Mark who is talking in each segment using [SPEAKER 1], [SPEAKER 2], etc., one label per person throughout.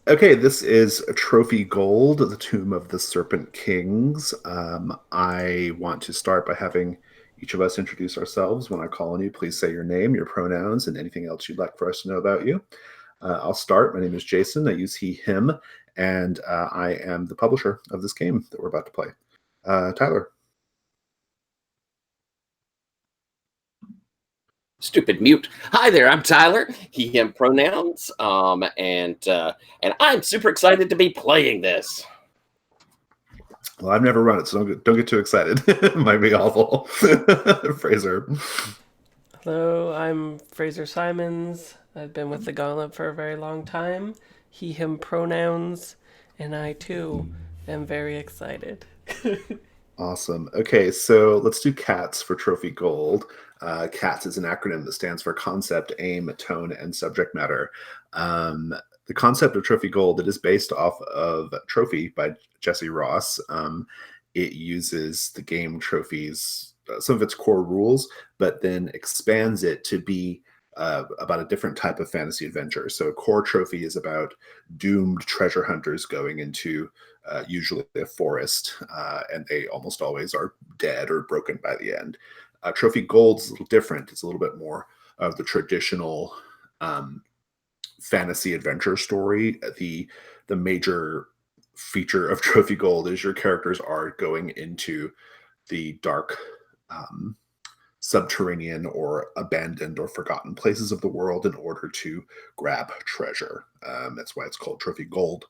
[SPEAKER 1] Okay, this is Trophy Gold, the Tomb of the Serpent Kings. I want to start by having each of us introduce ourselves. When I call on you, please say your name, your pronouns, and anything else you'd like for us to know about you. I'll start. My name is Jason. I use he, him, and I am the publisher of this game that we're about to play. Tyler.
[SPEAKER 2] Stupid mute. Hi there, I'm Tyler. He, him pronouns. And I'm super excited to be playing this.
[SPEAKER 1] Well, I've never run it, so don't get too excited. It might be awful. Fraser.
[SPEAKER 3] Hello, I'm Fraser Simons. I've been with the Gauntlet for a very long time. He, him pronouns, and I too am very excited.
[SPEAKER 1] Awesome. Okay, so let's do CATS for Trophy Gold. CATS is an acronym that stands for Concept, Aim, Tone, and Subject Matter. The concept of Trophy Gold, it is based off of Trophy by Jesse Ross. It uses the game Trophy's, some of its core rules, but then expands it to be about a different type of fantasy adventure. So core Trophy is about doomed treasure hunters going into usually a forest, and they almost always are dead or broken by the end. Trophy Gold's a little different. It's a little bit more of the traditional fantasy adventure story. The major feature of Trophy Gold is your characters are going into the dark subterranean or abandoned or forgotten places of the world in order to grab treasure. That's why it's called Trophy Gold.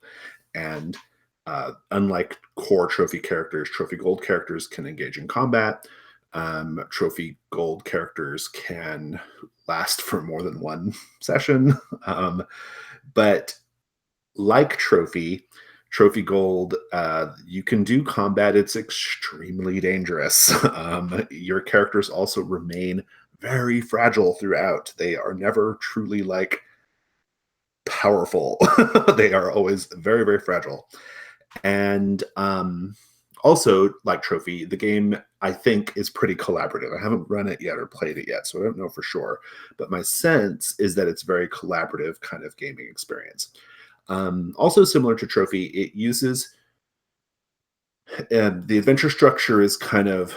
[SPEAKER 1] And unlike core Trophy characters, Trophy Gold characters can engage in combat. Trophy Gold characters can last for more than one session. But like Trophy Gold, you can do combat. It's extremely dangerous. Your characters also remain very fragile throughout. They are never truly like powerful. They are always very, very fragile. And also, like Trophy, the game, I think, is pretty collaborative. I haven't run it yet or played it yet, so I don't know for sure. But my sense is that it's a very collaborative kind of gaming experience. Also similar to Trophy, it uses the adventure structure is kind of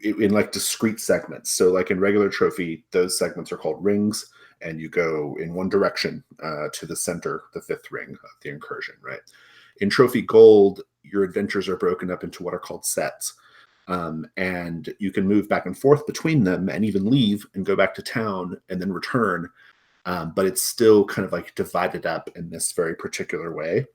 [SPEAKER 1] in like discrete segments. So like in regular Trophy, those segments are called rings, and you go in one direction to the center, the fifth ring of the incursion, right? In Trophy Gold, your adventures are broken up into what are called sets. And you can move back and forth between them and even leave and go back to town and then return. But it's still kind of like divided up in this very particular way.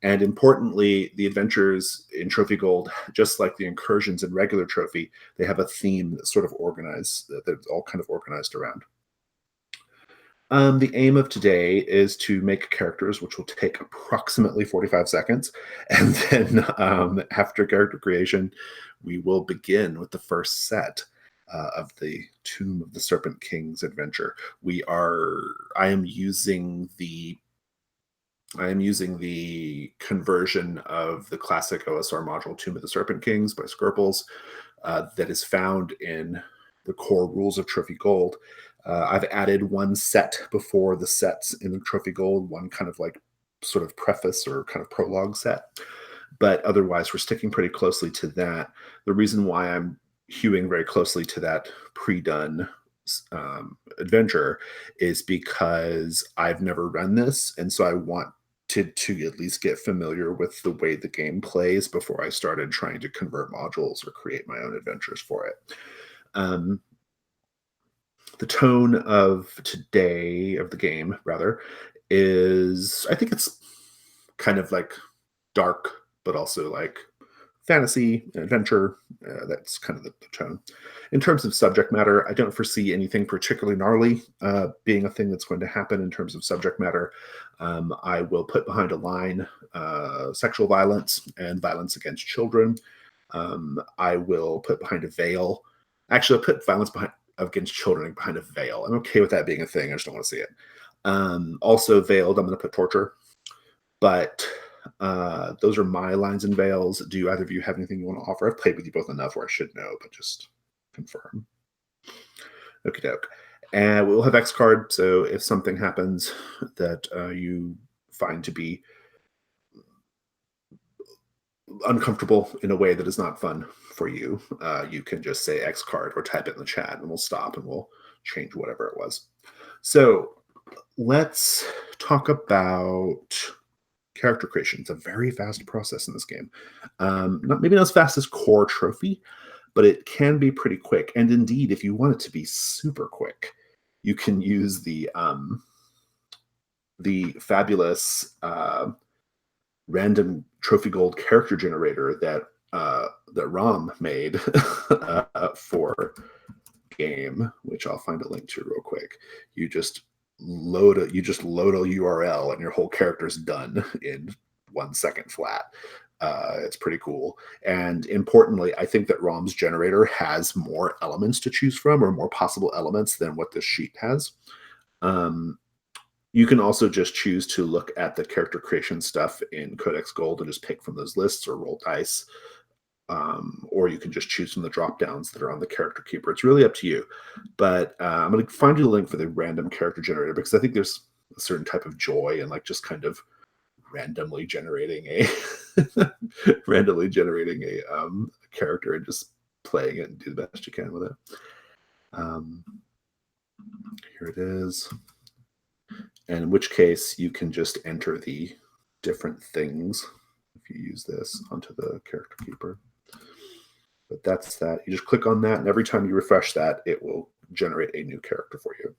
[SPEAKER 1] And importantly, the adventures in Trophy Gold, just like the incursions in regular Trophy, they have a theme that's sort of organized, that's all kind of organized around. The aim of today is to make characters, which will take approximately 45 seconds. And then after character creation, we will begin with the first set of the Tomb of the Serpent Kings adventure. I am using the conversion of the classic OSR module Tomb of the Serpent Kings by Scribbles that is found in the core rules of Trophy Gold. I've added one set before the sets in the Trophy Gold, one kind of like sort of preface or kind of prologue set. But otherwise, we're sticking pretty closely to that. The reason why I'm hewing very closely to that pre-done adventure is because I've never run this, and so I want to at least get familiar with the way the game plays before I started trying to convert modules or create my own adventures for it. The tone of today, of the game rather, is, I think it's kind of like dark, but also like fantasy and adventure. That's kind of the tone. In terms of subject matter, I don't foresee anything particularly gnarly being a thing that's going to happen in terms of subject matter. I will put behind a line sexual violence and violence against children. I will put behind a veil. Actually, I'll put violence against children behind a veil. I'm okay with that being a thing. I just don't want to see it. Also veiled, I'm going to put torture. But those are my lines and veils. Do either of you have anything you want to offer? I've played with you both enough where I should know, but just confirm. Okie doke. And we'll have X card. So if something happens that you find to be uncomfortable in a way that is not fun for you, you can just say X card or type it in the chat and we'll stop and we'll change whatever it was. So let's talk about character creation. It's a very fast process in this game. Maybe not as fast as core trophy, but it can be pretty quick. And indeed, if you want it to be super quick, you can use the fabulous random trophy gold character generator that Rom made for game, which I'll find a link to real quick. You just load a URL and your whole character's done in 1 second flat. It's pretty cool. And importantly, I think that Rom's generator has more elements to choose from, or more possible elements than what this sheet has. You can also just choose to look at the character creation stuff in Codex Gold and just pick from those lists or roll dice. Or you can just choose from the drop downs that are on the character keeper. It's really up to you. But I'm going to find you the link for the random character generator, because I think there's a certain type of joy in like just kind of randomly generating a character and just playing it and do the best you can with it. Here it is. And in which case you can just enter the different things if you use this onto the character keeper. But that's that. You just click on that, and every time you refresh that, it will generate a new character for you.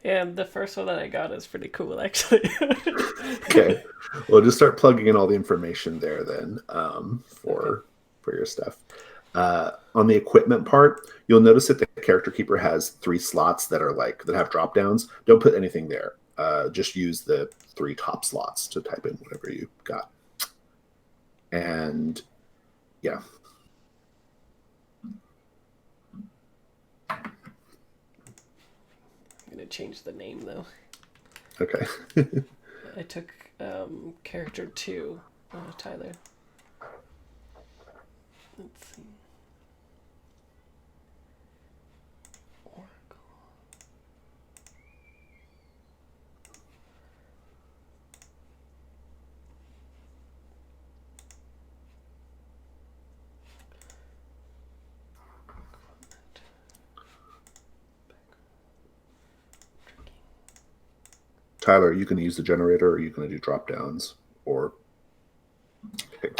[SPEAKER 3] Yeah, the first one that I got is pretty cool, actually.
[SPEAKER 1] Okay. Well, just start plugging in all the information there then for your stuff. On the equipment part, you'll notice that the character keeper has 3 slots that have drop downs. Don't put anything there. Just use the 3 top slots to type in whatever you got. And yeah.
[SPEAKER 3] I'm going to change the name, though.
[SPEAKER 1] Okay.
[SPEAKER 3] I took character 2, Tyler. Let's see. Oracle.
[SPEAKER 1] Tyler, you can use the generator, or you can do drop downs, or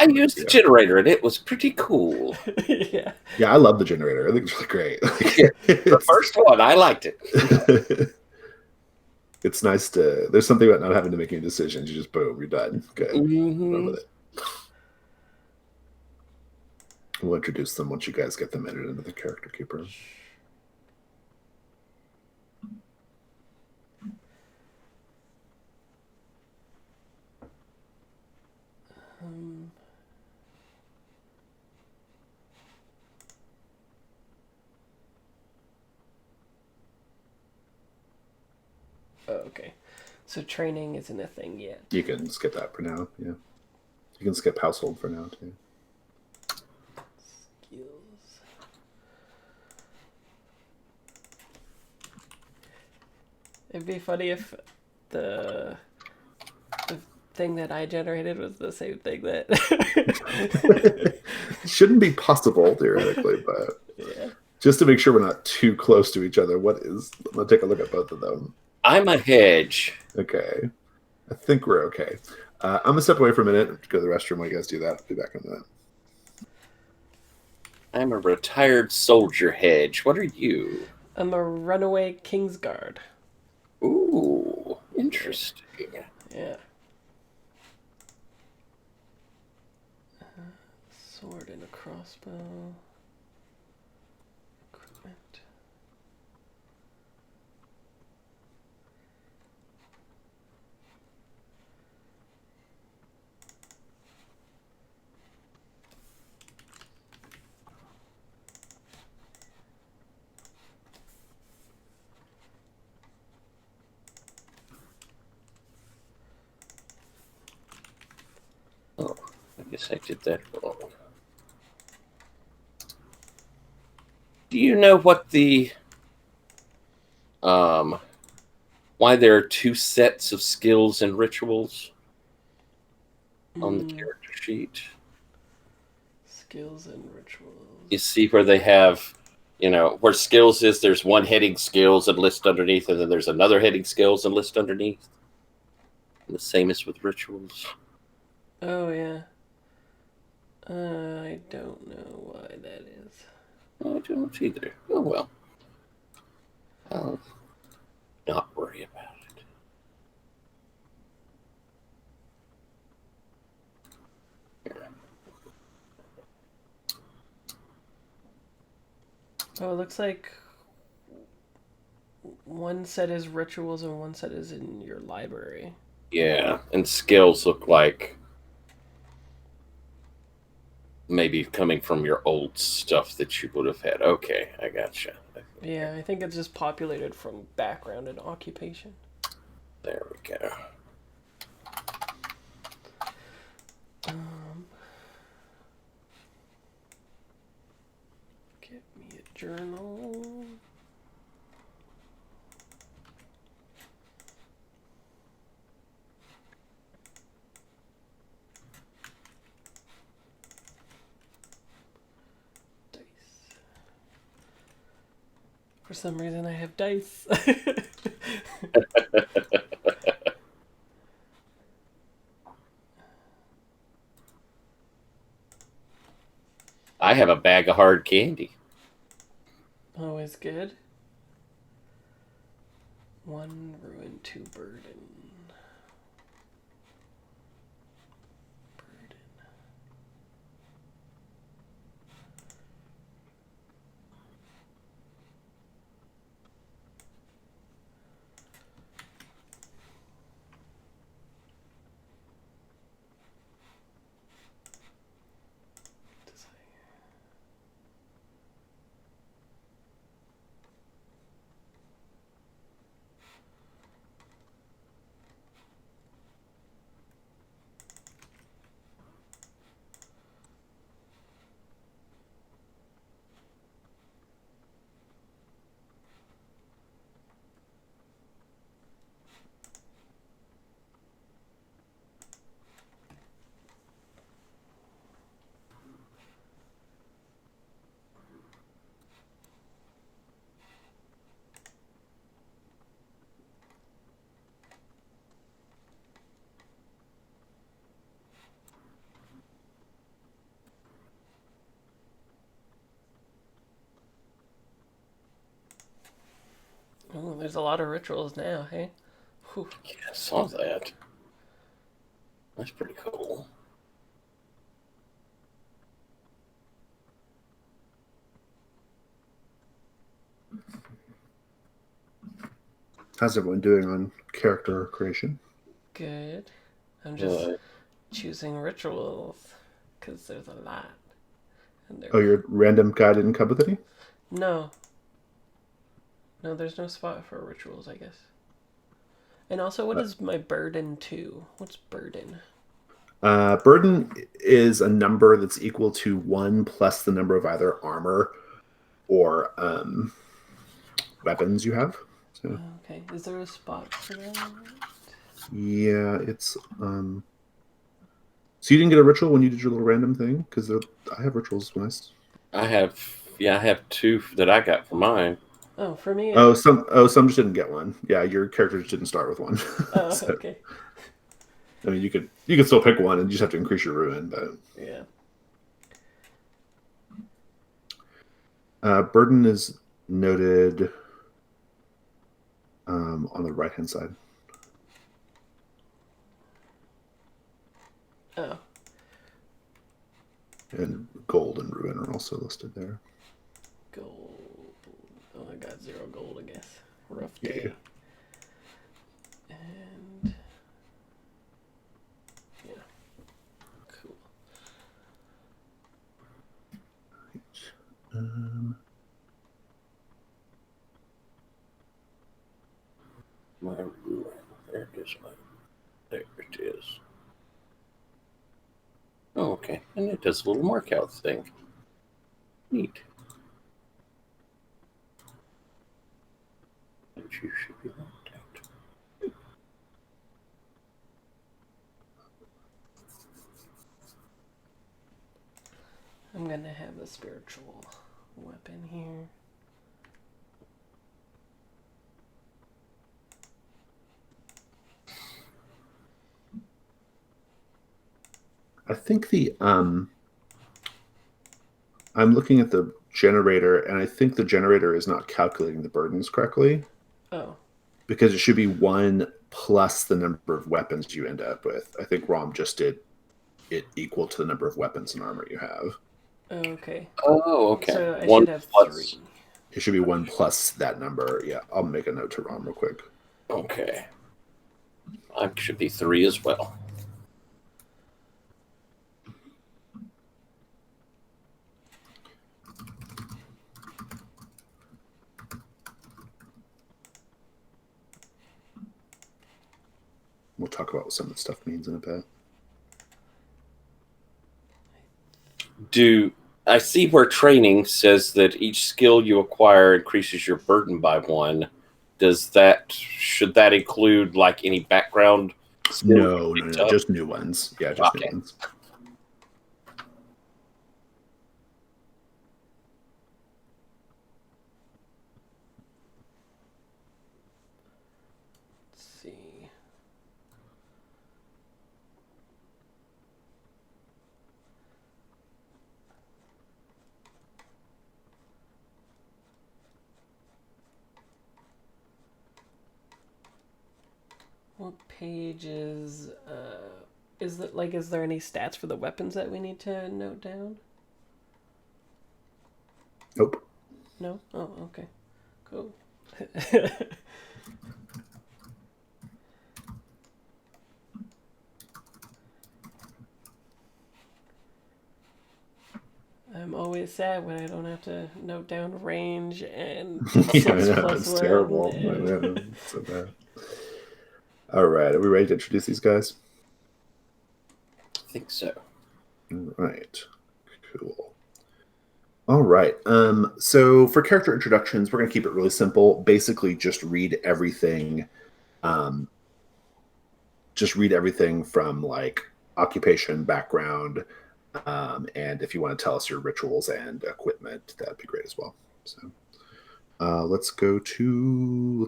[SPEAKER 2] I used the generator and it was pretty cool.
[SPEAKER 3] Yeah.
[SPEAKER 1] Yeah, I love the generator. I think it's really great.
[SPEAKER 2] The first one, I liked it.
[SPEAKER 1] It's nice there's something about not having to make any decisions. You just boom, you're done. Good. Run with it. We'll introduce them once you guys get them entered into the character keeper.
[SPEAKER 3] Oh, okay. So training isn't a thing yet.
[SPEAKER 1] You can skip that for now. Yeah. You can skip household for now too.
[SPEAKER 3] Skills. It'd be funny if the thing that I generated was the same thing that
[SPEAKER 1] shouldn't be possible theoretically, but
[SPEAKER 3] yeah.
[SPEAKER 1] Just to make sure we're not too close to each other, I'm gonna take a look at both of them.
[SPEAKER 2] I'm a hedge.
[SPEAKER 1] Okay. I think we're okay. I'm gonna step away for a minute to go to the restroom while you guys do that. I'll be back in a minute.
[SPEAKER 2] I'm a retired soldier hedge. What are you?
[SPEAKER 3] I'm a runaway Kingsguard.
[SPEAKER 2] Ooh, interesting.
[SPEAKER 3] Yeah. Sword and a crossbow. Equipment.
[SPEAKER 2] Guess I did that wrong. Do you know what the why there are two sets of skills and rituals on the character sheet?
[SPEAKER 3] Skills and rituals.
[SPEAKER 2] You see where they have, where skills is, there's one heading skills and list underneath, and then there's another heading skills and list underneath. And the same as with rituals.
[SPEAKER 3] Oh, yeah. I don't know why that is.
[SPEAKER 2] I don't either. Oh, well. I'll not worry about it.
[SPEAKER 3] Oh, it looks like one set is rituals and one set is in your library.
[SPEAKER 2] Yeah, and skills look like maybe coming from your old stuff that you would have had. Okay, I gotcha.
[SPEAKER 3] Yeah, I think it's just populated from background and occupation.
[SPEAKER 2] There we go.
[SPEAKER 3] Get me a journal. Dice. For some reason, I have dice.
[SPEAKER 2] I have a bag of hard candy.
[SPEAKER 3] Always good. 1 ruin, 2 burden. Oh, there's a lot of rituals now, hey? Whew.
[SPEAKER 2] Yeah, I saw that. That's pretty cool.
[SPEAKER 1] How's everyone doing on character creation?
[SPEAKER 3] Good. I'm just choosing rituals because there's a lot. And
[SPEAKER 1] Oh, your random guy didn't come with any?
[SPEAKER 3] No. No, there's no spot for rituals, I guess. And also, what is my burden to? What's burden?
[SPEAKER 1] Burden is a number that's equal to 1 plus the number of either armor or weapons you have. So,
[SPEAKER 3] Okay, is there a spot for that?
[SPEAKER 1] yeah, it's so you didn't get a ritual when you did your little random thing? Because I have rituals when
[SPEAKER 2] I have 2 that I got for mine.
[SPEAKER 3] Oh, for me.
[SPEAKER 1] Some just didn't get one. Yeah, your character just didn't start with one.
[SPEAKER 3] Oh,
[SPEAKER 1] So,
[SPEAKER 3] okay.
[SPEAKER 1] I mean, you could still pick one, and you just have to increase your ruin. But
[SPEAKER 3] Yeah.
[SPEAKER 1] burden is noted on the right hand side.
[SPEAKER 3] Oh.
[SPEAKER 1] And gold and ruin are also listed there.
[SPEAKER 3] Gold. Oh, I got 0 gold, I guess. Rough day.
[SPEAKER 1] Yeah.
[SPEAKER 3] And yeah. Cool.
[SPEAKER 2] My ruin. There it is. There it is. Oh, okay. And it does a little mark out thing. Neat. And you should be marked out.
[SPEAKER 3] I'm gonna have a spiritual weapon here.
[SPEAKER 1] I think I'm looking at the generator, and I think the generator is not calculating the burdens correctly.
[SPEAKER 3] Oh.
[SPEAKER 1] Because it should be 1 plus the number of weapons you end up with. I think ROM just did it equal to the number of weapons and armor you have.
[SPEAKER 3] Okay.
[SPEAKER 2] Oh, okay.
[SPEAKER 3] So I
[SPEAKER 2] 1
[SPEAKER 3] should have
[SPEAKER 2] plus.
[SPEAKER 3] 3.
[SPEAKER 1] It should be 1 plus that number. Yeah, I'll make a note to ROM real quick.
[SPEAKER 2] Okay. I should be 3 as well.
[SPEAKER 1] We'll talk about what some of the stuff means in a bit.
[SPEAKER 2] I see where training says that each skill you acquire increases your burden by 1. Should that include like any background skills?
[SPEAKER 1] No, just new ones. Yeah, just
[SPEAKER 2] Okay.
[SPEAKER 1] new ones.
[SPEAKER 3] Let's see. What page is there any stats for the weapons that we need to note down?
[SPEAKER 1] Nope.
[SPEAKER 3] No? Oh, okay. Cool. I'm always sad when I don't have to note down range and
[SPEAKER 1] Yeah,
[SPEAKER 3] 6
[SPEAKER 1] I know,
[SPEAKER 3] plus
[SPEAKER 1] it's
[SPEAKER 3] 1.
[SPEAKER 1] terrible.
[SPEAKER 3] and-
[SPEAKER 1] I know, it's so bad. All right, are we ready to introduce these guys?
[SPEAKER 2] I think so.
[SPEAKER 1] All right, cool. All right, so for character introductions, we're going to keep it really simple. Basically, just read everything. Just read everything from like occupation, background, and if you want to tell us your rituals and equipment, that'd be great as well. So let's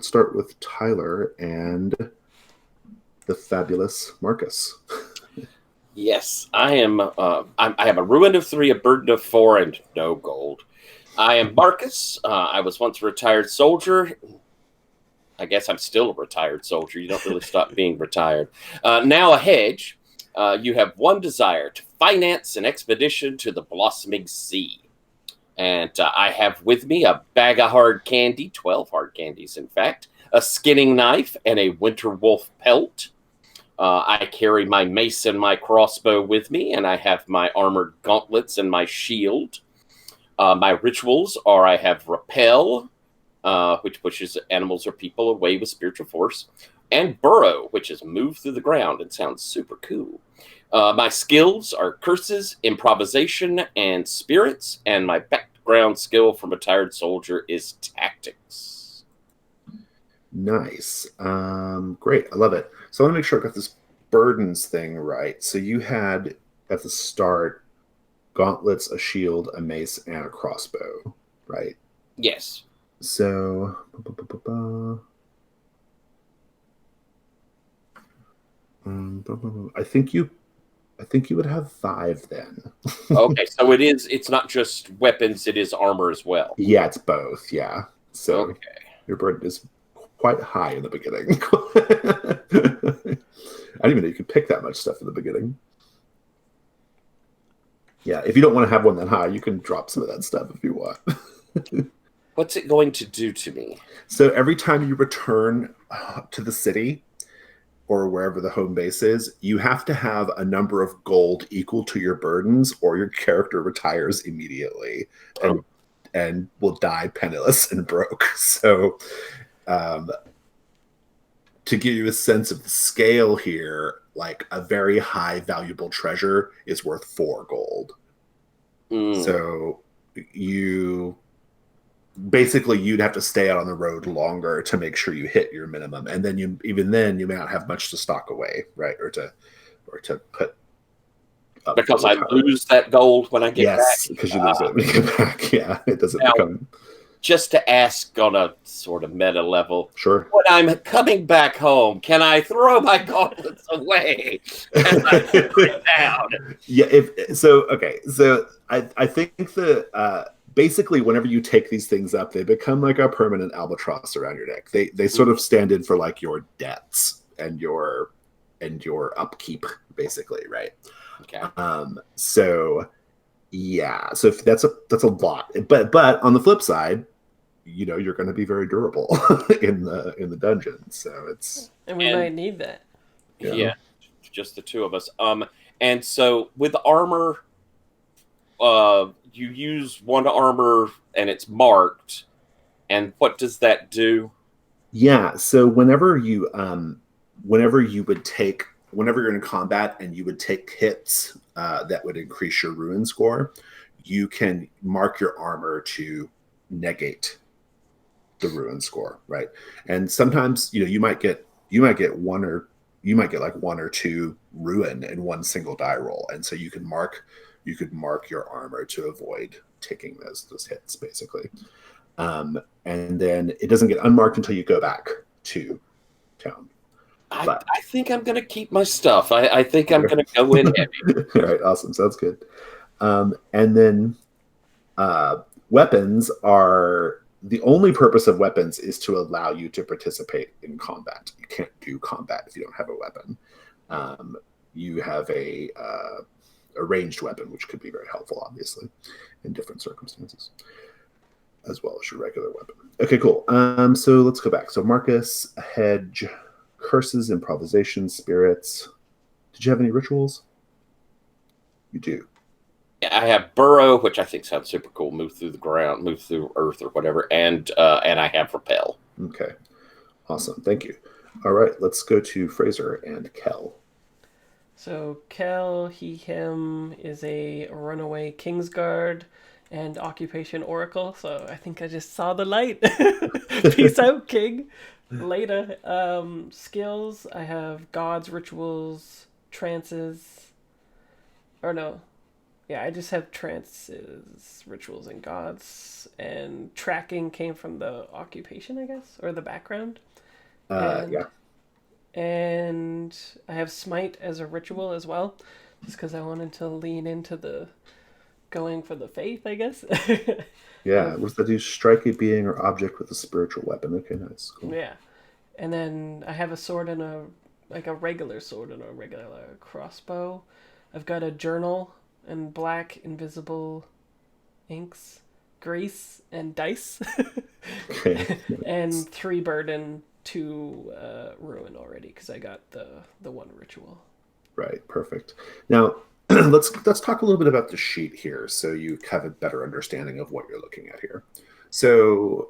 [SPEAKER 1] start with Tyler and the fabulous Marcus.
[SPEAKER 2] Yes, I am. I have a ruin of 3, a burden of 4, and no gold. I am Marcus. I was once a retired soldier. I guess I'm still a retired soldier. You don't really stop being retired. Now a hedge. You have one desire: to finance an expedition to the blossoming sea. And I have with me a bag of hard candy, 12 hard candies, in fact, a skinning knife, and a winter wolf pelt. I carry my mace and my crossbow with me, and I have my armored gauntlets and my shield. My rituals are I have repel, which pushes animals or people away with spiritual force, and burrow, which is move through the ground and sounds super cool. My skills are curses, improvisation, and spirits, and my background skill from a retired soldier is tactics.
[SPEAKER 1] Nice. Great. I love it. So I want to make sure I got this burdens thing right. So you had at the start gauntlets, a shield, a mace, and a crossbow, right?
[SPEAKER 2] Yes.
[SPEAKER 1] So I think you would have 5 then.
[SPEAKER 2] Okay, so it's not just weapons, it is armor as well.
[SPEAKER 1] Yeah, it's both. Yeah. So
[SPEAKER 2] okay.
[SPEAKER 1] Your burden is quite high in the beginning. I didn't even know you could pick that much stuff in the beginning. Yeah, if you don't want to have one that high, you can drop some of that stuff if you want.
[SPEAKER 2] What's it going to do to me?
[SPEAKER 1] So every time you return to the city or wherever the home base is, you have to have a number of gold equal to your burdens, or your character retires immediately and will die penniless and broke. So to give you a sense of the scale here, like a very high valuable treasure is worth 4 gold.
[SPEAKER 2] Mm.
[SPEAKER 1] So you basically you'd have to stay out on the road longer to make sure you hit your minimum, and then you may not have much to stock away, right, or to put up
[SPEAKER 2] Because
[SPEAKER 1] for
[SPEAKER 2] I
[SPEAKER 1] retirement.
[SPEAKER 2] lose that gold when I get
[SPEAKER 1] Yes,
[SPEAKER 2] back.
[SPEAKER 1] because you lose it when you get back. Yeah, it doesn't
[SPEAKER 2] Now,
[SPEAKER 1] become
[SPEAKER 2] just to ask on a sort of meta level,
[SPEAKER 1] sure.
[SPEAKER 2] when I'm coming back home, can I throw my gauntlets away as I put it down?
[SPEAKER 1] Yeah, if so, okay. So I think that basically whenever you take these things up, they become like a permanent albatross around your neck. They sort of stand in for like your debts and your upkeep, basically, right?
[SPEAKER 2] Okay.
[SPEAKER 1] So yeah, so if that's a lot. But on the flip side, you know, you're going to be very durable in the dungeon. So it's
[SPEAKER 3] And we might need that.
[SPEAKER 2] Yeah, just the two of us. And so with the armor, you use one armor and it's marked. And what does that do?
[SPEAKER 1] Yeah, so whenever you're in combat and you would take hits that would increase your ruin score, you can mark your armor to negate the ruin score, right? And sometimes, you know, you might get like 1 or 2 ruin in one single die roll, and so you could mark your armor to avoid taking those hits, basically. And then it doesn't get unmarked until you go back to town.
[SPEAKER 2] I think I'm going to keep my stuff. I think I'm going to go in heavy.
[SPEAKER 1] All right, awesome. Sounds good. And then weapons are the only purpose of weapons is to allow you to participate in combat. You can't do combat if you don't have a weapon. You have a ranged weapon, which could be very helpful, obviously, in different circumstances, as well as your regular weapon. Okay, cool. So let's go back. So Marcus, a hedge, curses, improvisation, spirits. Did you have any rituals? You do.
[SPEAKER 2] I have burrow, which I think sounds super cool. Move through the ground, move through earth or whatever, and I have repel.
[SPEAKER 1] Okay, awesome. Thank you. All right, let's go to Fraser and Kel.
[SPEAKER 3] So Kel, he, him is a runaway Kingsguard and occupation oracle. So I think I just saw the light. Peace out, King. Later. Skills, I have gods, rituals, trances. Or no. Yeah, I just have trances, rituals, and gods. And tracking came from the occupation, I guess, or the background.
[SPEAKER 1] Yeah.
[SPEAKER 3] And I have smite as a ritual as well, just because I wanted to lean into the going for the faith, I guess.
[SPEAKER 1] Yeah, what does that do? Strike a being or object with a spiritual weapon. Okay, nice. Cool.
[SPEAKER 3] Yeah. And then I have a sword and a regular sword and a regular crossbow. I've got a journal and black invisible inks, grease, and dice.
[SPEAKER 1] Okay.
[SPEAKER 3] And 3 burden, 2 ruin already because I got the 1 ritual.
[SPEAKER 1] Right, perfect. Now let's talk a little bit about the sheet here, so you have a better understanding of what you're looking at here. So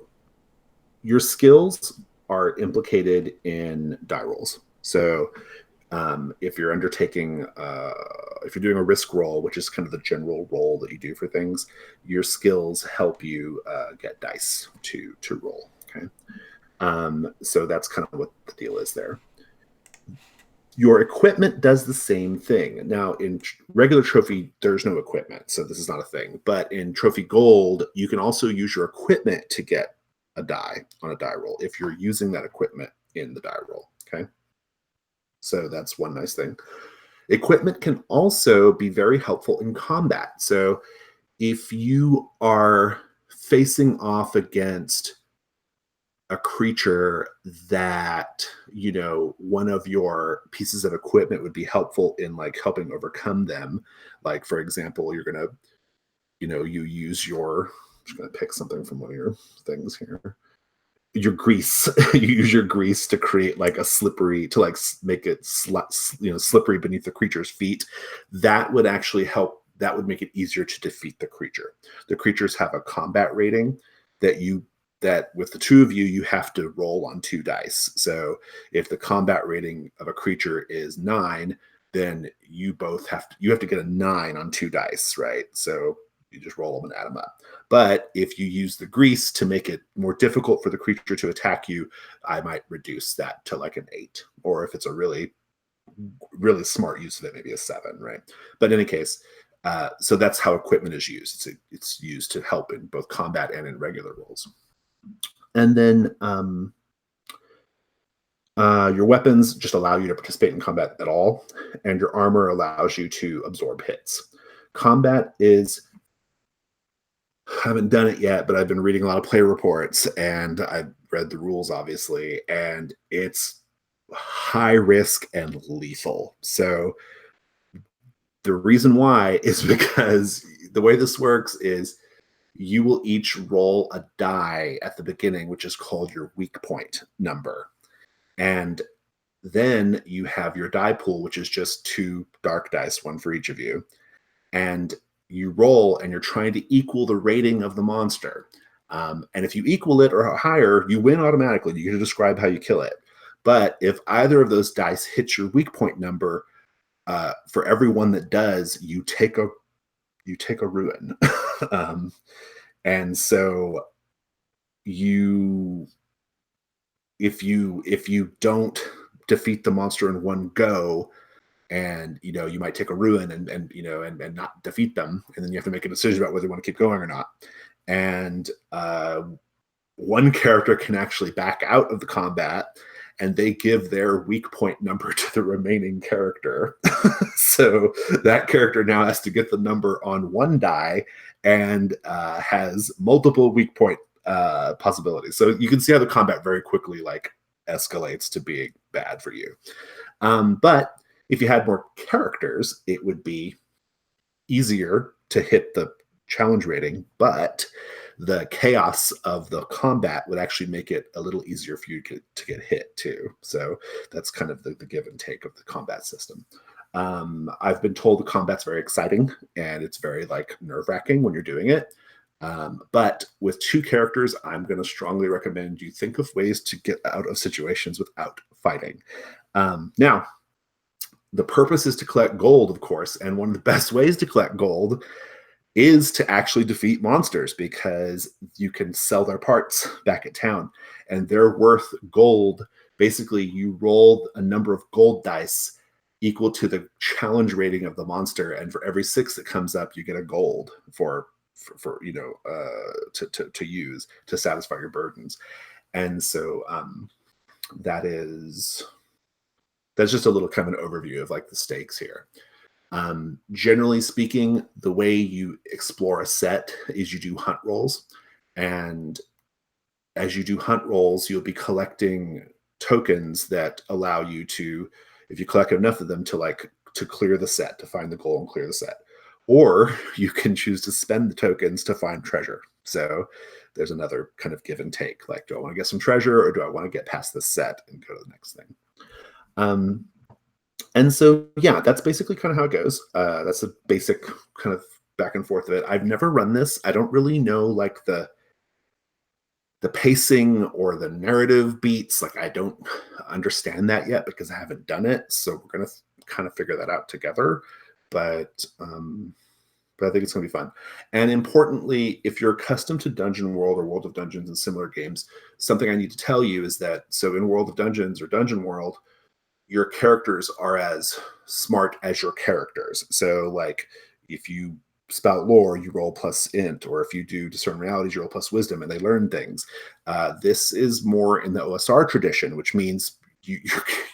[SPEAKER 1] your skills are implicated in die rolls. So if you're undertaking, if you're doing a risk roll, which is kind of the general roll that you do for things, your skills help you get dice to roll. Okay, so that's kind of what the deal is there. Your equipment does the same thing. Now, in regular trophy, there's no equipment, so this is not a thing. But in trophy gold, you can also use your equipment to get a die on a die roll if you're using that equipment in the die roll. Okay, so that's one nice thing. Equipment can also be very helpful in combat. So if you are facing off against a creature that, you know, one of your pieces of equipment would be helpful in like helping overcome them. Like, for example, you're going to, you know, you use your, I'm just going to pick something from one of your things here. Your grease, you use your grease to create like a slippery, to like make it slippery beneath the creature's feet. That would actually help. That would make it easier to defeat the creature. The creatures have a combat rating that that with the two of you, you have to roll on 2 dice. So if the combat rating of a creature is 9, then you have to get a 9 on 2 dice, right? So you just roll them and add them up. But if you use the grease to make it more difficult for the creature to attack you, I might reduce that to like an 8. Or if it's a really, really smart use of it, maybe a 7, right? But in any case, so that's how equipment is used. It's used to help in both combat and in regular rolls. And then your weapons just allow you to participate in combat at all, and your armor allows you to absorb hits. Combat is, I haven't done it yet, but I've been reading a lot of play reports, and I've read the rules, obviously, and it's high risk and lethal. So the reason why is because the way this works is you will each roll a die at the beginning, which is called your weak point number. And then you have your die pool, which is just 2 dark dice, 1 for each of you. And you roll, and you're trying to equal the rating of the monster. And if you equal it or higher, you win automatically. You get to describe how you kill it. But if either of those dice hits your weak point number, for every one that does, you take a ruin. And so if you don't defeat the monster in one go, and you might take a ruin and not defeat them, and then you have to make a decision about whether you want to keep going or not. And one character can actually back out of the combat, and they give their weak point number to the remaining character. So that character now has to get the number on 1 die and has multiple weak point possibilities. So you can see how the combat very quickly escalates to being bad for you. But if you had more characters, it would be easier to hit the challenge rating, but the chaos of the combat would actually make it a little easier for you to get hit too. So that's kind of the give and take of the combat system. I've been told the combat's very exciting, and it's very nerve-wracking when you're doing it. But with 2 characters, I'm going to strongly recommend you think of ways to get out of situations without fighting. Now, the purpose is to collect gold, of course, and one of the best ways to collect gold is to actually defeat monsters, because you can sell their parts back at town, and they're worth gold. Basically, you roll a number of gold dice equal to the challenge rating of the monster, and for every 6 that comes up, you get a gold to use to satisfy your burdens. And so that's just a little kind of an overview of the stakes here. Generally speaking, the way you explore a set is you do hunt rolls, and as you do hunt rolls, you'll be collecting tokens that allow you to, if you collect enough of them, to clear the set, to find the goal and clear the set. Or you can choose to spend the tokens to find treasure. So there's another kind of give and take. Do I want to get some treasure, or do I want to get past this set and go to the next thing? And so, yeah, that's basically kind of how it goes. That's a basic kind of back and forth of it. I've never run this. I don't really know the pacing or the narrative beats. I don't understand that yet because I haven't done it. So we're going to kind of figure that out together. But I think it's going to be fun. And importantly, if you're accustomed to Dungeon World or World of Dungeons and similar games, something I need to tell you is that, so in World of Dungeons or Dungeon World, your characters are as smart as your characters. So if you spout lore, you roll plus int, or if you do discern realities, you roll plus wisdom, and they learn things. This is more in the OSR tradition, which means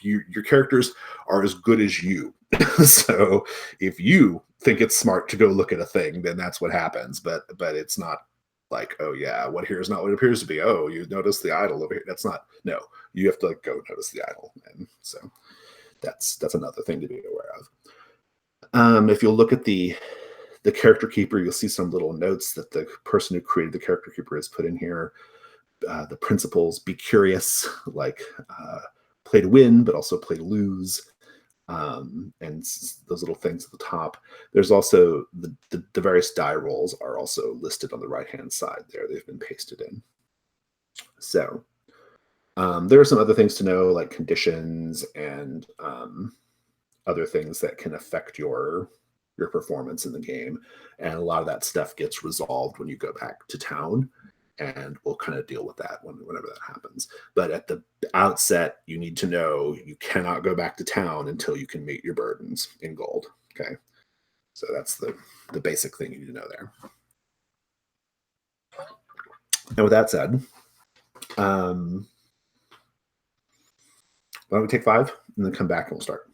[SPEAKER 1] your characters are as good as you. So if you think it's smart to go look at a thing, then that's what happens. But it's not oh yeah, what here is not what it appears to be. Oh, you notice the idol over here. That's not, no, you have to go notice the idol. And so that's another thing to be aware of. If you'll look at the character keeper, you'll see some little notes that the person who created the character keeper has put in here. The principles: be curious, play to win, but also play to lose. And those little things at the top. There's also the various die rolls are also listed on the right-hand side there. They've been pasted in. So there are some other things to know, like conditions and other things that can affect your performance in the game. And a lot of that stuff gets resolved when you go back to town. And we'll kind of deal with that whenever that happens. But at the outset, you need to know you cannot go back to town until you can meet your burdens in gold. Okay. So that's the basic thing you need to know there. And with that said, why don't we take 5 and then come back and we'll start.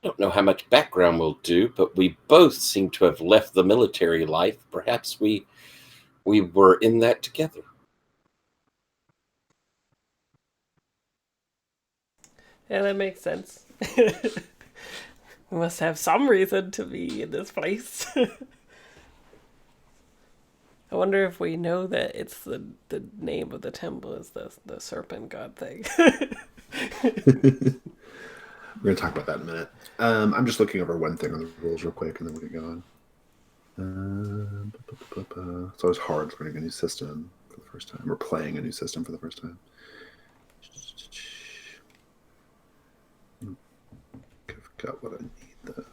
[SPEAKER 2] Don't know how much background we'll do, but we both seem to have left the military life. Perhaps we were in that together.
[SPEAKER 3] Yeah, that makes sense. We must have some reason to be in this place. I wonder if we know that it's the name of the temple is the serpent god thing.
[SPEAKER 1] We're going to talk about that in a minute. I'm just looking over one thing on the rules real quick, and then we'll get going. It's always hard learning a new system for the first time, or playing a new system for the first time. I've got what I need, though.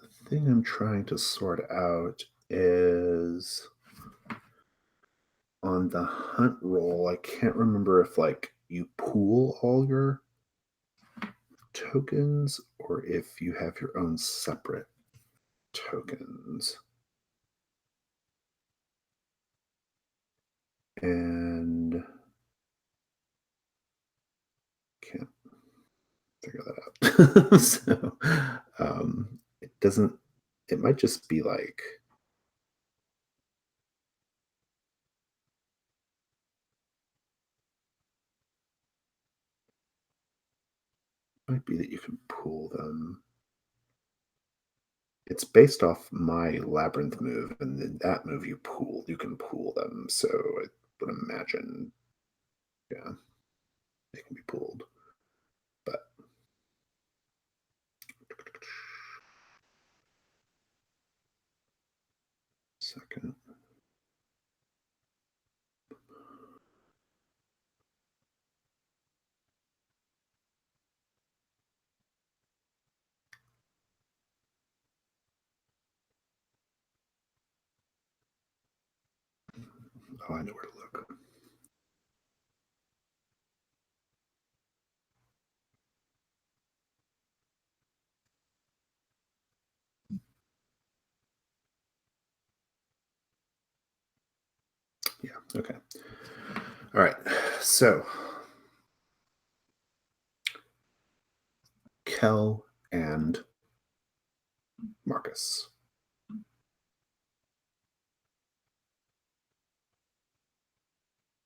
[SPEAKER 1] The thing I'm trying to sort out is on the hunt roll. I can't remember if like you pool all your tokens or if you have your own separate tokens. And can't figure that out. So it doesn't, it might just be like, might be that you can pool them. It's based off my labyrinth move, and then that move you can pool them. So I would imagine, yeah, they can be pooled. But second. Oh, I know where to look. Yeah, okay. All right, so Kel and Marcus.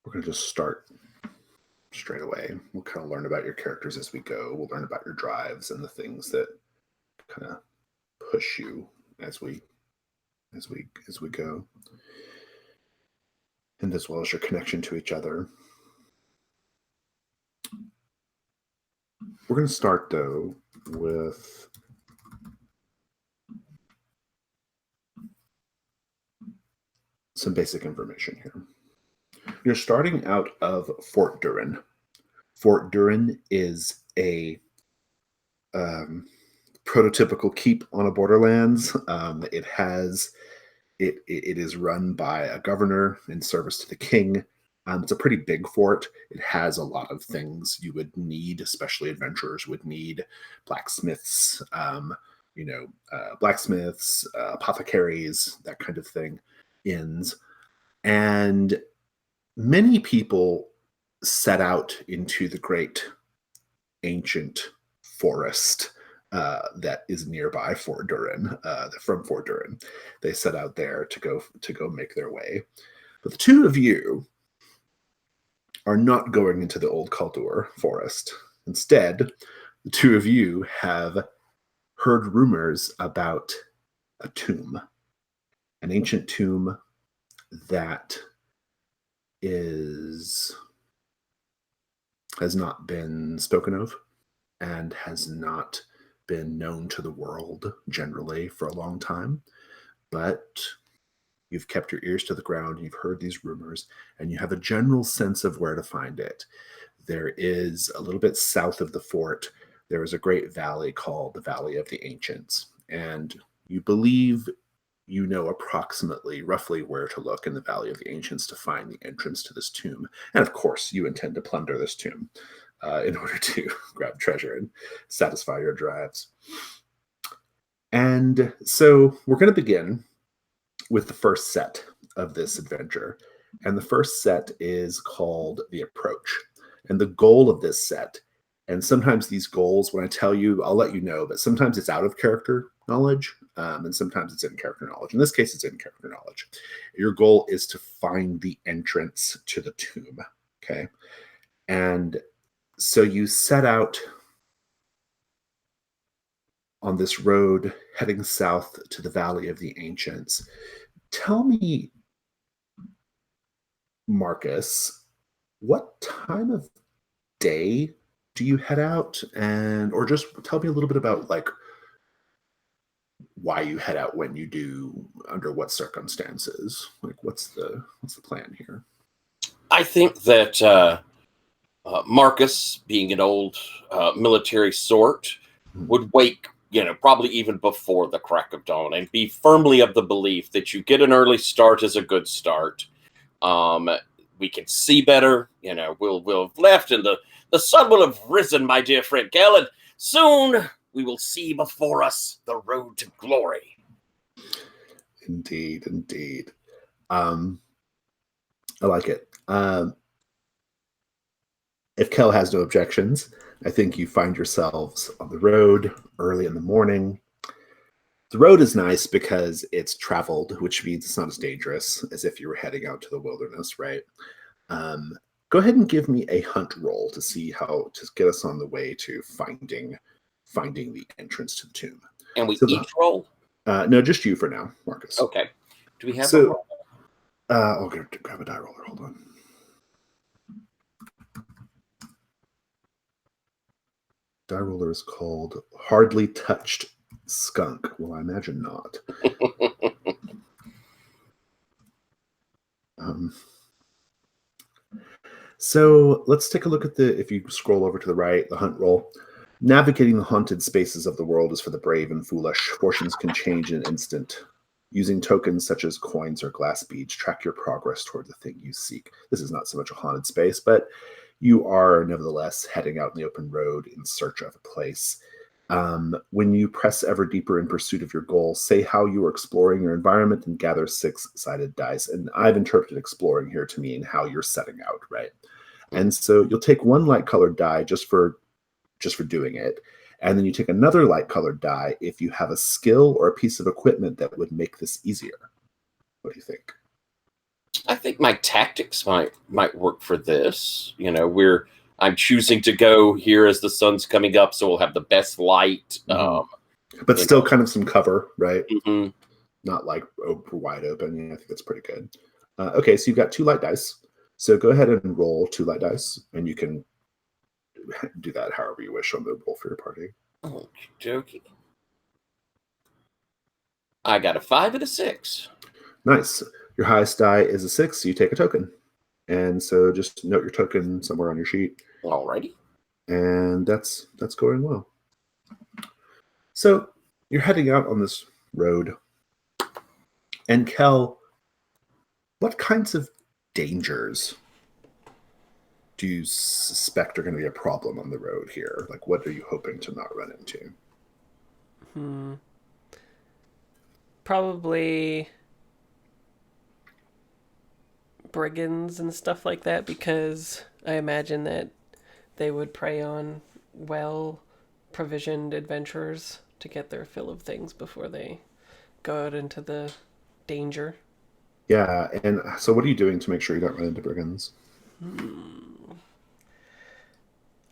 [SPEAKER 1] We're going to just start straight away. We'll kind of learn about your characters as we go. We'll learn about your drives and the things that kind of push you as we go, and as well as your connection to each other. We're going to start though with some basic information here. You're starting out of Fort Durin. Fort Durin is a prototypical keep on a Borderlands. It is run by a governor in service to the king. It's a pretty big fort. It has a lot of things you would need, especially adventurers would need: blacksmiths, apothecaries, that kind of thing, inns, and many people set out into the great ancient forest that is nearby Fort Durin. From Fort Durin, they set out there to go make their way. But the two of you are not going into the old Kaldur forest. Instead, the two of you have heard rumors about a tomb, an ancient tomb that has not been spoken of and has not been known to the world generally for a long time. But you've kept your ears to the ground, you've heard these rumors, and you have a general sense of where to find it. There is a little bit south of the fort, there is a great valley called the Valley of the Ancients. And you believe you know approximately, roughly where to look in the Valley of the Ancients to find the entrance to this tomb. And of course, you intend to plunder this tomb. in order to grab treasure and satisfy your drives. And so we're going to begin with the first set of this adventure. And the first set is called The Approach. And the goal of this set, and sometimes these goals, when I tell you, I'll let you know, but sometimes it's out of character knowledge, and sometimes it's in character knowledge. In this case, it's in character knowledge. Your goal is to find the entrance to the tomb, okay? And so you set out on this road heading south to the Valley of the Ancients. Tell me, Marcus, what time of day do you head out? And or just tell me a little bit about like why you head out when you do, under what circumstances. Like what's the plan here?
[SPEAKER 2] I think that Marcus, being an old military sort, would wake, probably even before the crack of dawn and be firmly of the belief that you get an early start is a good start. We can see better, we'll have left and the sun will have risen, my dear friend Kel, and soon we will see before us the road to glory.
[SPEAKER 1] Indeed, indeed. I like it. If Kel has no objections, I think you find yourselves on the road early in the morning. The road is nice because it's traveled, which means it's not as dangerous as if you were heading out to the wilderness, right? Go ahead and give me a hunt roll to see how to get us on the way to finding the entrance to the tomb.
[SPEAKER 2] And we each roll?
[SPEAKER 1] No, just you for now, Marcus.
[SPEAKER 2] Okay. Do we have a roll?
[SPEAKER 1] I'll grab a die roller. Hold on. Die roller is called Hardly Touched Skunk. Well, I imagine not. So let's take a look at if you scroll over to the right, the hunt roll. Navigating the haunted spaces of the world is for the brave and foolish. Fortunes can change in an instant. Using tokens such as coins or glass beads, track your progress toward the thing you seek. This is not so much a haunted space, but you are nevertheless heading out in the open road in search of a place. When you press ever deeper in pursuit of your goal, say how you are exploring your environment and gather 6-sided dice. And I've interpreted exploring here to mean how you're setting out, right? And so you'll take one light-colored die just for doing it. And then you take another light-colored die if you have a skill or a piece of equipment that would make this easier. What do you think?
[SPEAKER 2] I think my tactics might work for this. I'm choosing to go here as the sun's coming up, so we'll have the best light.
[SPEAKER 1] But still kind of some cover, right?
[SPEAKER 2] Mm-hmm.
[SPEAKER 1] Not like wide open. Yeah, I think that's pretty good. Okay, so you've got 2 light dice. So go ahead and roll 2 light dice, and you can do that however you wish on the roll for your party.
[SPEAKER 2] Okie dokie. I got a 5 and a 6.
[SPEAKER 1] Nice. Your highest die is a 6, so you take a token. And so just note your token somewhere on your sheet.
[SPEAKER 2] Alrighty.
[SPEAKER 1] And that's going well. So you're heading out on this road. And Kel, what kinds of dangers do you suspect are going to be a problem on the road here? Like, what are you hoping to not run into?
[SPEAKER 3] Probably brigands and stuff like that, because I imagine that they would prey on well-provisioned adventurers to get their fill of things before they go out into the danger.
[SPEAKER 1] Yeah, and so what are you doing to make sure you don't run into brigands?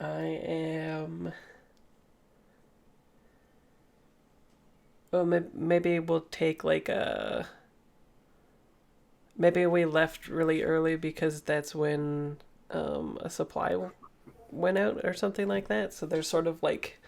[SPEAKER 3] I am... Oh, maybe we'll take like a... Maybe we left really early because that's when a supply went out or something like that. So there's sort of like,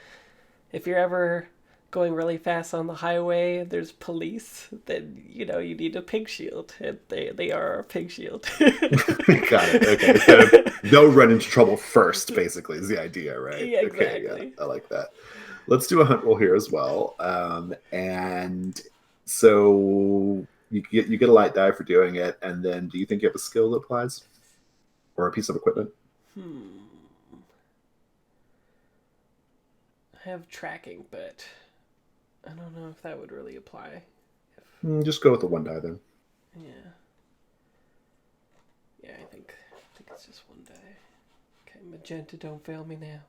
[SPEAKER 3] if you're ever going really fast on the highway, there's police, then you need a pig shield, and they are our pig shield.
[SPEAKER 1] Got it. Okay, so they'll run into trouble first, basically, is the idea, right?
[SPEAKER 3] Yeah, exactly.
[SPEAKER 1] Okay, yeah, I like that. Let's do a hunt roll here as well. And so you get a light die for doing it, and then do you think you have a skill that applies, or a piece of equipment?
[SPEAKER 3] I have tracking, but I don't know if that would really apply.
[SPEAKER 1] Just go with the 1 die then.
[SPEAKER 3] Yeah. Yeah, I think it's just 1 die. Okay, magenta, don't fail me now.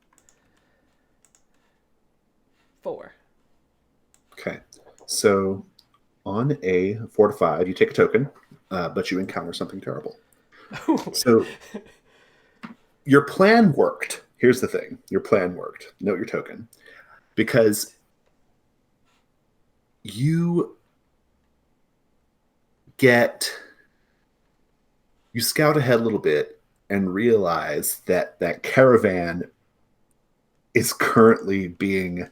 [SPEAKER 3] 4.
[SPEAKER 1] Okay, so on a 4 to 5, you take a token, but you encounter something terrible. So your plan worked. Here's the thing. Your plan worked. Note your token. Because you scout ahead a little bit and realize that that caravan is currently being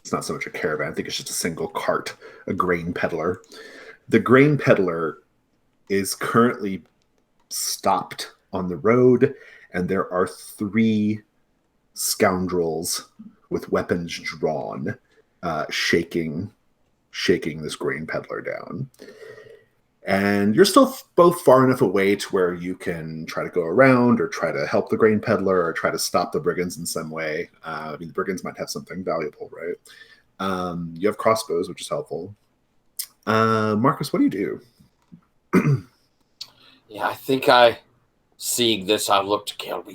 [SPEAKER 1] it's not so much a caravan. I think it's just a single cart, a grain peddler. The grain peddler is currently stopped on the road, and there are 3 scoundrels with weapons drawn, shaking this grain peddler down. And you're still both far enough away to where you can try to go around or try to help the grain peddler or try to stop the brigands in some way. I mean, the brigands might have something valuable, right? You have crossbows, which is helpful. Marcus, what do you do?
[SPEAKER 2] Yeah, I think seeing this, I look to Kel.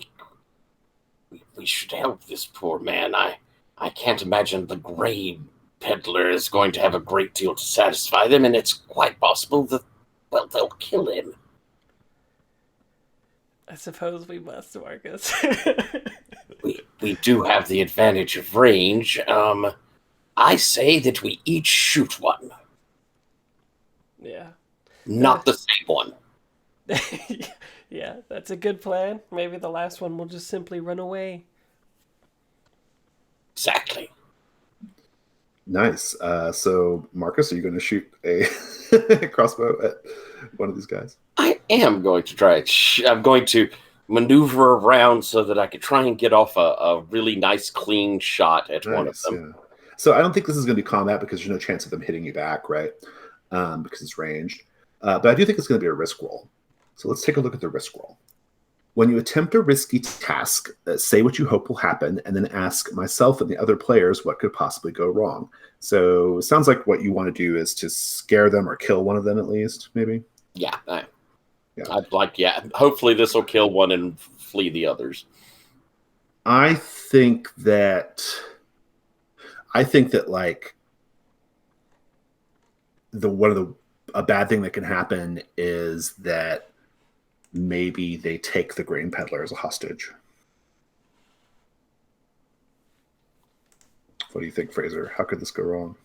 [SPEAKER 2] We should help this poor man. I can't imagine the grain peddler is going to have a great deal to satisfy them, and it's quite possible that, well, they'll kill him.
[SPEAKER 3] I suppose we must, Marcus.
[SPEAKER 2] We do have the advantage of range. I say that we each shoot one.
[SPEAKER 3] Yeah.
[SPEAKER 2] Not the same one.
[SPEAKER 3] Yeah, that's a good plan. Maybe the last one will just simply run away.
[SPEAKER 2] Exactly.
[SPEAKER 1] Nice. So, Marcus, are you going to shoot a crossbow at one of these guys?
[SPEAKER 2] I am going to try it. I'm going to maneuver around so that I can try and get off a really nice, clean shot at one of them.
[SPEAKER 1] Yeah. So I don't think this is going to be combat because there's no chance of them hitting you back, right? Because it's ranged. But I do think it's going to be a risk roll. So let's take a look at the risk roll. When you attempt a risky task, say what you hope will happen, and then ask myself and the other players what could possibly go wrong. So it sounds like what you want to do is to scare them or kill one of them at least, maybe?
[SPEAKER 2] Yeah. Hopefully this will kill one and flee the others.
[SPEAKER 1] I think that like a bad thing that can happen is that maybe they take the grain peddler as a hostage. What do you think, Fraser? How could this go wrong?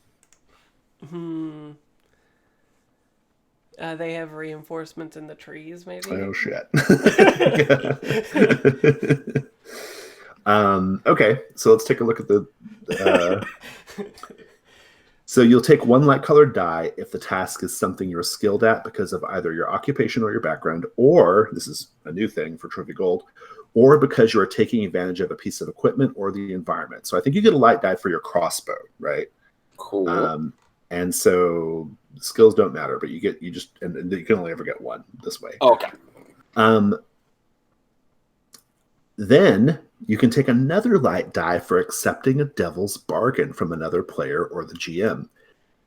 [SPEAKER 3] They have reinforcements in the trees, maybe?
[SPEAKER 1] Oh, shit. Okay, so let's take a look at the... So you'll take 1 light-colored die if the task is something you're skilled at because of either your occupation or your background, or, this is a new thing for Trophy Gold, or because you are taking advantage of a piece of equipment or the environment. So I think you get a light die for your crossbow, right?
[SPEAKER 2] Cool.
[SPEAKER 1] And so skills don't matter, but you can only ever get 1 this way.
[SPEAKER 2] Okay.
[SPEAKER 1] Then you can take another light die for accepting a devil's bargain from another player or the GM.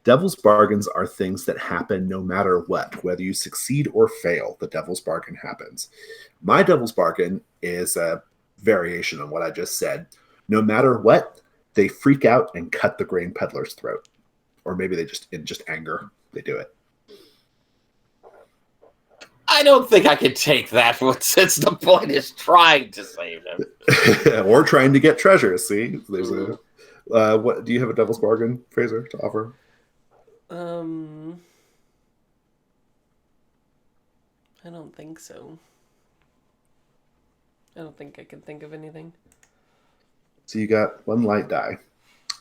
[SPEAKER 1] Devil's bargains are things that happen no matter what, whether you succeed or fail, the devil's bargain happens. My devil's bargain is a variation on what I just said. No matter what, they freak out and cut the grain peddler's throat. Or maybe they in just anger, they do it.
[SPEAKER 2] I don't think I can take that since the point is trying to save them.
[SPEAKER 1] Or trying to get treasure, see? There's what do you have a devil's bargain, Fraser, to offer?
[SPEAKER 3] I don't think so. I don't think I can think of anything.
[SPEAKER 1] So you got 1 light die.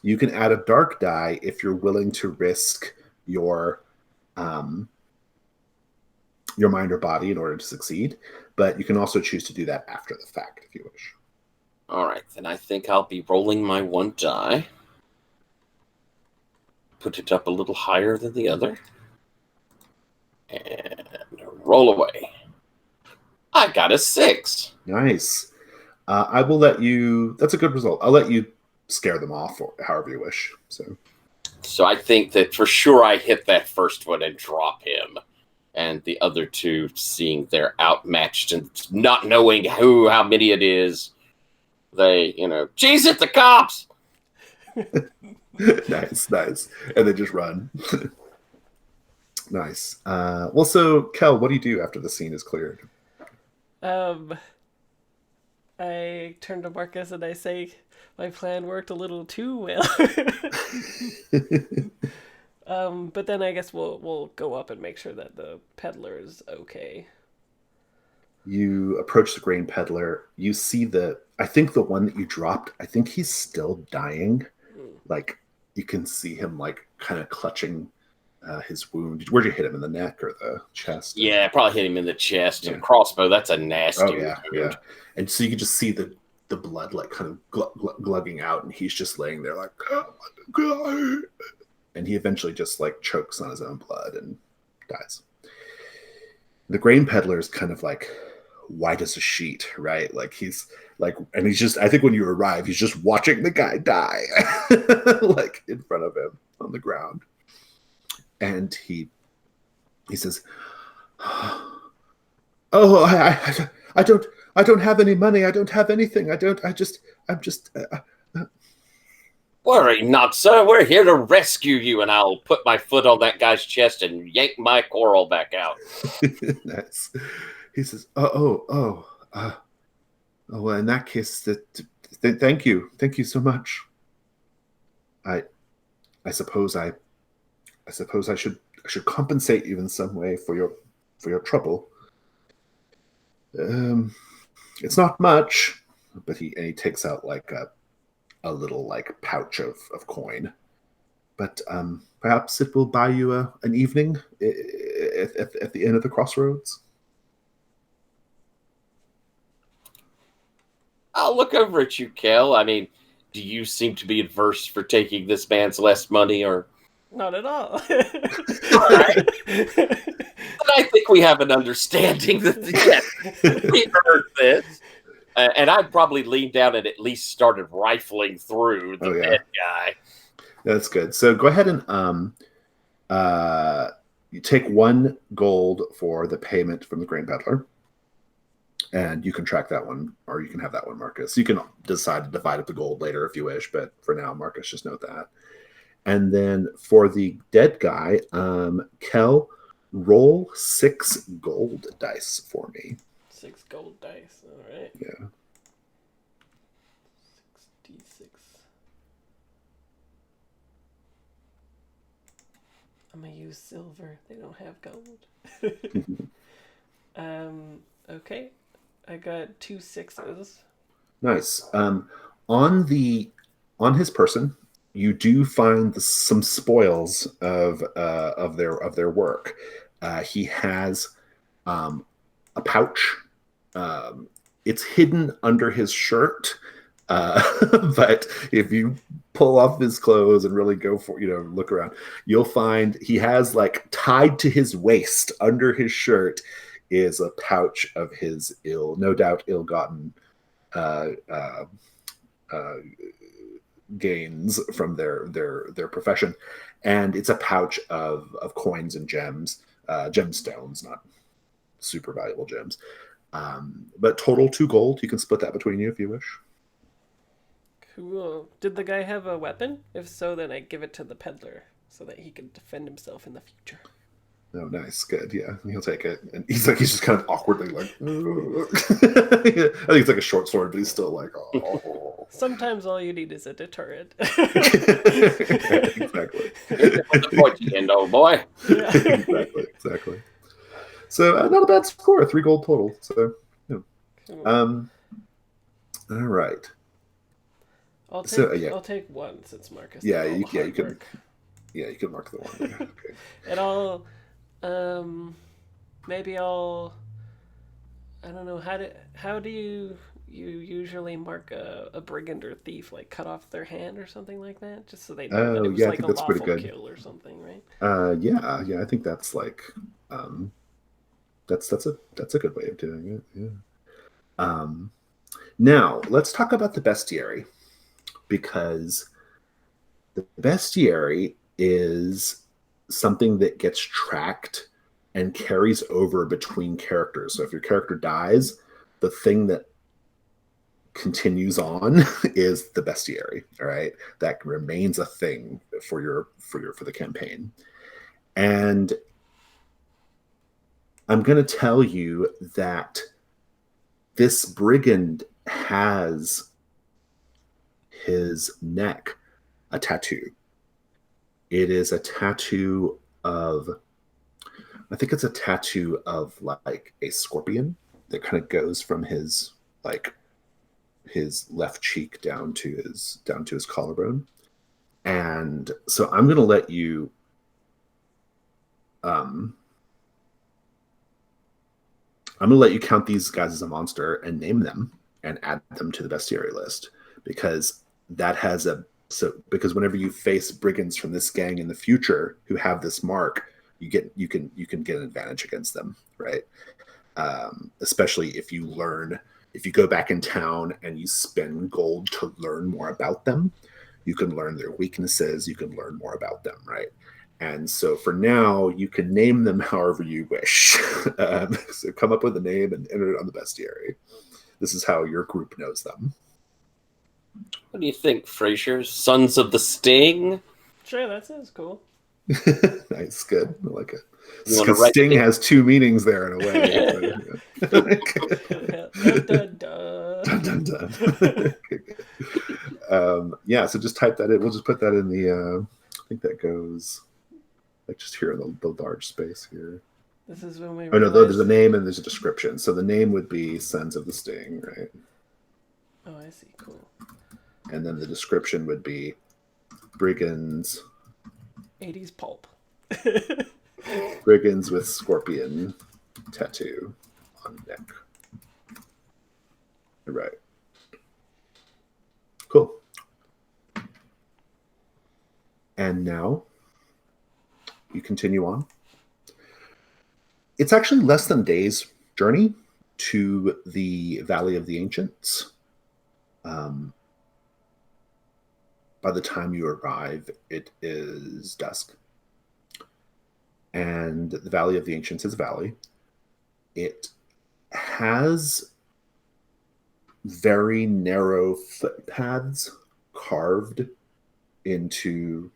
[SPEAKER 1] You can add a dark die if you're willing to risk your mind or body in order to succeed, but you can also choose to do that after the fact if you wish.
[SPEAKER 2] All right, then I think I'll be rolling my 1 die. Put it up a little higher than the other. And roll away. I got a 6.
[SPEAKER 1] Nice. I will let you. That's a good result. I'll let you scare them off, or however you wish.
[SPEAKER 2] So I think that for sure I hit that first one and drop him. And the other two, seeing they're outmatched and not knowing how many it is, they, geez, it's the cops!
[SPEAKER 1] Nice. And they just run. Nice. Well, so, Kel, what do you do after the scene is cleared?
[SPEAKER 3] I turn to Marcus and I say, my plan worked a little too well. But then I guess we'll go up and make sure that the peddler is okay.
[SPEAKER 1] You approach the grain peddler. You see I think the one that you dropped, I think he's still dying. Like, you can see him, like, kind of clutching his wound. Where'd you hit him, in the neck or the chest?
[SPEAKER 2] Yeah, probably hit him in the chest. And crossbow, that's a nasty wound.
[SPEAKER 1] Yeah. And so you can just see the blood, like, kind of glugging out, and he's just laying there like, oh my God. And he eventually just, like, chokes on his own blood and dies. The grain peddler is kind of like white as a sheet, right? Like, he's like, and he's just, I think when you arrive, he's just watching the guy die like in front of him on the ground. And he says, oh, I don't have any money. I don't have anything. I'm just
[SPEAKER 2] Worry not, sir. We're here to rescue you, and I'll put my foot on that guy's chest and yank my coral back out.
[SPEAKER 1] Nice. He says, well, in that case, thank you so much. I suppose I should compensate you in some way for your trouble. It's not much, but he takes out like a little, like, pouch of coin. But perhaps it will buy you an evening at the end of the crossroads.
[SPEAKER 2] I'll look over at you, Kel. I mean, do you seem to be adverse for taking this man's less money, or?
[SPEAKER 3] Not at all.
[SPEAKER 2] All right. But I think we have an understanding that, yes, we heard this. And I'd probably lean down and at least started rifling through the dead guy.
[SPEAKER 1] That's good. So go ahead and you take 1 gold for the payment from the grain peddler. And you can track that one, or you can have that one, Marcus. You can decide to divide up the gold later if you wish, but for now, Marcus, just note that. And then for the dead guy, Kel, roll 6 gold dice for me.
[SPEAKER 3] 6 gold dice, all right.
[SPEAKER 1] Yeah.
[SPEAKER 3] 66. I'm gonna use silver. They don't have gold. Okay. I got 2 6s.
[SPEAKER 1] Nice. On his person, you do find some spoils of their work. He has a pouch. It's hidden under his shirt, but if you pull off his clothes and really go for, look around, you'll find he has, like, tied to his waist under his shirt is a pouch of his no doubt ill-gotten gains from their profession, and it's a pouch of coins and gems, gemstones, not super valuable gems, but total 2 gold. You can split that between you if you wish.
[SPEAKER 3] Cool. Did the guy have a weapon? If so, then I give it to the peddler so that he can defend himself in the future.
[SPEAKER 1] Oh, nice. Good. Yeah. He'll take it. And he's just kind of awkwardly like, I think it's like a short sword, but he's still like, oh.
[SPEAKER 3] Sometimes all you need is a deterrent.
[SPEAKER 1] Exactly.
[SPEAKER 2] The point again, old boy.
[SPEAKER 3] Yeah.
[SPEAKER 1] Exactly. So not a bad score. 3 gold total. So,
[SPEAKER 3] Cool.
[SPEAKER 1] all right.
[SPEAKER 3] I'll take 1 since Marcus.
[SPEAKER 1] Yeah,
[SPEAKER 3] did all the hard
[SPEAKER 1] you
[SPEAKER 3] work.
[SPEAKER 1] you can mark the 1. Yeah, okay.
[SPEAKER 3] And I'll maybe I'll, I don't know, how do you usually mark a brigand or thief, like cut off their hand or something like that, just so they know that it was
[SPEAKER 1] I
[SPEAKER 3] like
[SPEAKER 1] think
[SPEAKER 3] a
[SPEAKER 1] that's pretty
[SPEAKER 3] lawful
[SPEAKER 1] good.
[SPEAKER 3] kill or something, right?
[SPEAKER 1] Yeah, I think that's like that's a good way of doing it. Yeah. Now, let's talk about the bestiary, because the bestiary is something that gets tracked and carries over between characters. So if your character dies, the thing that continues on is the bestiary. All right, that remains a thing for the campaign. And I'm going to tell you that this brigand has his neck a tattoo. It is a tattoo of, I think it's a tattoo of like a scorpion that kind of goes from his like his left cheek down to his collarbone. And so I'm going to let you count these guys as a monster and name them and add them to the bestiary list, because that has because whenever you face brigands from this gang in the future who have this mark, you can get an advantage against them, right? Especially if you go back in town and you spend gold to learn more about them, you can learn their weaknesses, you can learn more about them, right? And so for now, you can name them however you wish. So come up with a name and enter it on the bestiary. This is how your group knows them.
[SPEAKER 2] What do you think, Frasier? Sons of the Sting?
[SPEAKER 3] Sure, that sounds cool.
[SPEAKER 1] Nice, good. I like it.
[SPEAKER 2] Because
[SPEAKER 1] Sting has two meanings there in a way.
[SPEAKER 3] Dun, dun, dun.
[SPEAKER 1] Dun, dun, dun. Yeah, so just type that in. We'll just put that in the, I think that goes like just here in the large space here.
[SPEAKER 3] This is when we
[SPEAKER 1] Oh no, there's a name and there's a description. So the name would be Sons of the Sting, right?
[SPEAKER 3] Oh, I see. Cool.
[SPEAKER 1] And then the description would be brigands.
[SPEAKER 3] 80s pulp.
[SPEAKER 1] Brigands with scorpion tattoo on neck. Right. Cool. And now you continue on. It's actually less than a day's journey to the Valley of the Ancients. By the time you arrive, it is dusk. And the Valley of the Ancients is a valley. It has very narrow footpaths carved into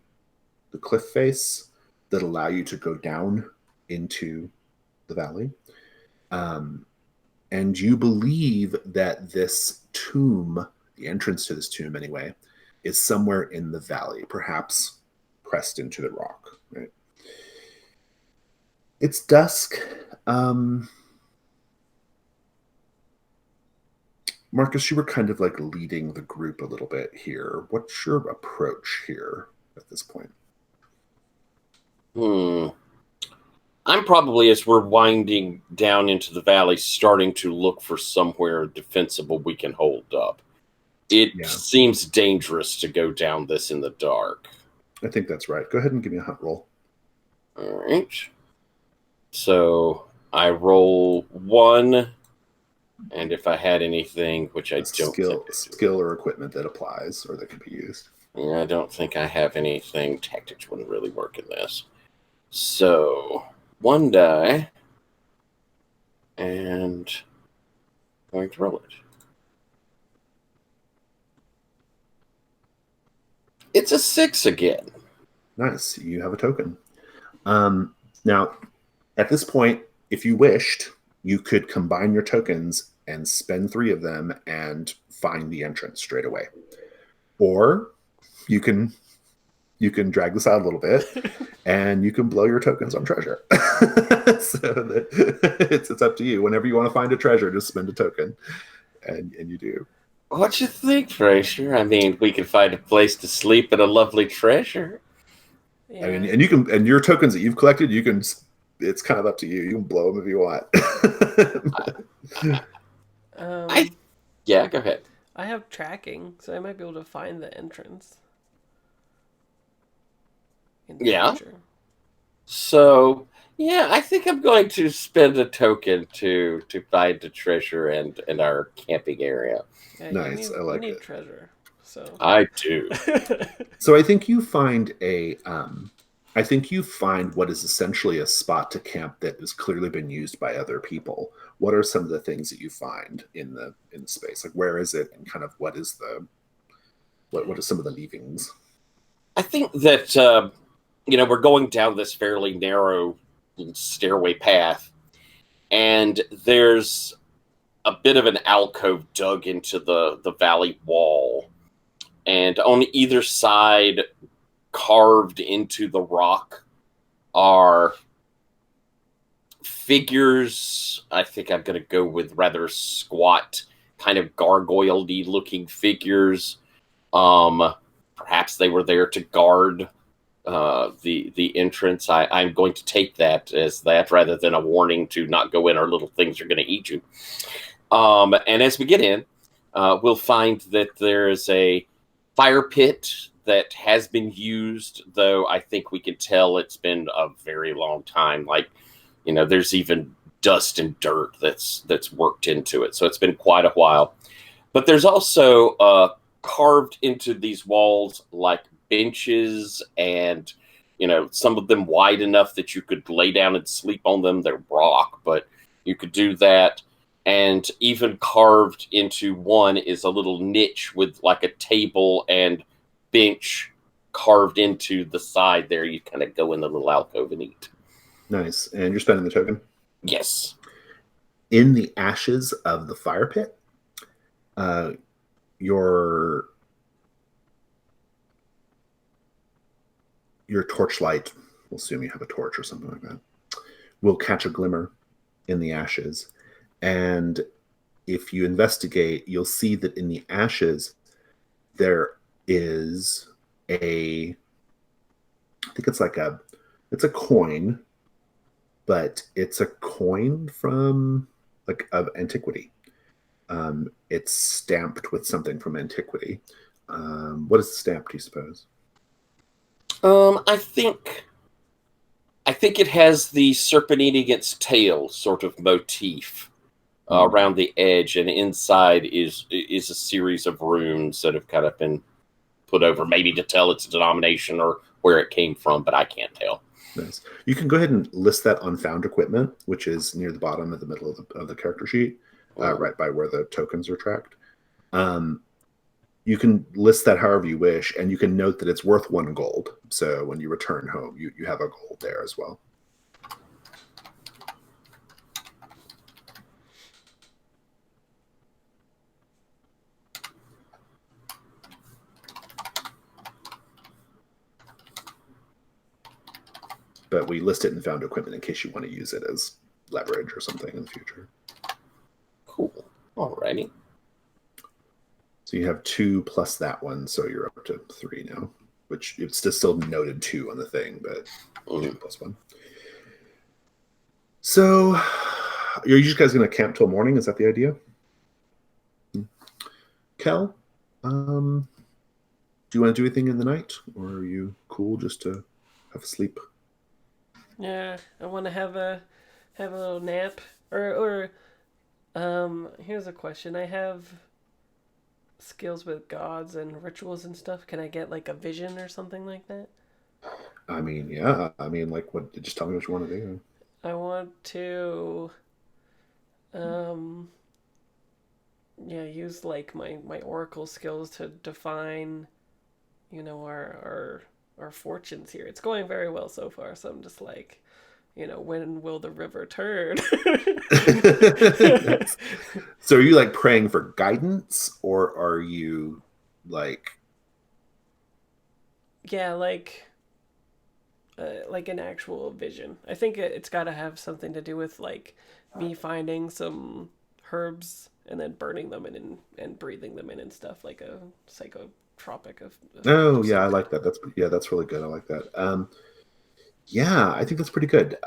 [SPEAKER 1] the cliff face that allow you to go down into the valley. And you believe that this tomb, the entrance to this tomb anyway, is somewhere in the valley, perhaps pressed into the rock, right? It's dusk. Marcus, you were kind of like leading the group a little bit here. What's your approach here at this point?
[SPEAKER 2] I'm probably, as we're winding down into the valley, starting to look for somewhere defensible we can hold up. It seems dangerous to go down this in the dark.
[SPEAKER 1] I think that's right. Go ahead and give me a hunt roll.
[SPEAKER 2] All right. So I roll 1, and if I had anything, which I don't
[SPEAKER 1] skill or equipment that applies or that could be used.
[SPEAKER 2] Yeah, I don't think I have anything. Tactics wouldn't really work in this. So 1 die, and I'm going to roll it. It's a 6 again.
[SPEAKER 1] Nice. You have a token. Now, at this point, if you wished, you could combine your tokens and spend 3 of them and find the entrance straight away. Or you can drag this out a little bit and you can blow your tokens on treasure. So it's up to you. Whenever you want to find a treasure, just spend a token. And you do.
[SPEAKER 2] What you think, Frasier? I mean, we could find a place to sleep and a lovely treasure.
[SPEAKER 3] Yeah.
[SPEAKER 1] I mean, and your tokens that you've collected, it's kind of up to you. You can blow them if you want.
[SPEAKER 2] Yeah, go ahead.
[SPEAKER 3] I have tracking, so I might be able to find the entrance.
[SPEAKER 2] Yeah. Future. So Yeah, I think I'm going to spend a token to find the treasure and our camping area.
[SPEAKER 3] Yeah,
[SPEAKER 1] Nice. I
[SPEAKER 3] you
[SPEAKER 1] like
[SPEAKER 3] need
[SPEAKER 1] it.
[SPEAKER 3] treasure. So
[SPEAKER 2] I do.
[SPEAKER 1] So I think you find I think you find what is essentially a spot to camp that has clearly been used by other people. What are some of the things that you find in the space? Like where is it, and kind of what is the what are some of the leavings?
[SPEAKER 2] I think that we're going down this fairly narrow stairway path, and there's a bit of an alcove dug into the valley wall, and on either side, carved into the rock, are figures. I think I'm going to go with rather squat, kind of gargoyle-y looking figures. Um, Perhaps they were there to guard the entrance. I'm going to take that as that rather than a warning to not go in, or little things are going to eat you. And as we get in, we'll find that there is a fire pit that has been used, though I think we can tell it's been a very long time. Like, there's even dust and dirt that's worked into it, so it's been quite a while. But there's also carved into these walls like benches, and some of them wide enough that you could lay down and sleep on them. They're rock, but you could do that. And even carved into one is a little niche with like a table and bench carved into the side there. You kind of go in the little alcove and eat.
[SPEAKER 1] Nice. And you're spending the token
[SPEAKER 2] Yes.
[SPEAKER 1] in the ashes of the fire pit. Uh, your your torchlight, we'll assume you have a torch or something like that, will catch a glimmer in the ashes. And if you investigate, you'll see that in the ashes there is I think it's a coin, but it's a coin from like of antiquity. It's stamped with something from antiquity. What is stamped, do you suppose?
[SPEAKER 2] I think it has the serpent eating its tail sort of motif
[SPEAKER 1] Hmm.
[SPEAKER 2] around the edge, and inside is a series of runes that have kind of been put over, maybe to tell its denomination or where it came from, but I can't tell.
[SPEAKER 1] Nice. You can go ahead and list that on found equipment, which is near the bottom of the middle of the character sheet,
[SPEAKER 2] Mm.
[SPEAKER 1] right by where the tokens are tracked. Um, you can list that however you wish, and you can note that it's worth 1 gold. So when you return home, you have a gold there as well. But we list it in found equipment in case you want to use it as leverage or something in the future.
[SPEAKER 2] Cool. Alrighty.
[SPEAKER 1] So you have 2 plus that one, so you're up to 3 now, which it's still noted 2 on the thing, but 2
[SPEAKER 2] Mm.
[SPEAKER 1] plus 1. So are you just guys going to camp till morning? Is that the idea? Kel, do you want to do anything in the night, or are you cool just to have a sleep?
[SPEAKER 3] yeah, I want to have a little nap. Here's a question. I have skills with gods and rituals and stuff. Can I get like a vision or something like that?
[SPEAKER 1] I mean, yeah. I mean, like, what? Just tell me what you want to do.
[SPEAKER 3] I want to um yeah, use like my oracle skills to define, our fortunes here. It's going very well so far, so I'm just like, when will the river turn?
[SPEAKER 1] Nice. So, are you like praying for guidance, or are you like,
[SPEAKER 3] Yeah, like an actual vision. I think it's got to have something to do with like me finding some herbs and then burning them in and breathing them in and stuff, like a psychotropic effect
[SPEAKER 1] oh
[SPEAKER 3] of
[SPEAKER 1] yeah, I
[SPEAKER 3] some
[SPEAKER 1] like
[SPEAKER 3] kind.
[SPEAKER 1] that. That's really good. I like that. Yeah, I think that's pretty good.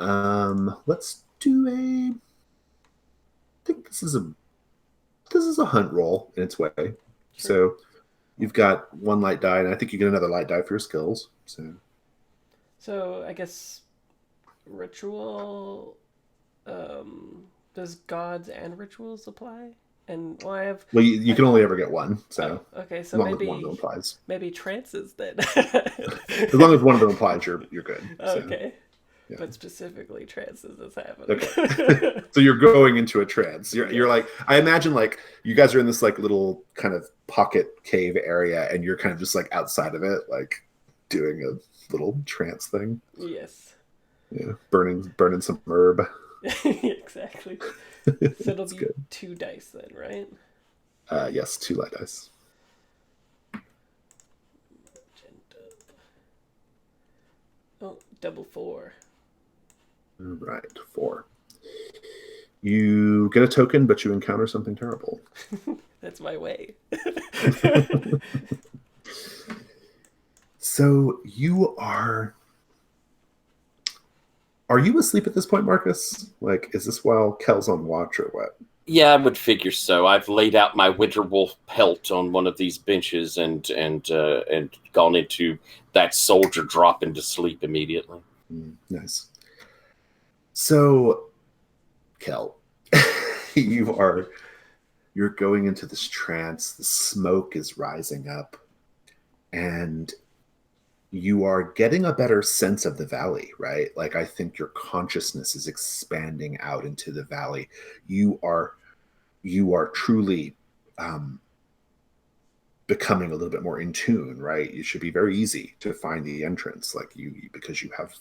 [SPEAKER 1] Let's do a. I think this is a hunt roll in its way.
[SPEAKER 3] Sure.
[SPEAKER 1] So you've got 1 light die, and I think you get another light die for your skills. So
[SPEAKER 3] So I guess ritual. Does gods and rituals apply? And well, I have.
[SPEAKER 1] Well, you can only ever get one,
[SPEAKER 3] Oh,
[SPEAKER 1] so
[SPEAKER 3] okay.
[SPEAKER 1] as
[SPEAKER 3] So
[SPEAKER 1] long as one of them
[SPEAKER 3] maybe
[SPEAKER 1] applies.
[SPEAKER 3] trances then.
[SPEAKER 1] As long as one of them applies, you're good. So
[SPEAKER 3] Okay,
[SPEAKER 1] yeah.
[SPEAKER 3] but specifically trances is
[SPEAKER 1] Okay.
[SPEAKER 3] happening.
[SPEAKER 1] So you're going into a trance. You're
[SPEAKER 3] Yes.
[SPEAKER 1] like, I imagine like you guys are in this like little kind of pocket cave area, and you're kind of just like outside of it, like doing a little trance thing.
[SPEAKER 3] Yes.
[SPEAKER 1] Yeah, burning some herb.
[SPEAKER 3] Exactly. So it'll
[SPEAKER 1] That's
[SPEAKER 3] be
[SPEAKER 1] good.
[SPEAKER 3] 2 dice then, right?
[SPEAKER 1] Yes, 2 light dice.
[SPEAKER 3] Oh, double 4.
[SPEAKER 1] Right, 4. You get a token, but you encounter something terrible.
[SPEAKER 3] That's my way.
[SPEAKER 1] So you are you asleep at this point, Marcus? Like, is this while Kel's on watch or what?
[SPEAKER 2] Yeah, I would figure so. I've laid out my winter wolf pelt on one of these benches and gone into that soldier drop into sleep immediately.
[SPEAKER 1] Nice. So, Kel, you're going into this trance. The smoke is rising up, and you are getting a better sense of the valley, right? Like, I think your consciousness is expanding out into the valley. You are truly becoming a little bit more in tune, right? It should be very easy to find the entrance, like because you have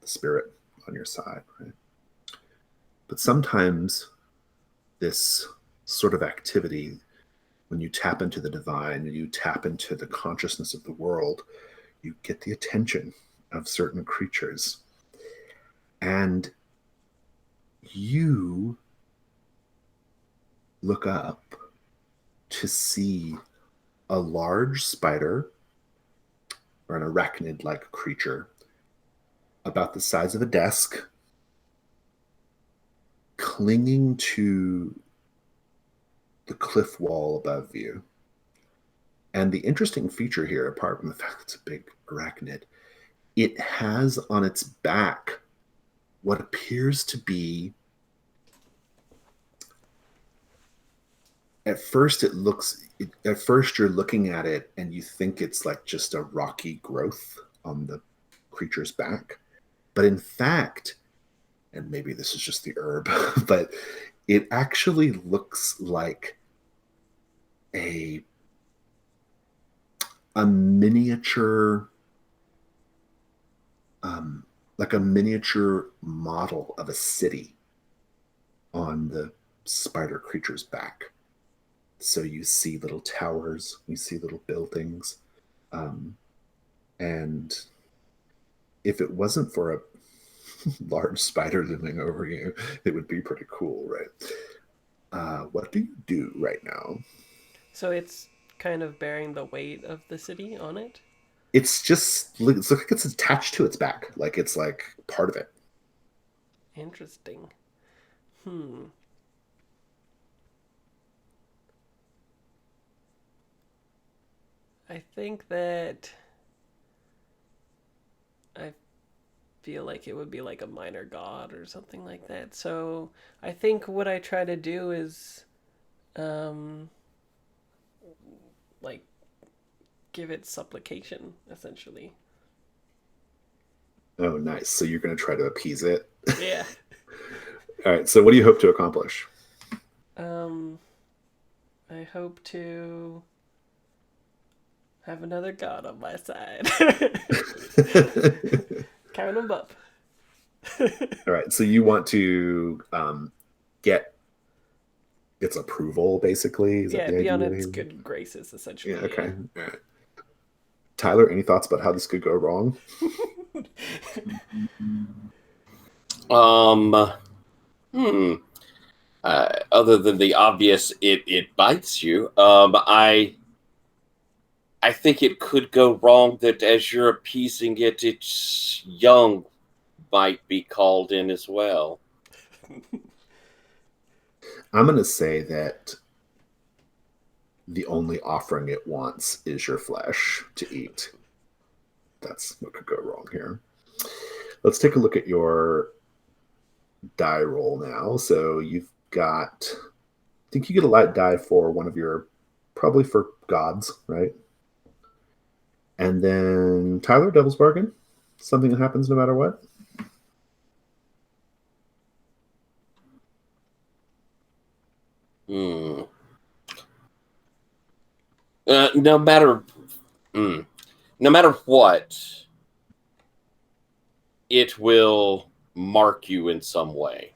[SPEAKER 1] the spirit on your side, right? But sometimes this sort of activity, when you tap into the divine, you tap into the consciousness of the world, you get the attention of certain creatures. And you look up to see a large spider or an arachnid like creature about the size of a desk clinging to the cliff wall above you. And the interesting feature here, apart from the fact it's a big arachnid, it has on its back what appears to be, at first you're looking at it and you think it's like just a rocky growth on the creature's back. But in fact, and maybe this is just the herb, but it actually looks a miniature, like a miniature model of a city on the spider creature's back. So you see little towers, you see little buildings, and if it wasn't for a large spider looming over you, it would be pretty cool, right? What do you do right now?
[SPEAKER 3] So it's kind of bearing the weight of the city on it.
[SPEAKER 1] It's looks like it's attached to its back, like it's like part of it.
[SPEAKER 3] Interesting. Hmm. I think that I feel like it would be like a minor god or something like that. So I think what I try to do is, um, like give it supplication essentially.
[SPEAKER 1] Oh, nice. So you're going to try to appease it.
[SPEAKER 3] Yeah.
[SPEAKER 1] All right. So what do you hope to accomplish?
[SPEAKER 3] Um, I hope to have another god on my side. Count them up.
[SPEAKER 1] All right. So you want to get its approval, basically. Is that
[SPEAKER 3] Yeah,
[SPEAKER 1] the
[SPEAKER 3] be on
[SPEAKER 1] idea
[SPEAKER 3] its
[SPEAKER 1] here?
[SPEAKER 3] good graces essentially.
[SPEAKER 1] Yeah. Okay. All right. Tyler, any thoughts about how this could go wrong?
[SPEAKER 2] Um, hmm. Other than the obvious, it bites you. I think it could go wrong that as you're appeasing it, its young might be called in as well.
[SPEAKER 1] I'm going to say that the only offering it wants is your flesh to eat. That's what could go wrong here. let's take a look at your die roll now. So you've got, I think you get a light die for one of your, probably for gods, right? And then Tyler, Devil's Bargain, something that happens no matter what.
[SPEAKER 2] Hmm. No matter, no matter what, it will mark you in some way.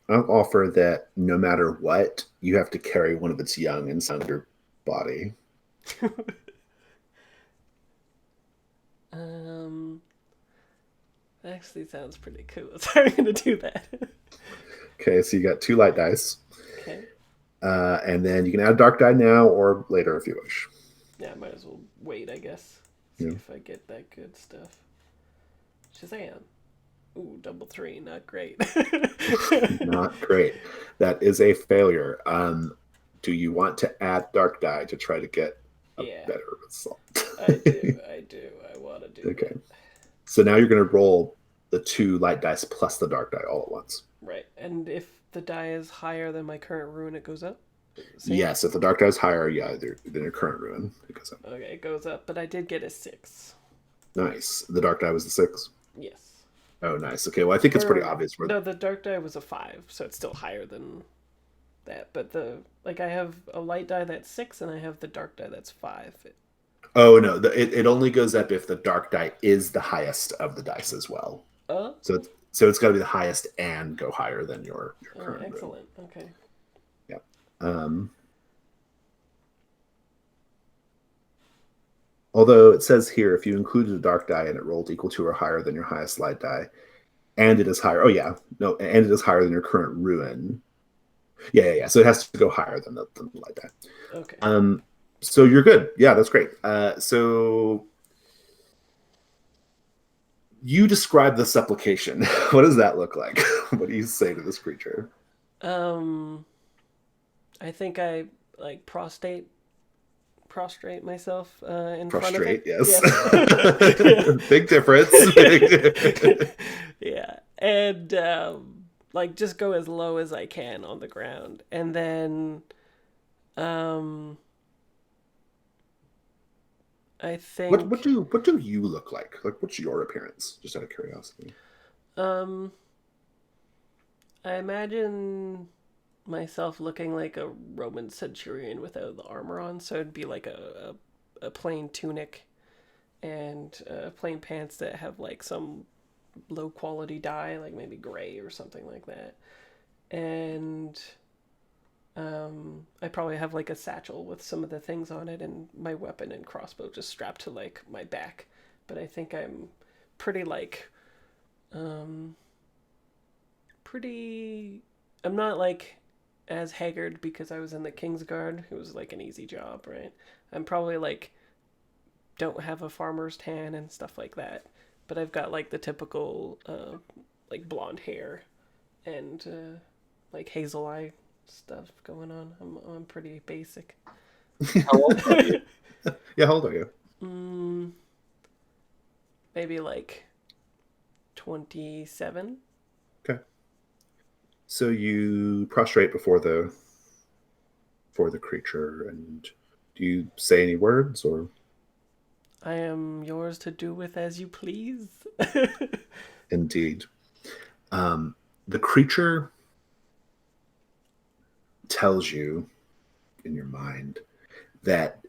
[SPEAKER 1] I'll offer that no matter what, you have to carry one of its young inside your body.
[SPEAKER 3] Actually sounds pretty cool. So I'm gonna do that.
[SPEAKER 1] Okay, so you got 2 light dice.
[SPEAKER 3] Okay.
[SPEAKER 1] And then you can add a dark die now or later if you wish.
[SPEAKER 3] Yeah, I might as well wait, I guess. See if I get that good stuff. Shazam. Ooh, double 3, not great.
[SPEAKER 1] Not great. That is a failure. Do you want to add dark die to try to get a better result?
[SPEAKER 3] I do. I want to do
[SPEAKER 1] Okay.
[SPEAKER 3] that.
[SPEAKER 1] So now you're going to roll the 2 light dice plus the dark die all at once.
[SPEAKER 3] Right. And if the die is higher than my current ruin, it goes up? Same?
[SPEAKER 1] Yes, if the dark die is higher, than your current ruin, it goes up.
[SPEAKER 3] Okay, it goes up, but I did get a 6.
[SPEAKER 1] Nice. The dark die was the 6?
[SPEAKER 3] Yes.
[SPEAKER 1] Oh, nice. Okay, well, I think it's pretty obvious.
[SPEAKER 3] No, the dark die was a 5, so it's still higher than that. But I have a light die that's 6, and I have the dark die that's 5.
[SPEAKER 1] Oh, no, it only goes up if the dark die is the highest of the dice as well.
[SPEAKER 3] Oh?
[SPEAKER 1] So it's got to be the highest and go higher than your current room.
[SPEAKER 3] Excellent. Okay.
[SPEAKER 1] Yeah. Although it says here, if you included a dark die and it rolled equal to or higher than your highest light die, and it is higher. Oh yeah, no, and it is higher than your current ruin. Yeah. So it has to go higher than the light die.
[SPEAKER 3] Okay.
[SPEAKER 1] So you're good. Yeah, that's great. So you describe the supplication. What does that look like? What do you say to this creature?
[SPEAKER 3] I think I prostrate myself in
[SPEAKER 1] Prostrate,
[SPEAKER 3] front of
[SPEAKER 1] yes.
[SPEAKER 3] it. Yes.
[SPEAKER 1] Big difference.
[SPEAKER 3] Yeah, and just go as low as I can on the ground, and then I think
[SPEAKER 1] what do you look like? Like, what's your appearance? Just out of curiosity.
[SPEAKER 3] I imagine myself looking like a Roman centurion without the armor on, so it'd be like a plain tunic and plain pants that have like some low quality dye, like maybe gray or something like that. And I probably have like a satchel with some of the things on it, and my weapon and crossbow just strapped to like my back. But I think I'm pretty I'm not like as haggard because I was in the King's Guard. It was like an easy job, right? I'm probably like don't have a farmer's tan and stuff like that, but I've got like the typical like blonde hair and like hazel eye stuff going on. I'm pretty basic.
[SPEAKER 2] How old are you?
[SPEAKER 1] Yeah, how old are you?
[SPEAKER 3] Maybe like 27.
[SPEAKER 1] Okay. So you prostrate before the creature, and do you say any words or?
[SPEAKER 3] I am yours to do with as you please.
[SPEAKER 1] Indeed. The creature tells you in your mind that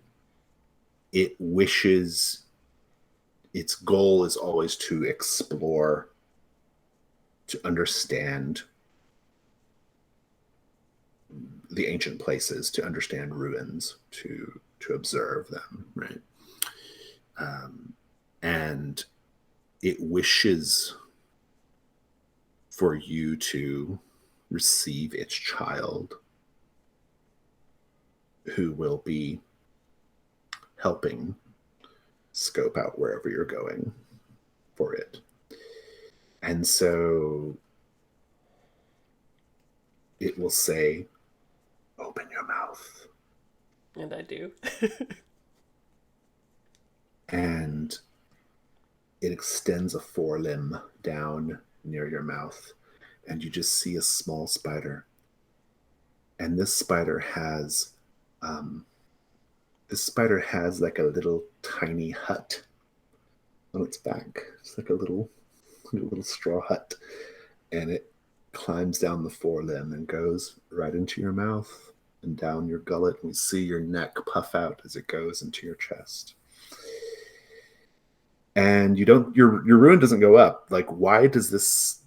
[SPEAKER 1] it wishes, its goal is always to explore, to understand the ancient places, to understand ruins, to observe them, right? And it wishes for you to receive its child, who will be helping scope out wherever you're going for it. And so it will say, open your mouth.
[SPEAKER 3] And I do.
[SPEAKER 1] And it extends a forelimb down near your mouth, and you just see a small spider. And this spider has like a little tiny hut on its back. It's like a little straw hut, and it climbs down the forelimb and goes right into your mouth and down your gullet, and we see your neck puff out as it goes into your chest. And your ruin doesn't go up. Like, why does this?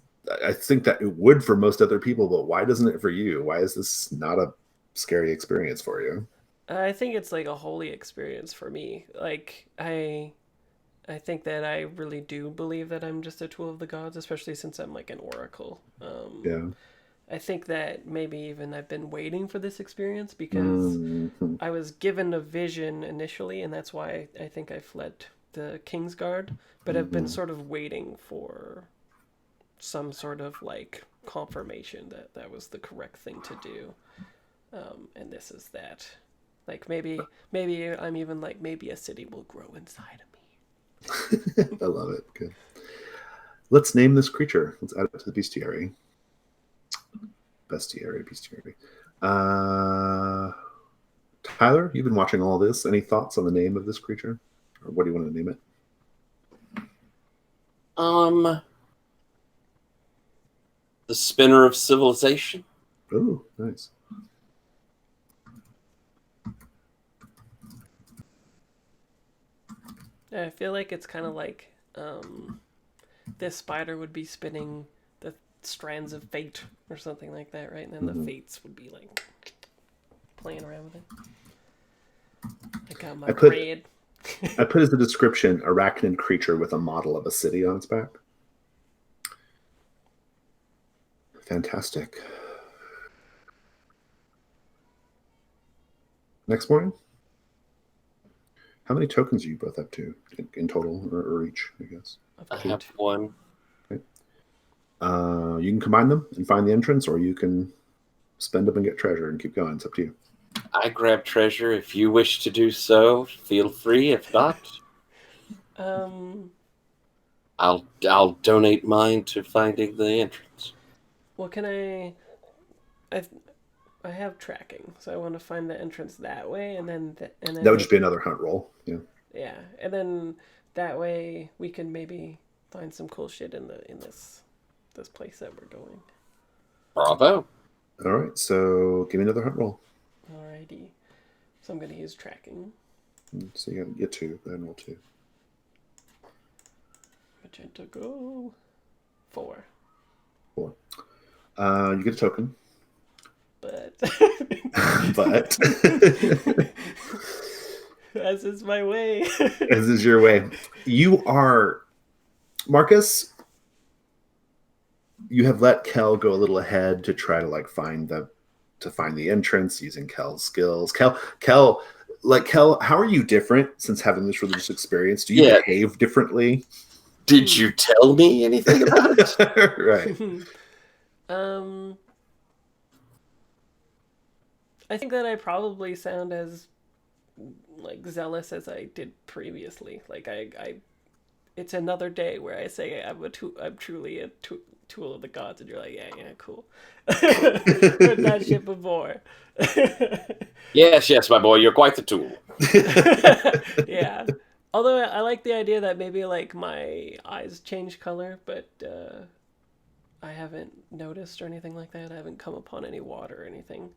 [SPEAKER 1] I think that it would for most other people, but why doesn't it for you? Why is this not a scary experience for you?
[SPEAKER 3] I think it's like a holy experience for me. Like I think that I really do believe that I'm just a tool of the gods, especially since I'm like an oracle.
[SPEAKER 1] Yeah.
[SPEAKER 3] I think that maybe even I've been waiting for this experience because I was given a vision initially, and that's why I think I fled the Kingsguard, but I've been sort of waiting for some sort of like confirmation that that was the correct thing to do. And this is that. Like maybe I'm even like maybe a city will grow inside of me.
[SPEAKER 1] I love it. Good. Let's name this creature. Let's add it to the bestiary. Bestiary. Tyler, you've been watching all this. Any thoughts on the name of this creature? Or what do you want to name it?
[SPEAKER 2] The Spinner of Civilization.
[SPEAKER 1] Oh, nice.
[SPEAKER 3] Yeah, I feel like it's kind of like this spider would be spinning the strands of fate or something like that, right? And then the fates would be like playing around with it. I got my braid.
[SPEAKER 1] I put as a description arachnid creature with a model of a city on its back. Fantastic. Next morning. How many tokens are you both up to in total, or each, I guess?
[SPEAKER 2] I have one.
[SPEAKER 1] Okay. You can combine them and find the entrance, or you can spend them and get treasure and keep going. It's up to you.
[SPEAKER 2] I grab treasure. If you wish to do so, feel free. If not, I'll donate mine to finding the entrance.
[SPEAKER 3] Well, can I have tracking, so I want to find the entrance that way, and then
[SPEAKER 1] that would just be another hunt roll. Yeah.
[SPEAKER 3] Yeah, and then that way we can maybe find some cool shit in this place that we're going.
[SPEAKER 2] Bravo.
[SPEAKER 1] All right, so give me another hunt roll.
[SPEAKER 3] Alrighty. So I'm gonna use tracking.
[SPEAKER 1] So you get 2, then roll 2.
[SPEAKER 3] Magenta go. 4.
[SPEAKER 1] 4. You get a token.
[SPEAKER 3] But
[SPEAKER 1] But
[SPEAKER 3] as is my way.
[SPEAKER 1] As is your way. You are Marcus. You have let Kel go a little ahead to try to like find the entrance using Kel's skills. Kel, how are you different since having this religious experience? Do you behave differently?
[SPEAKER 2] Did you tell me anything about it?
[SPEAKER 1] Right.
[SPEAKER 3] I think that I probably sound as like zealous as I did previously. Like I it's another day where I say I'm truly a tool of the gods, and you're like, yeah, cool. Heard that shit before.
[SPEAKER 2] Yes, my boy, you're quite the tool.
[SPEAKER 3] Yeah. Although I like the idea that maybe like my eyes change color, but I haven't noticed or anything like that. I haven't come upon any water or anything.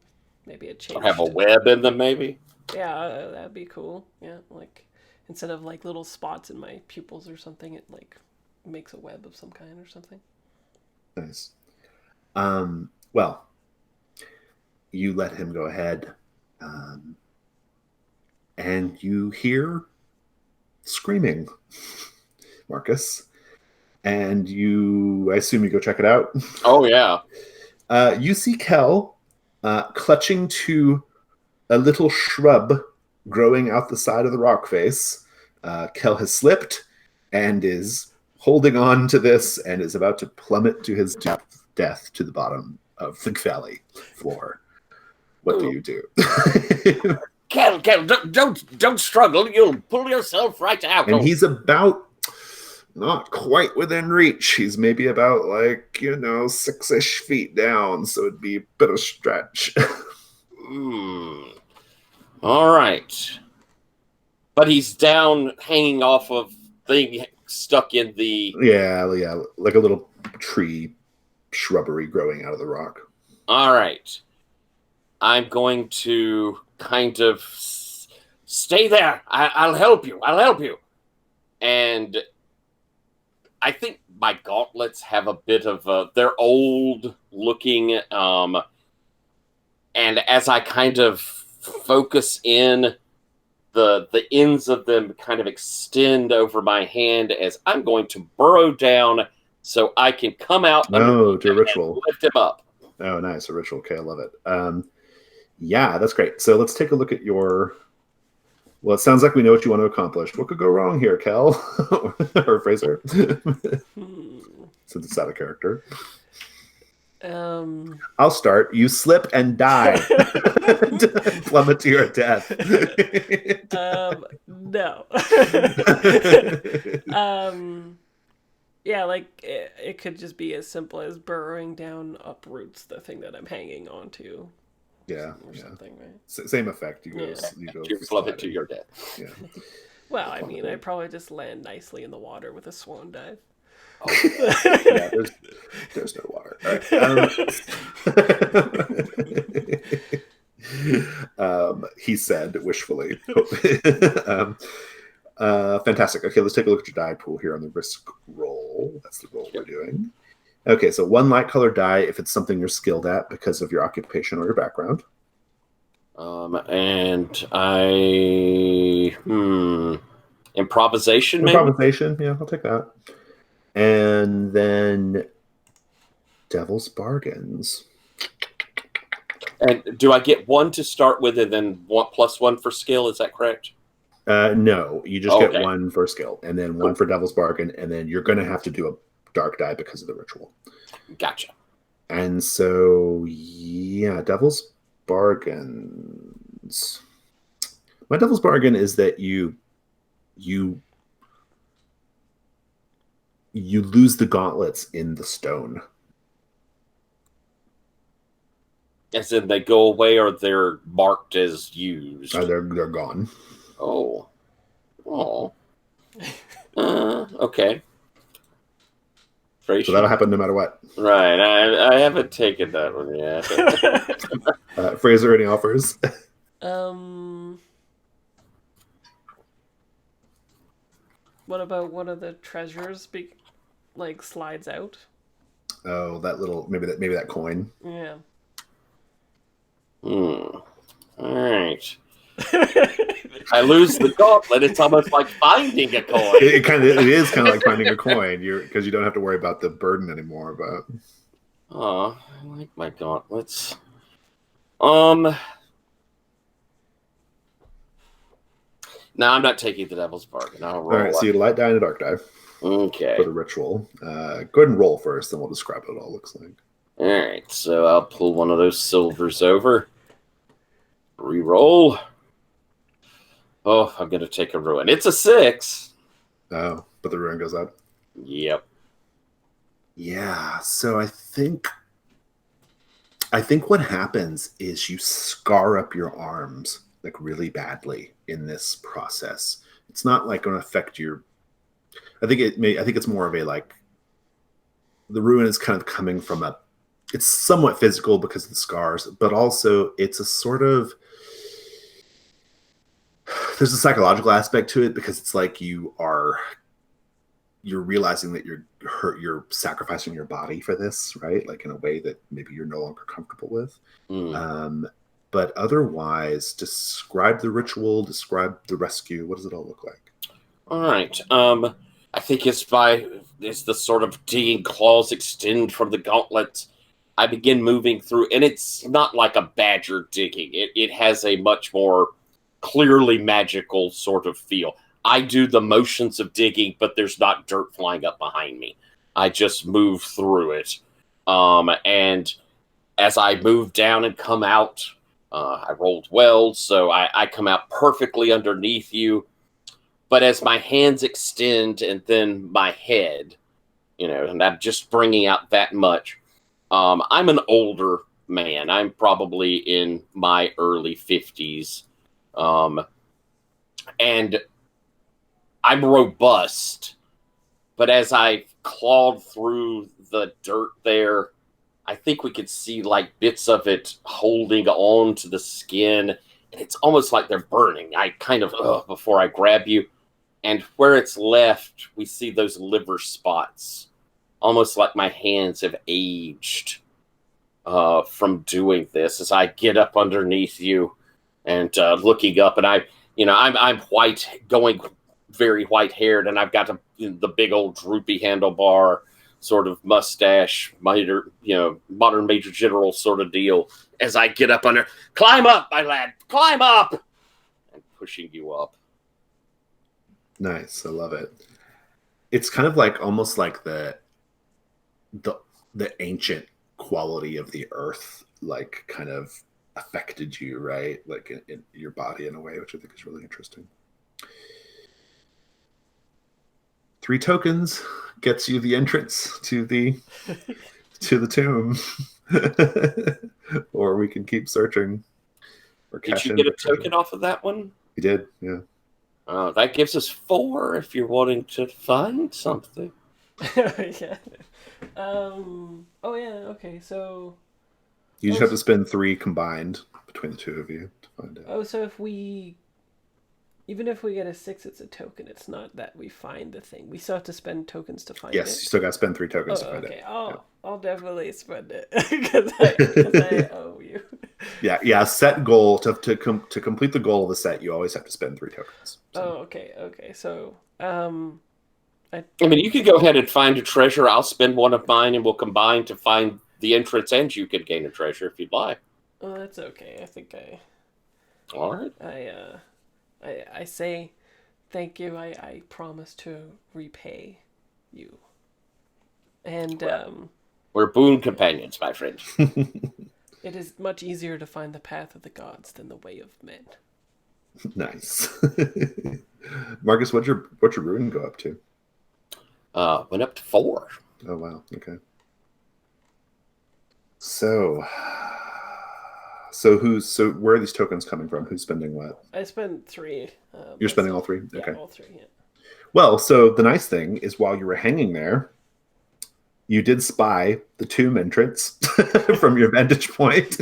[SPEAKER 3] Maybe it changed.
[SPEAKER 2] Or have a web in them, maybe?
[SPEAKER 3] Yeah, that'd be cool. Yeah, like instead of like little spots in my pupils or something, it like makes a web of some kind or something.
[SPEAKER 1] Nice. Well, you let him go ahead, and you hear screaming, Marcus. And I assume you go check it out.
[SPEAKER 2] Oh, yeah.
[SPEAKER 1] You see Kel clutching to a little shrub growing out the side of the rock face. Kel has slipped and is holding on to this and is about to plummet to his death to the bottom of the valley floor. What do you do?
[SPEAKER 2] Kel, don't struggle. You'll pull yourself right out.
[SPEAKER 1] And he's about not quite within reach. He's maybe about 6-ish feet down, so it'd be a bit of stretch.
[SPEAKER 2] All right. But he's down, hanging off of thing stuck in the.
[SPEAKER 1] Yeah, like a little tree shrubbery growing out of the rock.
[SPEAKER 2] All right. I'm going to kind of stay there. I'll help you. I'll help you. And I think my gauntlets have a bit of they're old looking. And as I kind of focus in, the ends of them kind of extend over my hand as I'm going to burrow down so I can come out
[SPEAKER 1] to a ritual.
[SPEAKER 2] And lift him up.
[SPEAKER 1] Oh, nice. A ritual. Okay, I love it. Yeah, that's great. So let's take a look at your... Well, it sounds like we know what you want to accomplish. What could go wrong here, Kel? Or Fraser? Since it's out of character. I'll start. You slip and die. Plummet to your death.
[SPEAKER 3] No. Yeah, it could just be as simple as burrowing down uproots the thing that I'm hanging onto.
[SPEAKER 1] Yeah,
[SPEAKER 3] or something, right?
[SPEAKER 1] Same effect. You go
[SPEAKER 2] plummet to your death.
[SPEAKER 1] Yeah.
[SPEAKER 3] Well, I mean, I probably just land nicely in the water with a swan dive.
[SPEAKER 1] Oh, yeah, there's no water. All right. He said wishfully. Fantastic. Okay, let's take a look at your die pool here on the risk roll. That's the roll we're doing. Okay, so one light colored die if it's something you're skilled at because of your occupation or your background.
[SPEAKER 2] And I improvisation, maybe?
[SPEAKER 1] Improvisation, yeah, I'll take that. And then Devil's Bargains.
[SPEAKER 2] And do I get one to start with and then +1 for skill? Is that correct?
[SPEAKER 1] No, you just get one for skill and then one for Devil's Bargain, and then you're going to have to do a dark die because of the ritual.
[SPEAKER 2] Gotcha.
[SPEAKER 1] And so, yeah, Devil's Bargains. My Devil's Bargain is that you lose the gauntlets in the stone.
[SPEAKER 2] As in they go away or they're marked as used?
[SPEAKER 1] They're gone.
[SPEAKER 2] Oh. Okay.
[SPEAKER 1] So that'll happen no matter what.
[SPEAKER 2] Right. I haven't taken that one yet.
[SPEAKER 1] Fraser, any offers?
[SPEAKER 3] What about one of the treasures slides out?
[SPEAKER 1] Oh, that little maybe that coin.
[SPEAKER 3] Yeah.
[SPEAKER 2] All right. I lose the gauntlet. It's almost like finding a coin.
[SPEAKER 1] It is kind of like finding a coin. Because you don't have to worry about the burden anymore. But
[SPEAKER 2] I like my gauntlets. No, I'm not taking the Devil's Bargain. I'll roll.
[SPEAKER 1] All right, so you light die and a dark die.
[SPEAKER 2] Okay.
[SPEAKER 1] For the ritual. Go ahead and roll first, then we'll describe what it all looks like.
[SPEAKER 2] All right, so I'll pull one of those silvers over. Reroll. Oh, I'm going to take a ruin. It's a 6.
[SPEAKER 1] Oh, but the ruin goes up?
[SPEAKER 2] Yep.
[SPEAKER 1] Yeah, so I think what happens is you scar up your arms really badly in this process. It's not going to affect your... I think it's more of a the ruin is kind of coming from it's somewhat physical because of the scars, but also it's a sort of... There's a psychological aspect to it because it's like you're realizing that you're sacrificing your body for this, right? In a way that maybe you're no longer comfortable with. But otherwise, describe the ritual, describe the rescue. What does it all look like?
[SPEAKER 2] All right. I think it's the sort of digging claws extend from the gauntlet. I begin moving through, and it's not like a badger digging. It has a much more clearly magical sort of feel. I do the motions of digging, but there's not dirt flying up behind me. I just move through it. And as I move down and come out, I rolled well, so I come out perfectly underneath you. but as my hands extend and then my head, and I'm just bringing out that much. I'm an older man. I'm probably in my early 50s. And I'm robust. But as I clawed through the dirt there, I think we could see like bits of it holding on to the skin. And it's almost like they're burning. I kind of, before I grab you. And where it's left, we see those liver spots. Almost like my hands have aged from doing this as I get up underneath you and looking up. And I'm white, going very white haired, and I've got the big old droopy handlebar sort of mustache, modern major general sort of deal. As I get up under, climb up, my lad, climb up, and pushing you up.
[SPEAKER 1] Nice, I love it. It's kind of like almost like the ancient quality of the earth, like kind of affected you, right? Like in your body in a way, which I think is really interesting. 3 tokens gets you the entrance to the tomb. Or we can keep searching. Or
[SPEAKER 2] did you get a token off of that one?
[SPEAKER 1] We did, yeah.
[SPEAKER 2] That gives us 4 if you're wanting to find something.
[SPEAKER 3] Yeah. Oh yeah. Okay. So
[SPEAKER 1] you just have to spend 3 combined between the 2 of you to find it.
[SPEAKER 3] Oh, so even if we get a 6, it's a token. It's not that we find the thing. We still have to spend tokens to find it.
[SPEAKER 1] Yes, you still got to spend 3 tokens to find it.
[SPEAKER 3] Okay. I'll definitely spend it because I owe you.
[SPEAKER 1] Yeah. Set goal to complete the goal of the set. You always have to spend 3 tokens. So.
[SPEAKER 3] Oh, okay. So,
[SPEAKER 2] I mean, you could go ahead and find a treasure. I'll spend one of mine, and we'll combine to find the entrance, and you could gain a treasure if you'd like.
[SPEAKER 3] Oh, that's okay. I think
[SPEAKER 2] All right.
[SPEAKER 3] I say thank you. I promise to repay you. And
[SPEAKER 2] we're boon companions, my friend.
[SPEAKER 3] It is much easier to find the path of the gods than the way of men.
[SPEAKER 1] Nice. Marcus, what's your rune go up to?
[SPEAKER 2] Went up to 4.
[SPEAKER 1] Oh wow. Okay. So where are these tokens coming from? Who's spending what?
[SPEAKER 3] I spent 3.
[SPEAKER 1] You're spending all 3?
[SPEAKER 3] Yeah,
[SPEAKER 1] okay.
[SPEAKER 3] all 3, yeah.
[SPEAKER 1] Well, so the nice thing is while you were hanging there, you did spy the tomb entrance from your vantage point.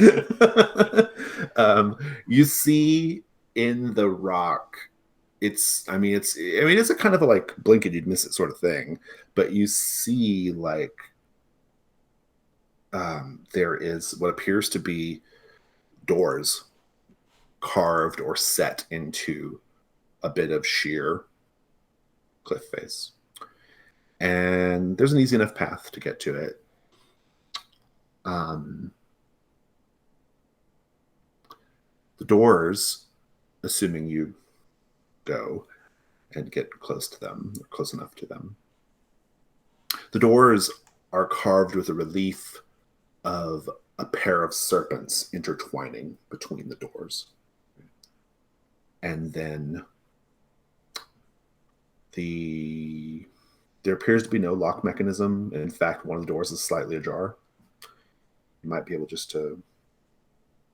[SPEAKER 1] You see in the rock, it's a kind of a like blink and you'd miss it sort of thing, but you see like there is what appears to be doors carved or set into a bit of sheer cliff face. And there's an easy enough path to get to it. The doors, assuming you go and get close to them, or close enough to them, the doors are carved with a relief of a pair of serpents intertwining between the doors. And then there appears to be no lock mechanism. In fact, one of the doors is slightly ajar. You might be able just to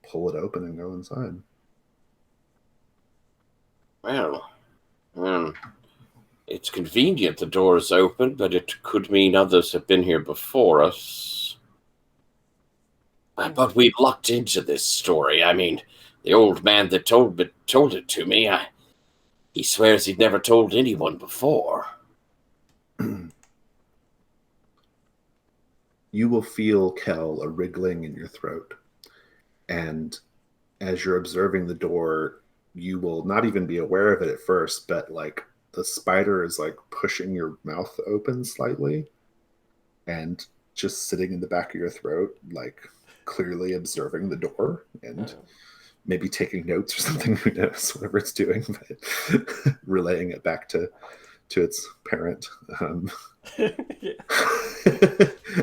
[SPEAKER 1] pull it open and go inside.
[SPEAKER 2] Well, it's convenient the door is open, but it could mean others have been here before us. But we lucked into this story. I mean, the old man that told it to me, he swears he'd never told anyone before.
[SPEAKER 1] You will feel, Kel, a wriggling in your throat. And as you're observing the door, you will not even be aware of it at first, but like the spider is like pushing your mouth open slightly and just sitting in the back of your throat, like clearly observing the door and maybe taking notes or something, who knows, whatever it's doing, but relaying it back to its parent.
[SPEAKER 3] Yeah.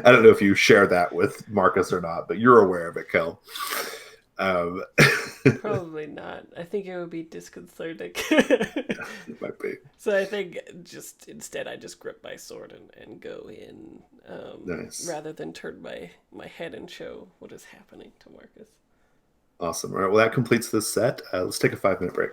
[SPEAKER 1] I don't know if you share that with Marcus or not, but you're aware of it, Kel.
[SPEAKER 3] Probably not. I think it would be disconcerting.
[SPEAKER 1] It might be.
[SPEAKER 3] So I think just instead I just grip my sword and go in,
[SPEAKER 1] Nice.
[SPEAKER 3] rather than turn my head and show what is happening to Marcus.
[SPEAKER 1] Awesome. All right. Well, that completes this set. Let's take a 5 minute break.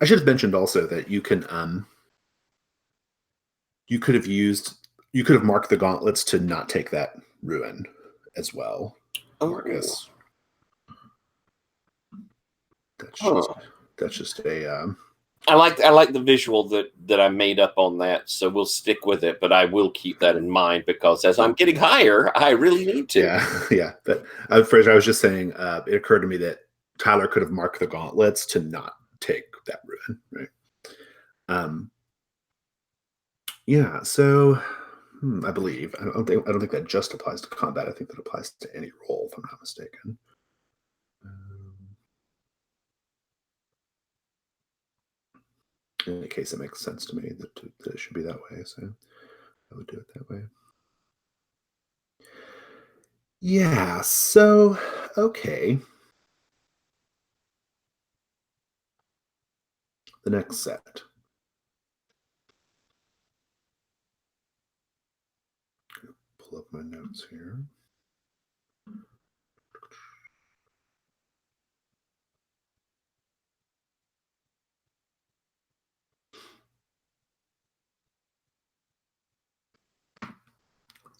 [SPEAKER 1] I should have mentioned also that you can you could have marked the gauntlets to not take that ruin as well,
[SPEAKER 2] Oh,
[SPEAKER 1] Marcus. That's
[SPEAKER 2] huh.
[SPEAKER 1] just a
[SPEAKER 2] I like the visual that I made up on that, so we'll stick with it. But I will keep that in mind because as I'm getting higher, I really need to.
[SPEAKER 1] yeah. But Fraser, I was just saying, it occurred to me that Tyler could have marked the gauntlets to not take that ruin, right? Yeah. So I believe I don't think that just applies to combat. I think that applies to any role, if I'm not mistaken. In any case, it makes sense to me that it should be that way. So I would do it that way. Yeah. So okay. The next set. Pull up my notes here.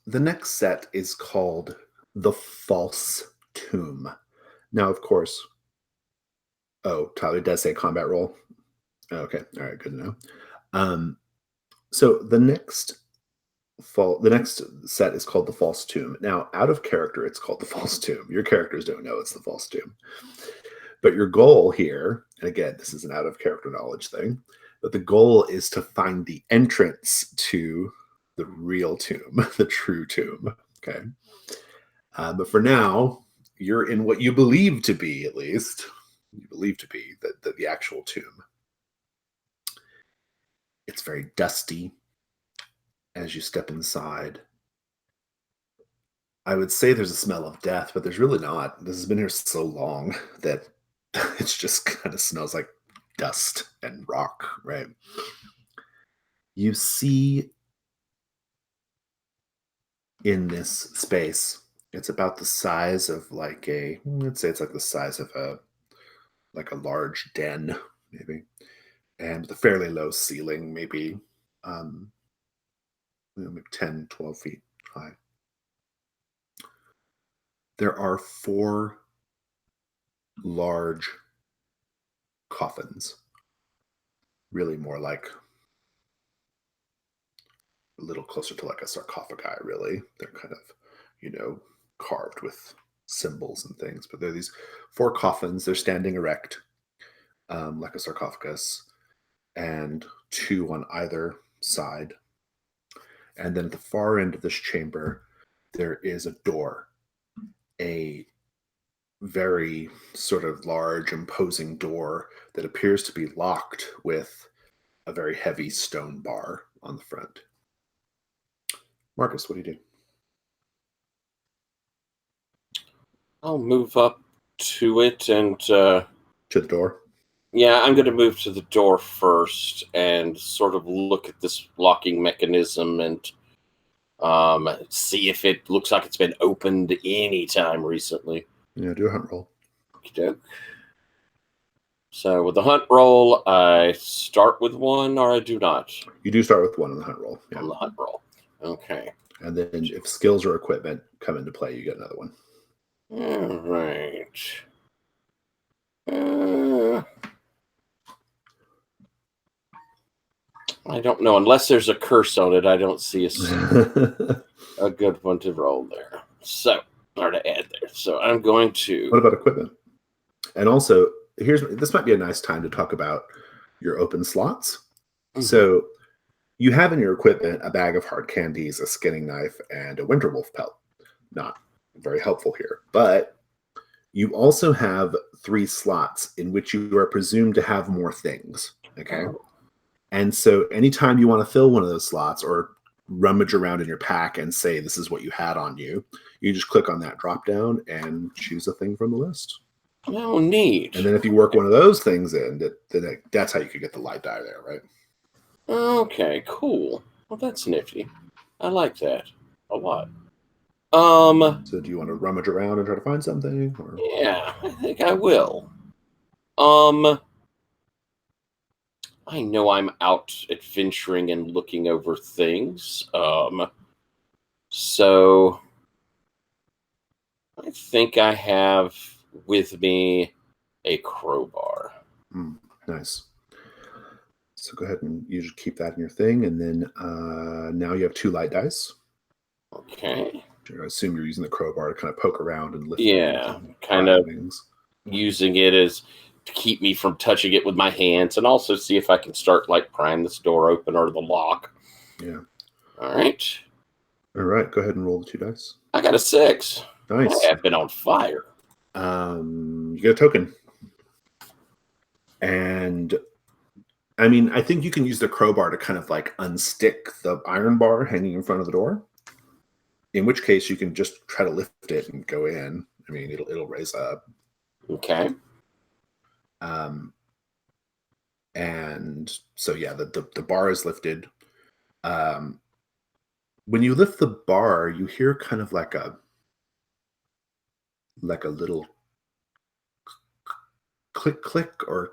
[SPEAKER 1] The next set is called The False Tomb. Now, of course, Tyler does say combat roll. Okay, all right, good to know. So the next set is called The False Tomb. Now, out of character, it's called The False Tomb. Your characters don't know it's The False Tomb. But your goal here, and again, this is an out of character knowledge thing, but the goal is to find the entrance to the real tomb, the true tomb. Okay. But for now, you're in what you believe to be, at least, the actual tomb. It's very dusty as you step inside. I would say there's a smell of death, but there's really not. This has been here so long that it just kind of smells like dust and rock, right? You see in this space, it's about the size of let's say it's like the size of a large den, maybe, and with a fairly low ceiling, maybe maybe 10, 12 feet high. There are 4 large coffins, really more like a little closer to like a sarcophagi, really. They're kind of, carved with symbols and things, but they're these 4 coffins. They're standing erect, like a sarcophagus, and 2 on either side. And then at the far end of this chamber, there is a door, a very sort of large, imposing door that appears to be locked with a very heavy stone bar on the front. Marcus, what do you do?
[SPEAKER 2] I'll move up to it and
[SPEAKER 1] To the door?
[SPEAKER 2] yeah, I'm going to move to the door first and sort of look at this locking mechanism and see if it looks like it's been opened any time recently.
[SPEAKER 1] Yeah, do a hunt roll.
[SPEAKER 2] Okay. So with the hunt roll, I start with 1 or I do not?
[SPEAKER 1] You do start with 1 on the hunt roll. Yeah.
[SPEAKER 2] On the hunt roll. Okay.
[SPEAKER 1] And then if skills or equipment come into play, you get another 1.
[SPEAKER 2] All right. I don't know. Unless there's a curse on it, I don't see a good one to roll there. So, or to add there. So I'm going to.
[SPEAKER 1] What about equipment? And also, this might be a nice time to talk about your open slots. Mm-hmm. So you have in your equipment a bag of hard candies, a skinning knife, and a winter wolf pelt. Not very helpful here. But you also have 3 slots in which you are presumed to have more things. Okay. Oh. And so anytime you want to fill one of those slots or rummage around in your pack and say this is what you had on you, you just click on that drop down and choose a thing from the list.
[SPEAKER 2] Oh, neat.
[SPEAKER 1] And then if you work one of those things in, that's how you could get the light die there, right?
[SPEAKER 2] Okay, cool. Well, that's nifty. I like that a lot. So
[SPEAKER 1] do you want to rummage around and try to find something? Or?
[SPEAKER 2] Yeah, I think I will. Um, I know I'm out adventuring and looking over things. So I think I have with me a crowbar.
[SPEAKER 1] Nice. So go ahead and you just keep that in your thing, and then now you have 2 light dice.
[SPEAKER 2] Okay.
[SPEAKER 1] I assume you're using the crowbar to kind of poke around and lift things
[SPEAKER 2] Yeah,
[SPEAKER 1] and
[SPEAKER 2] kind
[SPEAKER 1] pry
[SPEAKER 2] of
[SPEAKER 1] things.
[SPEAKER 2] using it as to keep me from touching it with my hands, and also see if I can start like prying this door open or the lock.
[SPEAKER 1] Yeah.
[SPEAKER 2] All right.
[SPEAKER 1] All right. Go ahead and roll the 2 dice.
[SPEAKER 2] I got a 6.
[SPEAKER 1] Nice.
[SPEAKER 2] I have been on fire.
[SPEAKER 1] You get a token, and I mean, I think you can use the crowbar to kind of like unstick the iron bar hanging in front of the door. In which case, you can just try to lift it and go in. I mean, it'll raise up.
[SPEAKER 2] Okay.
[SPEAKER 1] Um, and so yeah, the bar is lifted. Um, when you lift the bar, you hear kind of like a little click click or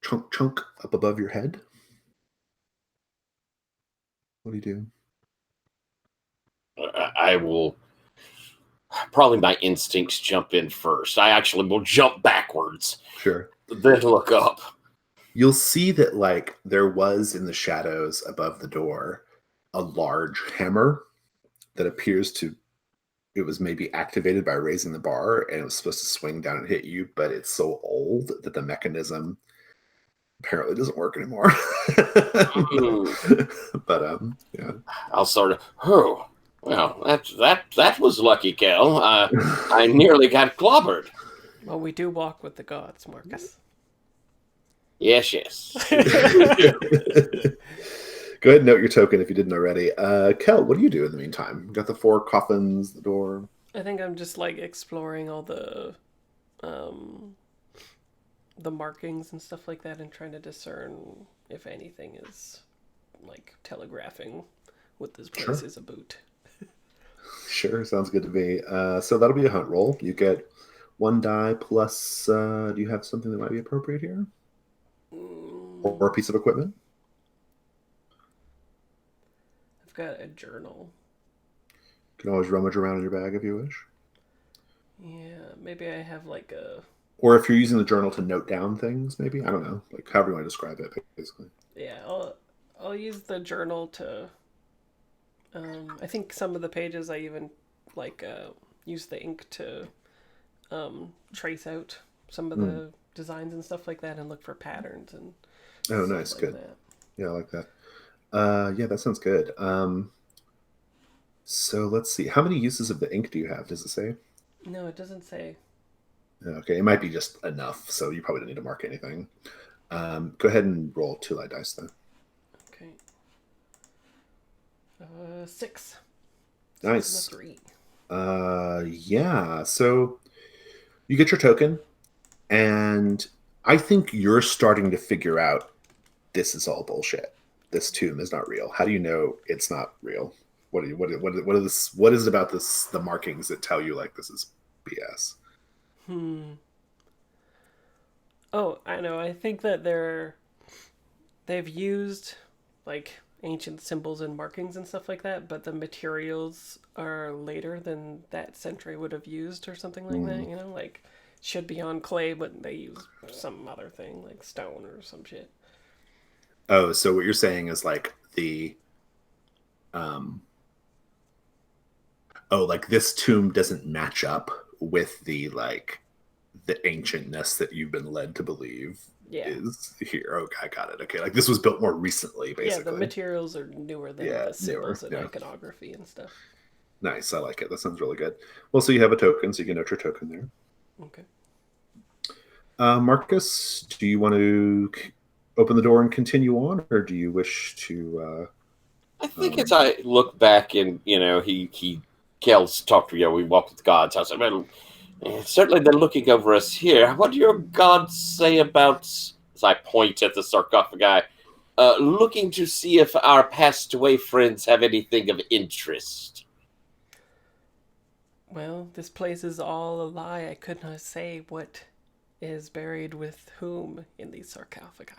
[SPEAKER 1] chunk chunk up above your head. What do you do?
[SPEAKER 2] I will probably my instincts jump in first. I actually will jump backwards,
[SPEAKER 1] Sure.
[SPEAKER 2] then look up.
[SPEAKER 1] You'll see that like there was in the shadows above the door a large hammer that appears to it was maybe activated by raising the bar and it was supposed to swing down and hit you, but it's so old that the mechanism apparently doesn't work anymore.
[SPEAKER 2] Hmm.
[SPEAKER 1] But yeah.
[SPEAKER 2] I'll sort of, oh, well, that was lucky, Kel. I nearly got clobbered.
[SPEAKER 3] Well, we do walk with the gods, Marcus.
[SPEAKER 2] Yes, yes.
[SPEAKER 1] Go ahead and note your token if you didn't already. Kel, what do you do in the meantime? You got the 4 coffins, the door.
[SPEAKER 3] I think I'm just like exploring all the markings and stuff like that and trying to discern if anything is like telegraphing what this place
[SPEAKER 1] Sure.
[SPEAKER 3] is about.
[SPEAKER 1] Sure, sounds good to me. So that'll be a hunt roll. You get 1 die plus. Do you have something that might be appropriate here, or a piece of equipment?
[SPEAKER 3] I've got a journal.
[SPEAKER 1] You can always rummage around in your bag if you wish.
[SPEAKER 3] Yeah, maybe I have like a.
[SPEAKER 1] Or if you're using the journal to note down things, maybe I don't know, like however you want to describe it, basically.
[SPEAKER 3] Yeah, I'll use the journal to. I think some of the pages I even like use the ink to trace out some of the designs and stuff like that and look for patterns and
[SPEAKER 1] Oh,
[SPEAKER 3] stuff
[SPEAKER 1] nice,
[SPEAKER 3] like
[SPEAKER 1] good.
[SPEAKER 3] that.
[SPEAKER 1] Yeah, I like that. Yeah, that sounds good. So let's see. How many uses of the ink do you have? Does it say?
[SPEAKER 3] No, it doesn't say.
[SPEAKER 1] Okay, it might be just enough, so you probably don't need to mark anything. Go ahead and roll 2 light dice then.
[SPEAKER 3] Okay. 6.
[SPEAKER 1] Nice.
[SPEAKER 3] 3.
[SPEAKER 1] Yeah. So you get your token, and I think you're starting to figure out this is all bullshit. This tomb is not real. How do you know it's not real? What is it about this the markings that tell you like this is BS?
[SPEAKER 3] Oh, I know. I think that they've used like ancient symbols and markings and stuff like that, but the materials are later than that century would have used or something like that, you know? Like should be on clay, but they use some other thing like stone or some shit.
[SPEAKER 1] Oh, so what you're saying is like the um oh, like this tomb doesn't match up with the ancientness that you've been led to believe
[SPEAKER 3] Yeah.
[SPEAKER 1] is here. Okay, I got it. Okay, like this was built more recently,
[SPEAKER 3] Yeah, the
[SPEAKER 1] basically.
[SPEAKER 3] materials are newer than
[SPEAKER 1] Yeah,
[SPEAKER 3] the
[SPEAKER 1] newer.
[SPEAKER 3] symbols and
[SPEAKER 1] Yeah,
[SPEAKER 3] iconography and stuff.
[SPEAKER 1] nice. I like it. That sounds really good. Well, so you have a token, so you can note your token there.
[SPEAKER 3] Okay.
[SPEAKER 1] Marcus, do you want to open the door and continue on, or do you wish to?
[SPEAKER 2] I think as I look back and, he Kel's talked to me, we walked with the gods. I said, well, certainly they're looking over us here. What do your gods say about, as I point at the sarcophagi, looking to see if our passed away friends have anything of interest?
[SPEAKER 3] Well, this place is all a lie. I could not say what is buried with whom in these sarcophagi?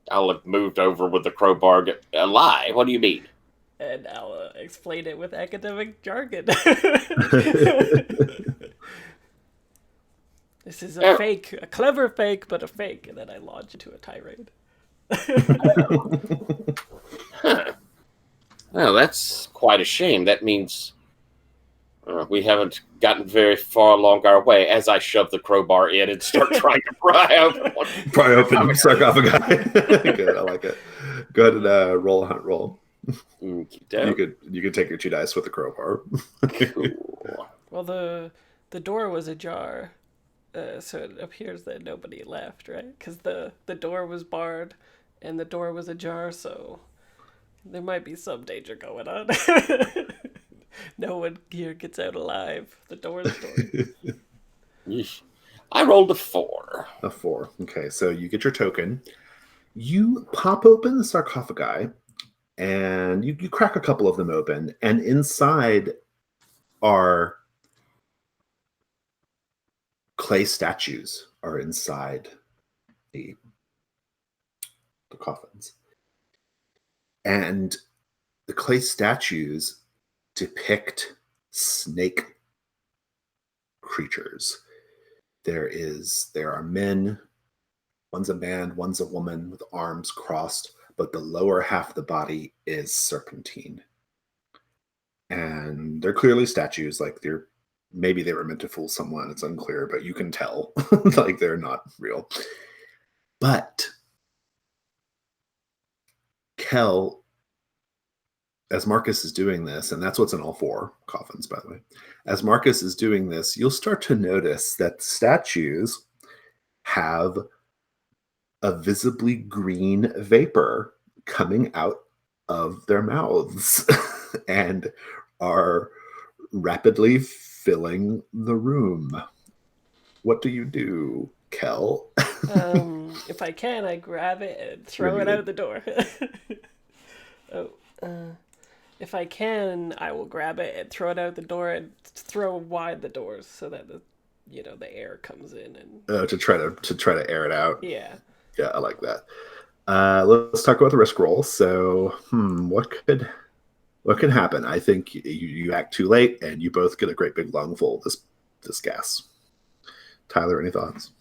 [SPEAKER 2] I'll have moved over with the crowbar. A lie? What do you mean?
[SPEAKER 3] And I'll explain it with academic jargon. This is a fake, a clever fake, but a fake. And then I launch into a tirade.
[SPEAKER 2] Huh. Well, that's quite a shame. That means we haven't gotten very far along our way as I shove the crowbar in and start trying to pry open one.
[SPEAKER 1] Pry open sarcophagi. Good, I like it. Go ahead and roll a hunt roll. You could take your 2 dice with the crowbar.
[SPEAKER 2] Cool.
[SPEAKER 3] Well, the door was ajar, so it appears that nobody left, right? Because the door was barred, and the door was ajar, so there might be some danger going on. No one here gets out alive. The door is door.
[SPEAKER 2] I rolled a 4.
[SPEAKER 1] A 4. Okay, so you get your token. You pop open the sarcophagi, and you crack a couple of them open, and inside are clay statues are inside the coffins. And the clay statues depict snake creatures. There are men, one's a man, one's a woman with arms crossed, but the lower half of the body is serpentine. And they're clearly statues, like maybe they were meant to fool someone, it's unclear, but you can tell like they're not real. But Kel, as Marcus is doing this, and that's what's in all 4 coffins, by the way, as Marcus is doing this, you'll start to notice that statues have a visibly green vapor coming out of their mouths and are rapidly filling the room. What do you do, Kel?
[SPEAKER 3] If I can, I grab it and throw it out the door. If I can, I will grab it and throw it out the door and throw wide the doors so that the air comes in and
[SPEAKER 1] to try to air it out.
[SPEAKER 3] Yeah,
[SPEAKER 1] I like that. Let's talk about the risk roll. So, what could happen? I think you act too late, and you both get a great big lungful of this gas. Tyler, any thoughts?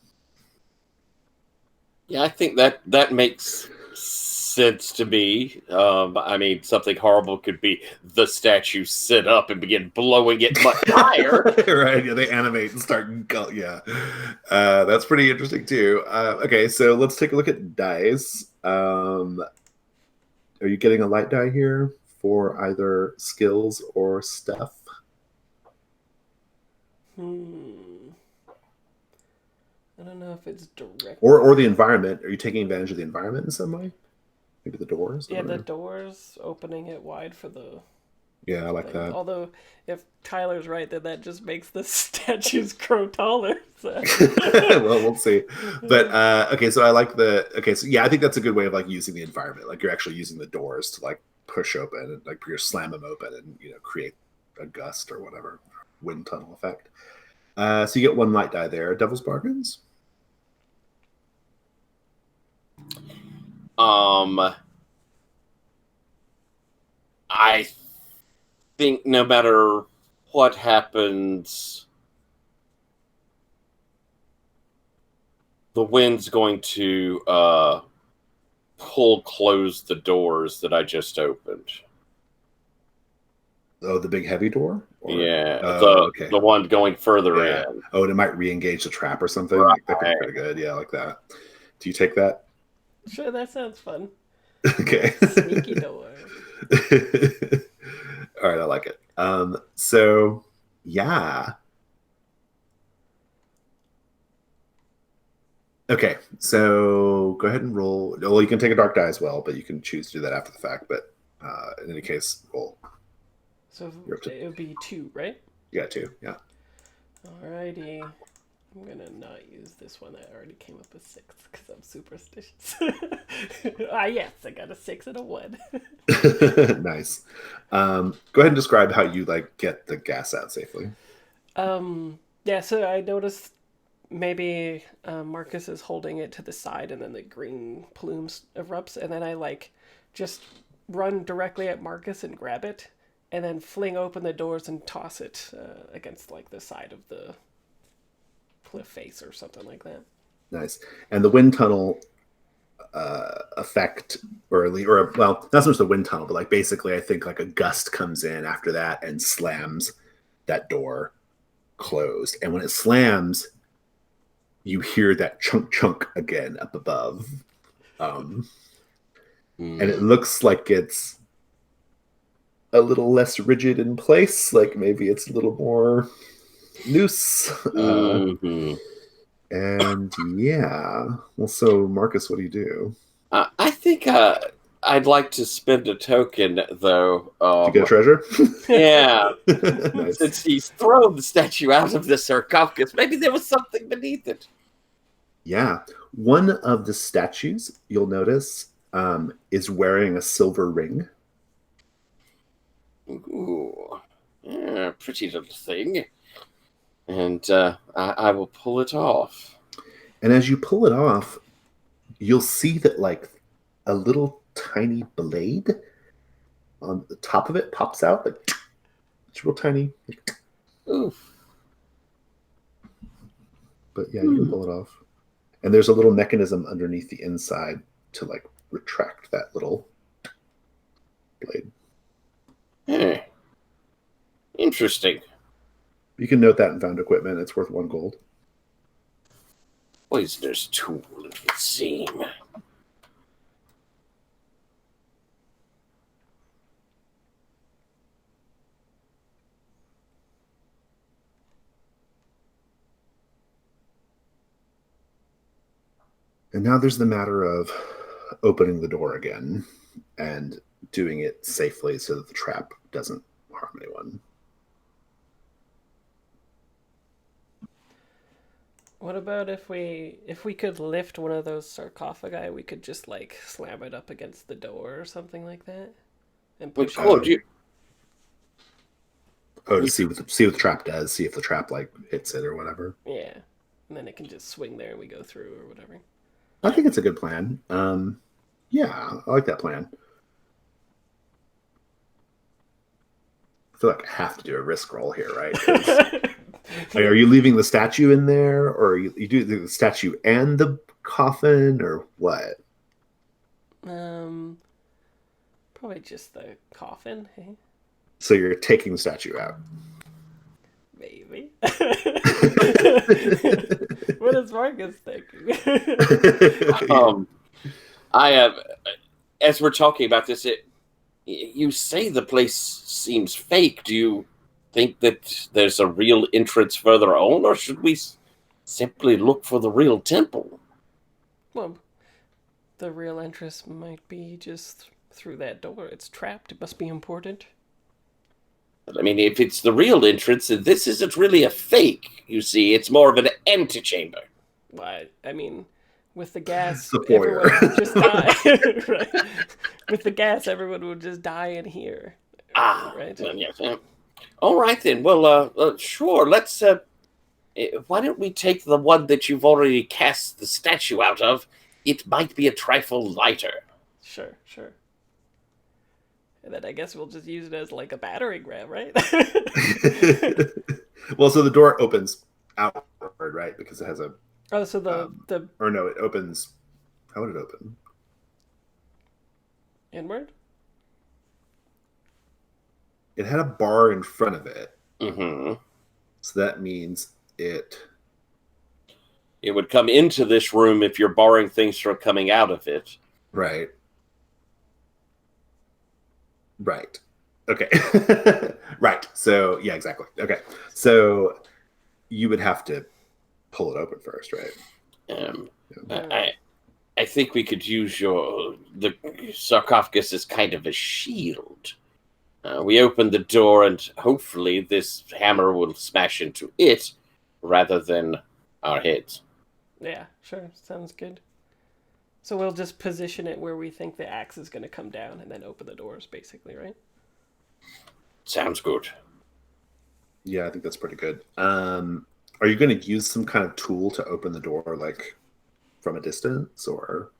[SPEAKER 2] Yeah, I think that makes sense to me. I mean, something horrible could be the statue sit up and begin blowing it much higher.
[SPEAKER 1] Right, yeah, they animate and start, yeah. That's pretty interesting, too. Okay, so let's take a look at dice. Are you getting a light die here for either skills or stuff?
[SPEAKER 3] I don't know if it's direct.
[SPEAKER 1] Or the environment. Are you taking advantage of the environment in some way? Maybe the doors?
[SPEAKER 3] Yeah, the doors, opening it wide for the...
[SPEAKER 1] Yeah, I like that.
[SPEAKER 3] Although, if Tyler's right, then that just makes the statues grow taller. So.
[SPEAKER 1] Well, we'll see. But, okay, so I like so yeah, I think that's a good way of, like, using the environment. Like, you're actually using the doors to, like, push open and, like, slam them open and, create a gust or whatever, wind tunnel effect. So you get 1 light die there. Devil's Bargains?
[SPEAKER 2] I think no matter what happens, the wind's going to close the doors that I just opened.
[SPEAKER 1] Oh, the big heavy door?
[SPEAKER 2] Yeah,
[SPEAKER 1] okay.
[SPEAKER 2] The one going further in.
[SPEAKER 1] Oh, and it might re-engage the trap or something.
[SPEAKER 2] Right.
[SPEAKER 1] That could be pretty good. Yeah, I like that. Do you take that?
[SPEAKER 3] Sure, that sounds fun.
[SPEAKER 1] Okay.
[SPEAKER 3] Sneaky door.
[SPEAKER 1] All right, I like it. So, yeah. Okay, so go ahead and roll. Well, you can take a dark die as well, but you can choose to do that after the fact. But in any case, roll.
[SPEAKER 3] So it would be 2, right?
[SPEAKER 1] Yeah, 2. Yeah.
[SPEAKER 3] Alrighty. I'm gonna not use this one that already came up with 6 because I'm superstitious. Yes, I got a 6 and a 1.
[SPEAKER 1] Nice. Go ahead and describe how you get the gas out safely.
[SPEAKER 3] Yeah, so I noticed maybe Marcus is holding it to the side, and then the green plumes erupts, and then I like just run directly at Marcus and grab it, and then fling open the doors and toss it against like the side of the cliff face or something like that.
[SPEAKER 1] Nice. And the wind tunnel effect, or well, not so much the wind tunnel, but like basically, I think like a gust comes in after that and slams that door closed. And when it slams, you hear that chunk chunk again up above. And it looks like it's a little less rigid in place. Like maybe it's a little more loose. And yeah. Well, so Marcus, what do you do?
[SPEAKER 2] I think I'd like to spend a token, though.
[SPEAKER 1] To get a treasure?
[SPEAKER 2] Yeah.
[SPEAKER 1] Nice.
[SPEAKER 2] Since he's thrown the statue out of the sarcophagus, maybe there was something beneath it.
[SPEAKER 1] Yeah. One of the statues, you'll notice, is wearing a silver ring.
[SPEAKER 2] Ooh. Yeah, pretty little thing. And I will pull it off.
[SPEAKER 1] And as you pull it off, you'll see that like a little tiny blade on the top of it pops out. Like it's real tiny.
[SPEAKER 2] Oof.
[SPEAKER 1] But yeah, you can pull it off. And there's a little mechanism underneath the inside to like retract that little blade.
[SPEAKER 2] Hmm. Interesting.
[SPEAKER 1] You can note that in found equipment. It's worth 1 gold.
[SPEAKER 2] Poisoner's tool, it would seem.
[SPEAKER 1] And now there's the matter of opening the door again and doing it safely so that the trap doesn't harm anyone.
[SPEAKER 3] What about if we could lift one of those sarcophagi, we could just like slam it up against the door or something like that, and
[SPEAKER 2] But
[SPEAKER 3] push
[SPEAKER 2] could
[SPEAKER 3] it.
[SPEAKER 2] you?
[SPEAKER 1] Oh, to see what the trap does, see if the trap like hits it or whatever.
[SPEAKER 3] Yeah, and then it can just swing there and we go through or whatever.
[SPEAKER 1] I think it's a good plan. Yeah, I like that plan. I feel like I have to do a risk roll here, right? 'Cause, like, are you leaving the statue in there, or you do the statue and the coffin, or what?
[SPEAKER 3] Probably just the coffin. Hey,
[SPEAKER 1] So you're taking the statue out.
[SPEAKER 3] maybe. What is Marcus thinking?
[SPEAKER 2] I have, as we're talking about this, you say the place seems fake. Do you think that there's a real entrance further on, or should we simply look for the real temple?
[SPEAKER 3] Well, the real entrance might be just through that door. It's trapped. It must be important.
[SPEAKER 2] I mean, if it's the real entrance, then this isn't really a fake. You see, it's more of an antechamber.
[SPEAKER 3] Why? I mean, with the gas,
[SPEAKER 1] The foyer.
[SPEAKER 3] everyone would just die. Right? With the gas, everyone would just die in here. Right?
[SPEAKER 2] Well, yes. All right then. Well, sure. Let's. Why don't we take the one that you've already cast the statue out of? It might be a trifle lighter.
[SPEAKER 3] Sure. And then I guess we'll just use it as like a battering ram, right?
[SPEAKER 1] Well, so the door opens outward, right? Because it has a.
[SPEAKER 3] Oh, so the
[SPEAKER 1] Or no, it opens. How would it open?
[SPEAKER 3] inward?
[SPEAKER 1] It had a bar in front of it,
[SPEAKER 2] Mm-hmm.
[SPEAKER 1] so that means it.
[SPEAKER 2] It would come into this room if you're barring things from coming out of it.
[SPEAKER 1] Right. Right. Okay. Right. So yeah, exactly. Okay. So you would have to pull it open first, right?
[SPEAKER 2] I think we could use the sarcophagus as kind of a shield. We open the door, and hopefully this hammer will smash into it rather than our heads.
[SPEAKER 3] Yeah, sure. Sounds good. So we'll just position it where we think the axe is going to come down and then open the doors, basically, right?
[SPEAKER 2] Sounds good.
[SPEAKER 1] Yeah, I think that's pretty good. Are you going to use some kind of tool to open the door, like from a distance, or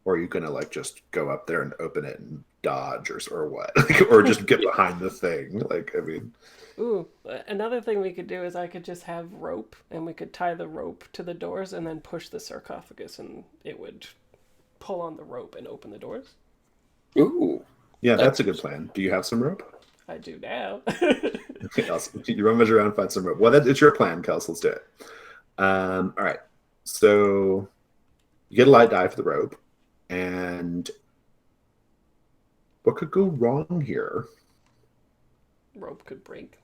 [SPEAKER 1] are you going to like just go up there and open it and dodge, or what, or just get behind the thing? Like, I mean,
[SPEAKER 3] Ooh, another thing we could do is I could just have rope, and we could tie the rope to the doors, and then push the sarcophagus, and it would pull on the rope and open the doors.
[SPEAKER 2] Ooh.
[SPEAKER 1] yeah, that's a good plan. Do you have some rope?
[SPEAKER 3] I do now.
[SPEAKER 1] Okay, awesome. You rummage around, find some rope. Well, it's your plan, Kels. Let's do it. All right. So you get a light die for the rope, and what could go wrong here?
[SPEAKER 3] Rope could break.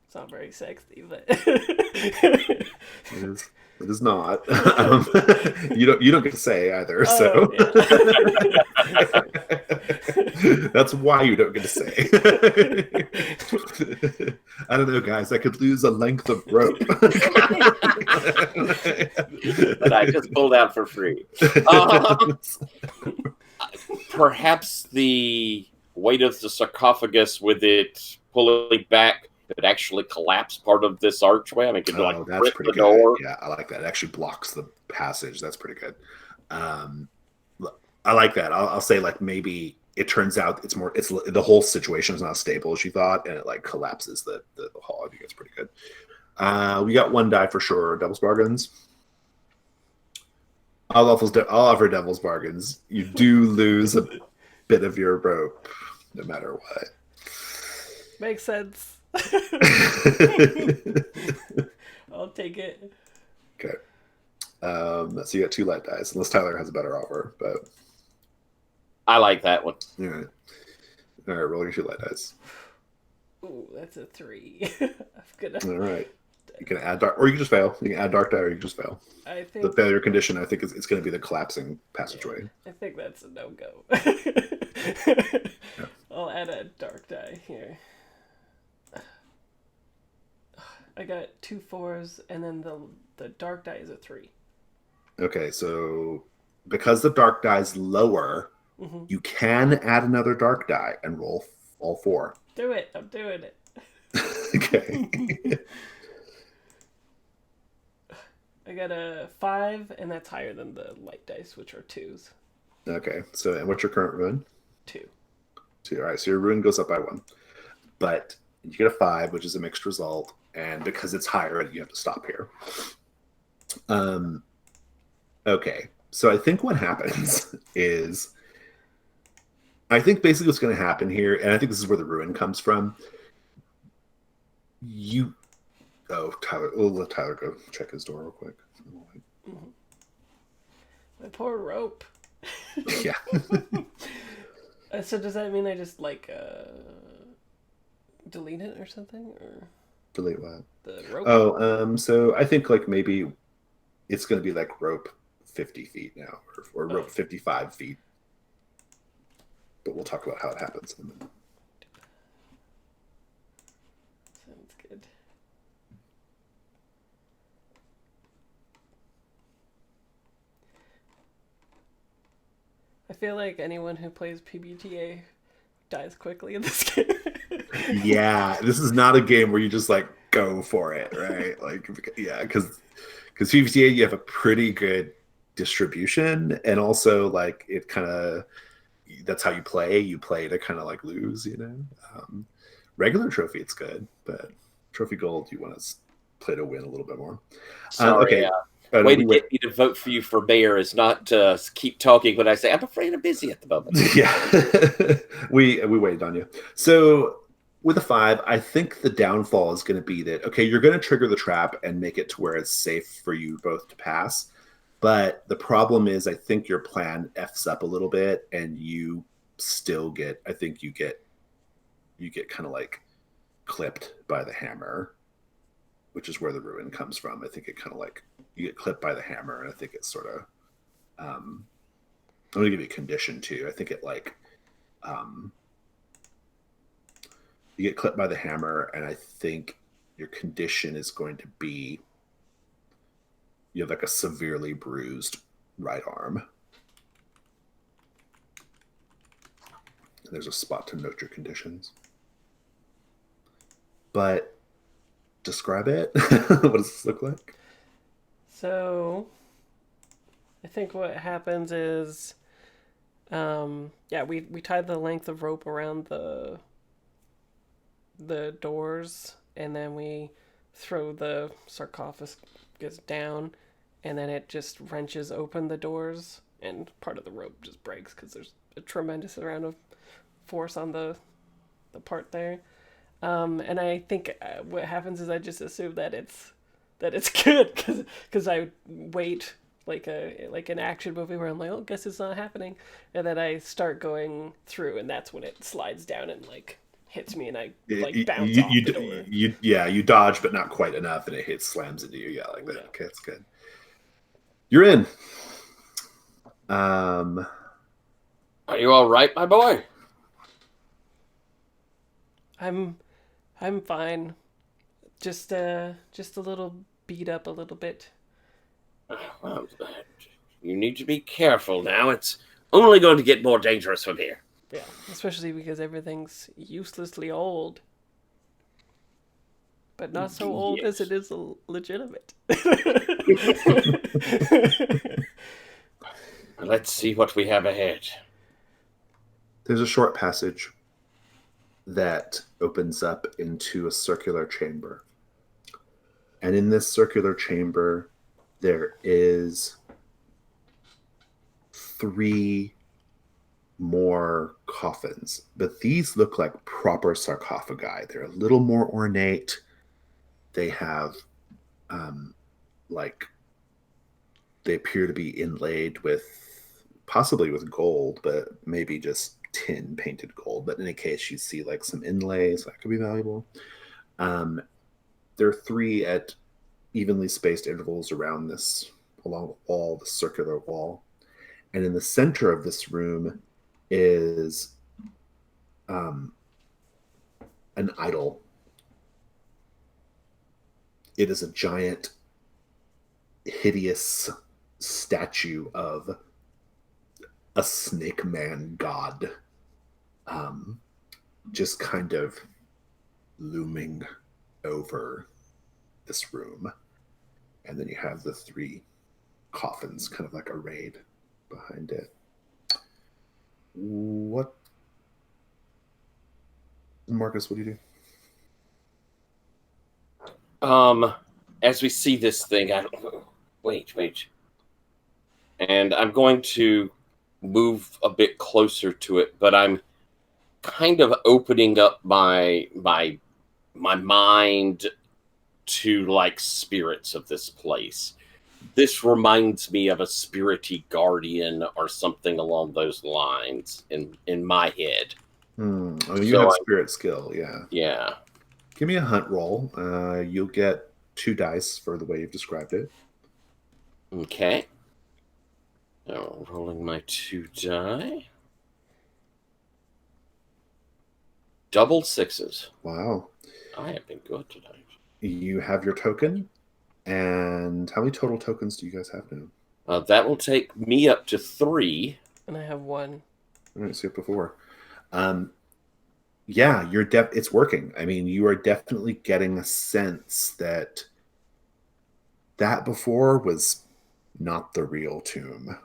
[SPEAKER 3] It's not very sexy, but
[SPEAKER 1] It is not. You don't get to say either. So that's why you don't get to say. I don't know, guys. I could lose a length of rope.
[SPEAKER 2] That I just pulled out for free. Perhaps the weight of the sarcophagus with it pulling back could actually collapse part of this archway. I mean, it could like
[SPEAKER 1] that's
[SPEAKER 2] rip
[SPEAKER 1] pretty
[SPEAKER 2] the
[SPEAKER 1] good.
[SPEAKER 2] door.
[SPEAKER 1] Yeah, I like that. It actually blocks the passage. That's pretty good. I like that. I'll say like maybe it turns out it's the whole situation is not stable as you thought, and it like collapses the hall. I think it's pretty good. We got one die for sure. Devil's bargains. I'll offer devil's bargains. You do lose a bit of your rope, no matter what.
[SPEAKER 3] makes sense. I'll take it.
[SPEAKER 1] Okay. So you got 2 light dice, unless Tyler has a better offer. But
[SPEAKER 2] I like that one.
[SPEAKER 1] all right, roll your 2 light dice.
[SPEAKER 3] Ooh, that's a 3. I'm gonna.
[SPEAKER 1] All right. You can add dark, or you can just fail. You can add dark die, or you can just fail.
[SPEAKER 3] I think
[SPEAKER 1] The failure condition, I think, it's going to be the collapsing passageway.
[SPEAKER 3] I think that's a no-go. I'll add a dark die here. I got 2 4s, and then the dark die is a 3.
[SPEAKER 1] Okay, so because the dark die is lower, you can add another dark die and roll all 4.
[SPEAKER 3] Do it. I'm doing it.
[SPEAKER 1] Okay.
[SPEAKER 3] I got a 5, and that's higher than the light dice, which are 2s.
[SPEAKER 1] Okay, so and what's your current ruin?
[SPEAKER 3] 2.
[SPEAKER 1] 2. All right, so your ruin goes up by 1. But you get a 5, which is a mixed result, and because it's higher, you have to stop here. Okay, so I think what happens is, I think basically what's going to happen here, and I think this is where the ruin comes from. Tyler, we'll let Tyler go check his door real quick.
[SPEAKER 3] My poor rope.
[SPEAKER 1] Yeah.
[SPEAKER 3] So does that mean I just delete it or something, or
[SPEAKER 1] Delete what?
[SPEAKER 3] the rope?
[SPEAKER 1] Oh, so I think like maybe it's going to be like rope 50 feet now, or rope 55 feet. But we'll talk about how it happens in a minute.
[SPEAKER 3] Sounds good. I feel like anyone who plays PBTA dies quickly in this game.
[SPEAKER 1] Yeah, this is not a game where you just like go for it, right? Like, yeah, because PBTA you have a pretty good distribution, and also like it kind of, that's how you play. You play to kind of like lose, you know. Regular trophy, it's good, but trophy gold, you want to play to win a little bit more.
[SPEAKER 2] Sorry,
[SPEAKER 1] okay.
[SPEAKER 2] Way to get me to vote for you for mayor is not to keep talking when I say I'm afraid I'm busy at the moment.
[SPEAKER 1] Yeah, we waited on you. So with a 5, I think the downfall is going to be that, okay, you're going to trigger the trap and make it to where it's safe for you both to pass. But the problem is, I think your plan F's up a little bit, and you still get, I think you get kind of like clipped by the hammer, which is where the ruin comes from. I think it kind of like, you get clipped by the hammer, and I think it's sort of, I'm going to give you a condition too. I think it like, you get clipped by the hammer, and I think your condition is going to be, you have like a severely bruised right arm. And there's a spot to note your conditions. but describe it. What does this look like?
[SPEAKER 3] So I think what happens is, yeah, we tie the length of rope around the doors, and then we throw the sarcophagus down, and then it just wrenches open the doors, and part of the rope just breaks because there's a tremendous amount of force on the part there. And I think what happens is I just assume that it's good because I wait like an action movie where I'm like, oh, guess it's not happening, and then I start going through, and that's when it slides down and like hits me, and I like bounce off the door.
[SPEAKER 1] You dodge, but not quite enough, and it hits, slams into you. Yeah, like that.
[SPEAKER 3] Yeah.
[SPEAKER 1] Okay, that's good. You're in. Um,
[SPEAKER 2] Are you all right, my boy?
[SPEAKER 3] I'm I'm fine. Just a little beat up a little bit.
[SPEAKER 2] Well, you need to be careful now. It's only going to get more dangerous from here.
[SPEAKER 3] Yeah, especially because everything's uselessly old. But not so old as
[SPEAKER 2] Yes.
[SPEAKER 3] it is legitimate.
[SPEAKER 2] Let's see what we have ahead.
[SPEAKER 1] there's a short passage that opens up into a circular chamber. And in this circular chamber, there is 3 more coffins, but these look like proper sarcophagi. They're a little more ornate. They have, like, they appear to be inlaid with, possibly with gold, but maybe just tin painted gold. But in any case, you see like some inlays that could be valuable. There are 3 at evenly spaced intervals around this, along the wall, the circular wall. And in the center of this room is an idol. It is a giant, hideous statue of a snake man god, just kind of looming over this room. And then you have the 3 coffins kind of like arrayed behind it. What, Marcus, what do you do?
[SPEAKER 2] As we see this thing, wait. And I'm going to move a bit closer to it, but I'm kind of opening up my mind to like spirits of this place. This reminds me of a spirity guardian or something along those lines in my head.
[SPEAKER 1] Oh, you have spirit skill, yeah.
[SPEAKER 2] Yeah.
[SPEAKER 1] Give me a hunt roll. You'll get 2 dice for the way you've described it.
[SPEAKER 2] Okay. Now, rolling my 2 die. Double 6s.
[SPEAKER 1] Wow.
[SPEAKER 2] I have been good tonight.
[SPEAKER 1] You have your token. And how many total tokens do you guys have now?
[SPEAKER 2] That will take me up to 3.
[SPEAKER 3] And I have 1.
[SPEAKER 1] All right, so you have to 4. Yeah, it's working. I mean, you are definitely getting a sense that before was not the real tomb.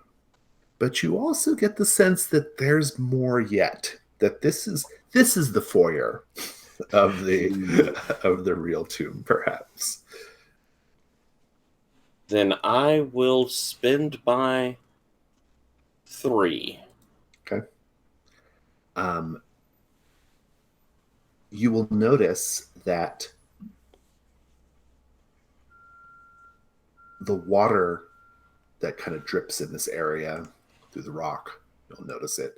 [SPEAKER 1] But you also get the sense that there's more yet. That this is the foyer of the real tomb, perhaps.
[SPEAKER 2] Then I will spend my 3.
[SPEAKER 1] Okay. You will notice that the water that kind of drips in this area through the rock, you'll notice it,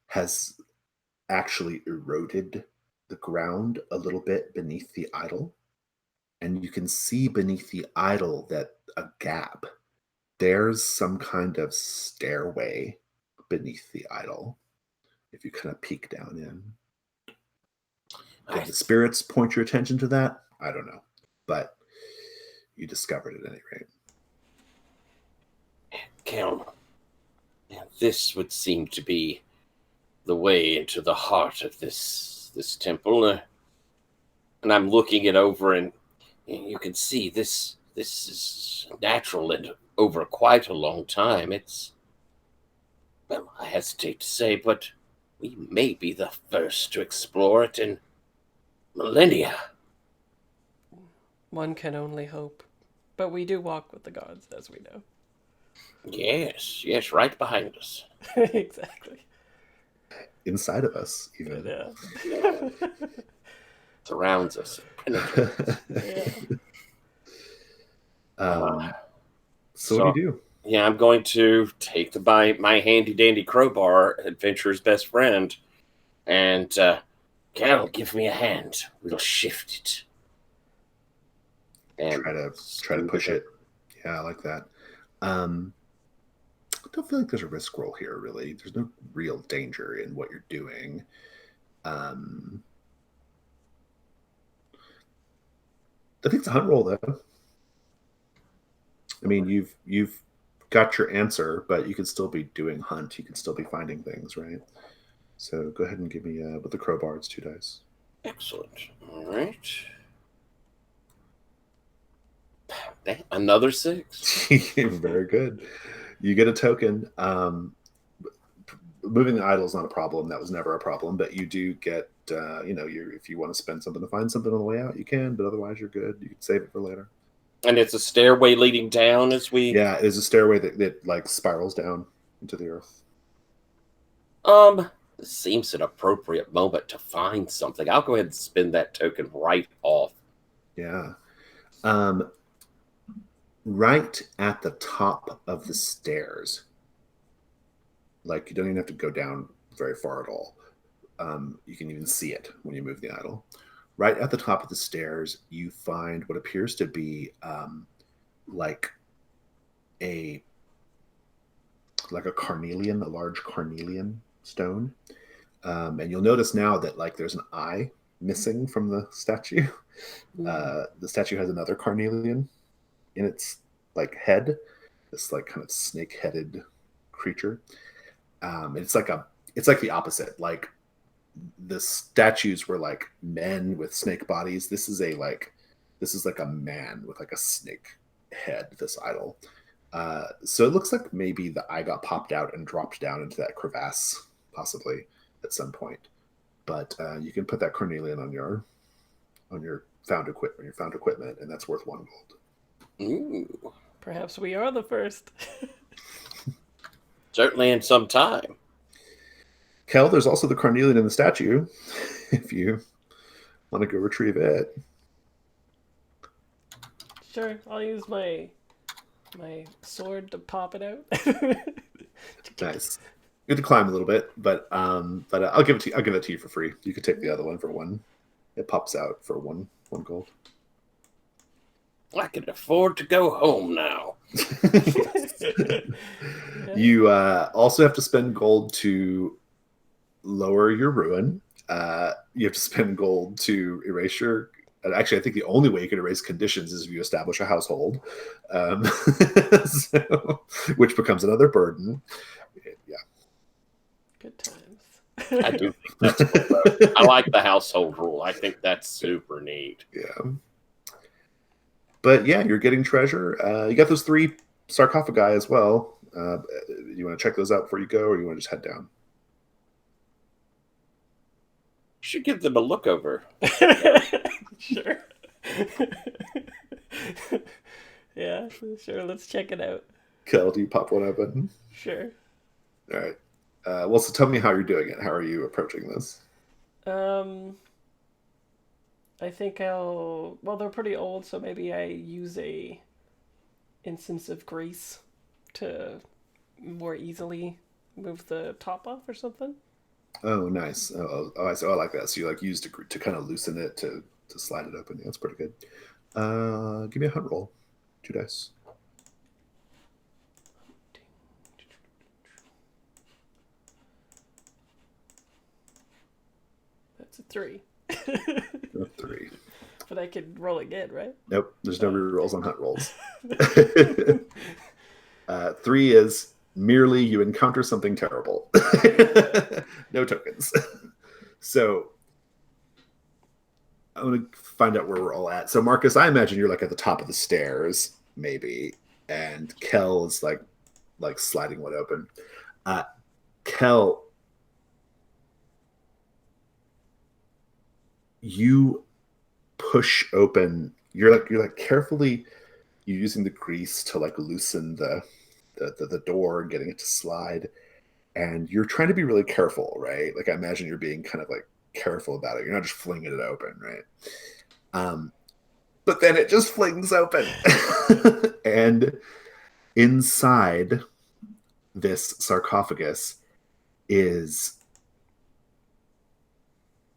[SPEAKER 1] has actually eroded the ground a little bit beneath the idol. And you can see beneath the idol that a gap. There's some kind of stairway beneath the idol if you kind of peek down in. Did the spirits point your attention to that? I don't know. But you discovered it at any rate.
[SPEAKER 2] Kelm. Now this would seem to be the way into the heart of this temple. and I'm looking it over, and you can see this is natural and over quite a long time. It's, well, I hesitate to say, but we may be the first to explore it in millennia.
[SPEAKER 3] One can only hope. But we do walk with the gods, as we know.
[SPEAKER 2] Yes, right behind us.
[SPEAKER 3] Exactly.
[SPEAKER 1] Inside of us, even.
[SPEAKER 3] Yeah.
[SPEAKER 2] Surrounds us. Penetrates.
[SPEAKER 3] Yeah.
[SPEAKER 1] So what do you do?
[SPEAKER 2] Yeah, I'm going to take my handy dandy crowbar, adventurer's best friend, and Cal, give me a hand. We'll shift it. And
[SPEAKER 1] Try to push it. Yeah, I like that. I don't feel like there's a risk roll here, really. There's no real danger in what you're doing. I think it's a hunt roll, though. I mean, you've got your answer, but you could still be doing hunt. You could still be finding things, right? So go ahead and give me with the crowbar. It's 2 dice.
[SPEAKER 2] Excellent. All right. Another 6.
[SPEAKER 1] Very good. You get a token. Moving the idol is not a problem. That was never a problem. But you do get, if you want to spend something to find something on the way out, you can. But otherwise, you're good. You can save it for later.
[SPEAKER 2] And it's a stairway leading down as we.
[SPEAKER 1] Yeah, it is a stairway that like spirals down into the earth.
[SPEAKER 2] This seems an appropriate moment to find something. I'll go ahead and spend that token right off.
[SPEAKER 1] Yeah. Right at the top of the stairs. Like, you don't even have to go down very far at all. You can even see it when you move the idol. Right at the top of the stairs, you find what appears to be like a carnelian, a large carnelian stone. And you'll notice now that like there's an eye missing from the statue. The statue has another carnelian in its like head, this like kind of snake-headed creature. It's like the opposite. Like the statues were like men with snake bodies. This is like a man with like a snake head, this idol. So it looks like maybe the eye got popped out and dropped down into that crevasse, possibly at some point. But you can put that carnelian on your found equipment, and that's worth 1 gold.
[SPEAKER 2] Ooh.
[SPEAKER 3] Perhaps we are the first.
[SPEAKER 2] Certainly in some time.
[SPEAKER 1] Kel, there's also the carnelian in the statue, if you want to go retrieve it.
[SPEAKER 3] Sure, I'll use my sword to pop it out.
[SPEAKER 1] Nice. You have to climb a little bit, but I'll give it to you. I'll give it to you for free. You could take the other one for 1. It pops out for 1 gold.
[SPEAKER 2] I can afford to go home now.
[SPEAKER 1] You also have to spend gold to lower your ruin. You have to spend gold to erase your. Actually, I think the only way you can erase conditions is if you establish a household, which becomes another burden. Yeah.
[SPEAKER 3] Good times.
[SPEAKER 2] I do think that's cool. I like the household rule. I think that's super neat.
[SPEAKER 1] Yeah. But yeah, you're getting treasure. You got those 3 sarcophagi as well. You want to check those out before you go, or you want to just head down?
[SPEAKER 2] You should give them a look over.
[SPEAKER 3] Sure. Yeah, sure. Let's check it out.
[SPEAKER 1] Kel, do you pop one open?
[SPEAKER 3] Sure.
[SPEAKER 1] All right. Well, so tell me how you're doing it. How are you approaching this?
[SPEAKER 3] I think well, they're pretty old, so maybe I use a instance of grace to more easily move the top off or something.
[SPEAKER 1] Oh, nice. I like that. So you like used to kind of loosen it to slide it open. Yeah, that's pretty good. Give me a hunt roll. 2 dice.
[SPEAKER 3] That's a 3.
[SPEAKER 1] 3.
[SPEAKER 3] But I could roll again, right?
[SPEAKER 1] Nope. There's no rerolls on hunt rolls. 3 is merely you encounter something terrible. No tokens. So I'm gonna find out where we're all at. So Marcus, I imagine you're like at the top of the stairs, maybe, and Kel is like sliding one open. Kel, you push open. You're like carefully you're using the grease to like loosen the door and getting it to slide, and you're trying to be really careful, right? Like I imagine you're being kind of like careful about it. You're not just flinging it open, right? But then it just flings open, and inside this sarcophagus is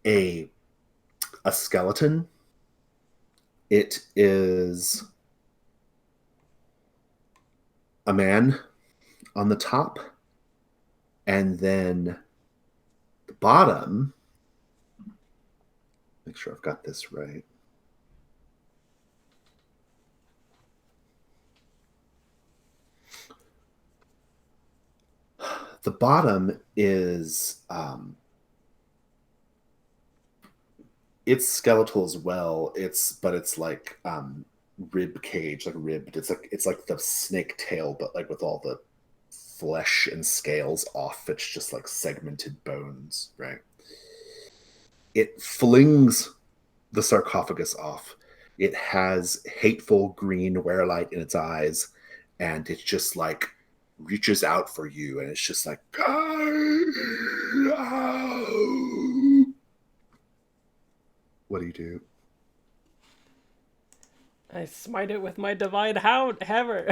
[SPEAKER 1] a a skeleton. It is a man on the top, and then the bottom. Make sure I've got this right. The bottom is it's skeletal as well. It's like rib cage, like ribbed. It's like the snake tail, but like with all the flesh and scales off. It's just like segmented bones, right? It flings the sarcophagus off. It has hateful green werelight in its eyes, and it just like reaches out for you, and it's just like, what do you do?
[SPEAKER 3] I smite it with my divine hammer.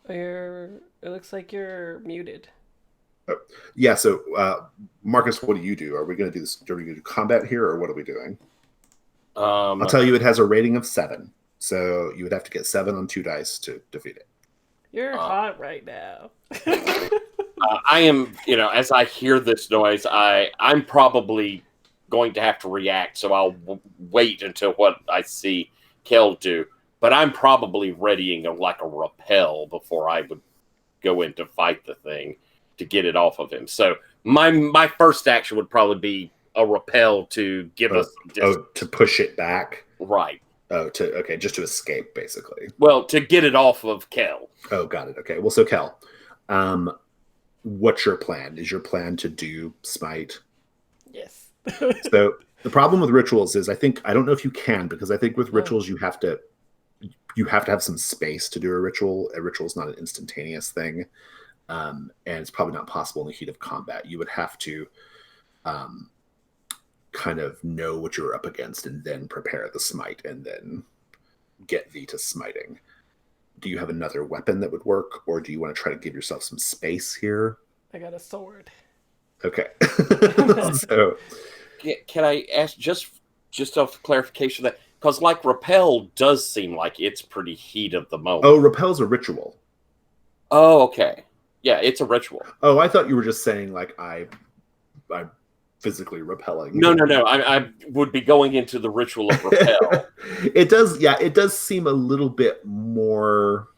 [SPEAKER 3] It looks like you're muted.
[SPEAKER 1] Oh, yeah. So, Marcus, what do you do? Are we going to do this? Are we going to do combat here, or what are we doing? I'll tell you, it has a rating of 7, so you would have to get 7 on 2 dice to defeat it.
[SPEAKER 3] You're hot right now.
[SPEAKER 2] I am, as I hear this noise, I'm probably going to have to react, so I'll wait until what I see Kel do. But I'm probably readying a repel before I would go in to fight the thing to get it off of him. So my first action would probably be a repel to give us
[SPEAKER 1] to push it back.
[SPEAKER 2] Right.
[SPEAKER 1] Okay, just to escape, basically.
[SPEAKER 2] Well, to get it off of Kel.
[SPEAKER 1] Oh, got it. Okay. Well, so Kel, what's your plan? Is your plan to do smite?
[SPEAKER 3] Yes.
[SPEAKER 1] So the problem with rituals is I don't know if you can, because I think with rituals you have to have some space to do a ritual. A ritual is not an instantaneous thing, and it's probably not possible in the heat of combat. You would have to kind of know what you're up against and then prepare the smite and then get thee to smiting. Do you have another weapon that would work, or do you want to try to give yourself some space here?
[SPEAKER 3] I got a sword.
[SPEAKER 1] Okay. So
[SPEAKER 2] can I ask just a clarification that, because repel does seem like it's pretty heat of the moment.
[SPEAKER 1] Oh, repel's a ritual.
[SPEAKER 2] Oh, okay. Yeah, it's a ritual.
[SPEAKER 1] Oh, I thought you were just saying I'm physically repelling.
[SPEAKER 2] No. I would be going into the ritual of repel.
[SPEAKER 1] It does seem a little bit more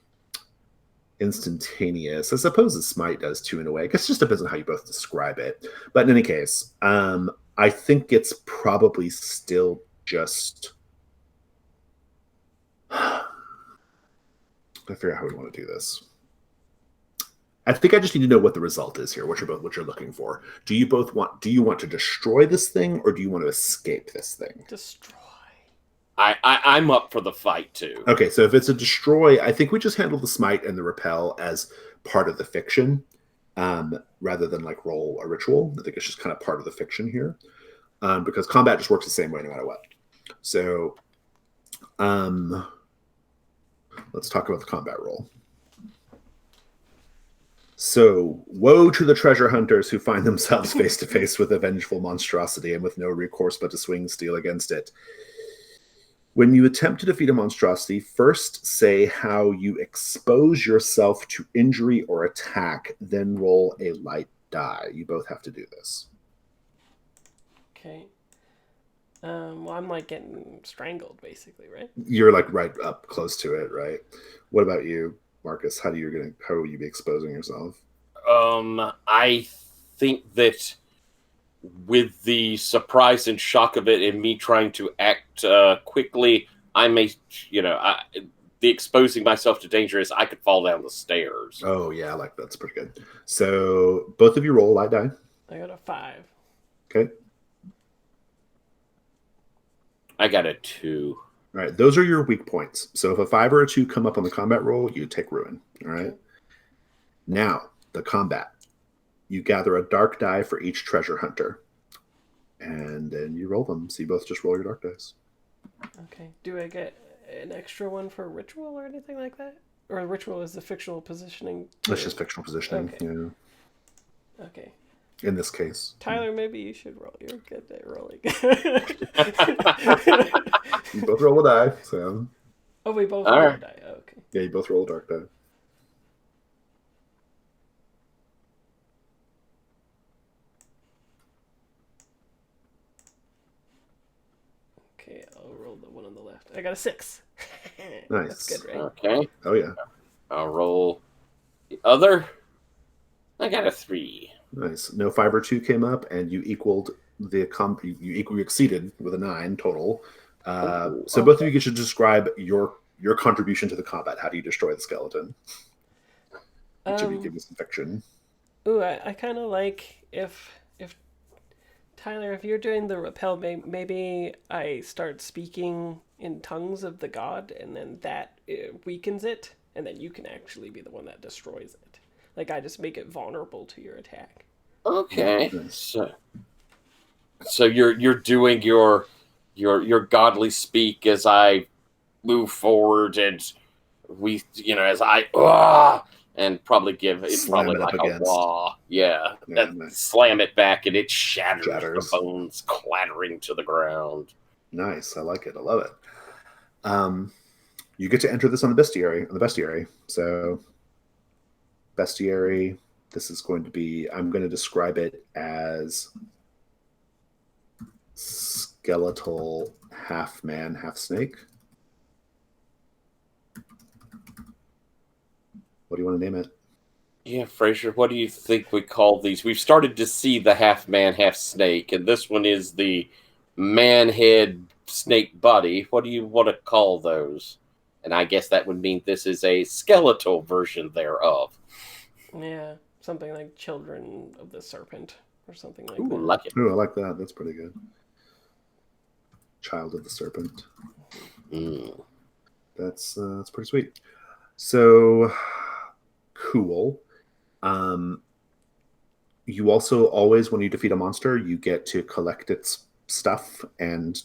[SPEAKER 1] instantaneous. I suppose the smite does too, in a way. I guess it just depends on how you both describe it. But in any case, I think it's probably still just I figure out how we want to do this. I think I just need to know what the result is here, what you're looking for. Do you want to destroy this thing, or do you want to escape this thing?
[SPEAKER 3] Destroy.
[SPEAKER 2] I'm up for the fight too.
[SPEAKER 1] Okay, so if it's a destroy, I think we just handle the smite and the repel as part of the fiction, rather than roll a ritual. I think it's just kind of part of the fiction here, because combat just works the same way no matter what. So, let's talk about the combat roll. So, woe to the treasure hunters who find themselves face to face with a vengeful monstrosity and with no recourse but to swing steel against it. When you attempt to defeat a monstrosity, first say how you expose yourself to injury or attack, then roll a light die. You both have to do this.
[SPEAKER 3] Okay. Well, I'm getting strangled, basically, right?
[SPEAKER 1] You're right up close to it, right? What about you, Marcus? How will you be exposing yourself?
[SPEAKER 2] I think that with the surprise and shock of it and me trying to act quickly, I may, the exposing myself to danger is I could fall down the stairs.
[SPEAKER 1] Oh, yeah, that's pretty good. So both of you roll a light die.
[SPEAKER 3] I got a 5.
[SPEAKER 1] Okay.
[SPEAKER 2] I got a 2.
[SPEAKER 1] All right, those are your weak points. So if a 5 or a 2 come up on the combat roll, you take ruin. All right. Now, the combat. You gather a dark die for each treasure hunter. And then you roll them. So you both just roll your dark dice.
[SPEAKER 3] Okay. Do I get an extra one for ritual or anything like that? Or ritual is the fictional positioning?
[SPEAKER 1] That's just fictional positioning.
[SPEAKER 3] Okay.
[SPEAKER 1] Yeah.
[SPEAKER 3] Okay.
[SPEAKER 1] In this case.
[SPEAKER 3] Tyler, maybe you should roll. You're good at rolling.
[SPEAKER 1] You both roll a die. So.
[SPEAKER 3] Oh, we both
[SPEAKER 2] All
[SPEAKER 3] roll
[SPEAKER 2] right.
[SPEAKER 3] a die. Oh, okay.
[SPEAKER 1] Yeah, you both roll a dark die.
[SPEAKER 3] Okay, I'll roll the one on the left. I got a 6.
[SPEAKER 1] Nice.
[SPEAKER 3] That's good, right?
[SPEAKER 2] Okay.
[SPEAKER 1] Oh, yeah.
[SPEAKER 2] I'll roll the other. I got a 3.
[SPEAKER 1] Nice. No 5 or 2 came up, and you equaled you exceeded with a 9 total. So both of you get to describe your contribution to the combat. How do you destroy the skeleton? Each of you give me some fiction.
[SPEAKER 3] Ooh, I kind of like if Tyler, if you're doing the repel, maybe I start speaking in tongues of the god, and then that weakens it, and then you can actually be the one that destroys it. Like, I just make it vulnerable to your attack.
[SPEAKER 2] Okay. So you're doing your godly speak as I move forward, and we, as I and probably give it
[SPEAKER 1] Slam
[SPEAKER 2] probably
[SPEAKER 1] it up
[SPEAKER 2] like
[SPEAKER 1] against.
[SPEAKER 2] a wah, yeah, and
[SPEAKER 1] Nice.
[SPEAKER 2] slam it back, and it shatters,
[SPEAKER 1] Shatters.
[SPEAKER 2] the bones clattering to the ground.
[SPEAKER 1] Nice. I like it. I love it. You get to enter this on the bestiary. So bestiary, this is going to be, I'm going to describe it as skeletal, half man, half snake. What do you want to name it?
[SPEAKER 2] Yeah, Fraser, what do you think we call these? We've started to see the half man, half snake, and this one is the man head snake body. What do you want to call those? And I guess that would mean this is a skeletal version thereof.
[SPEAKER 3] Yeah, something like Children of the Serpent or something like
[SPEAKER 2] Ooh,
[SPEAKER 3] that.
[SPEAKER 2] like it.
[SPEAKER 1] Ooh, I like that. That's pretty good. Child of the Serpent. That's pretty sweet. So cool. You also always, when you defeat a monster, you get to collect its stuff and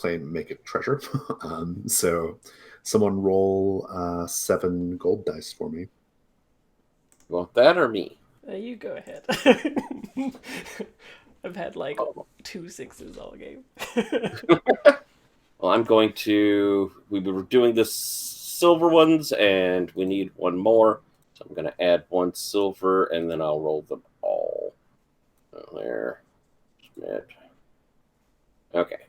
[SPEAKER 1] make it treasure. So someone roll 7 gold dice for me.
[SPEAKER 2] You want that or me?
[SPEAKER 3] You go ahead. I've had like 2 6s all game.
[SPEAKER 2] Well, I'm going to. We were doing the silver ones, and we need one more. So I'm going to add 1 silver, and then I'll roll them all. There. Schmidt. Okay.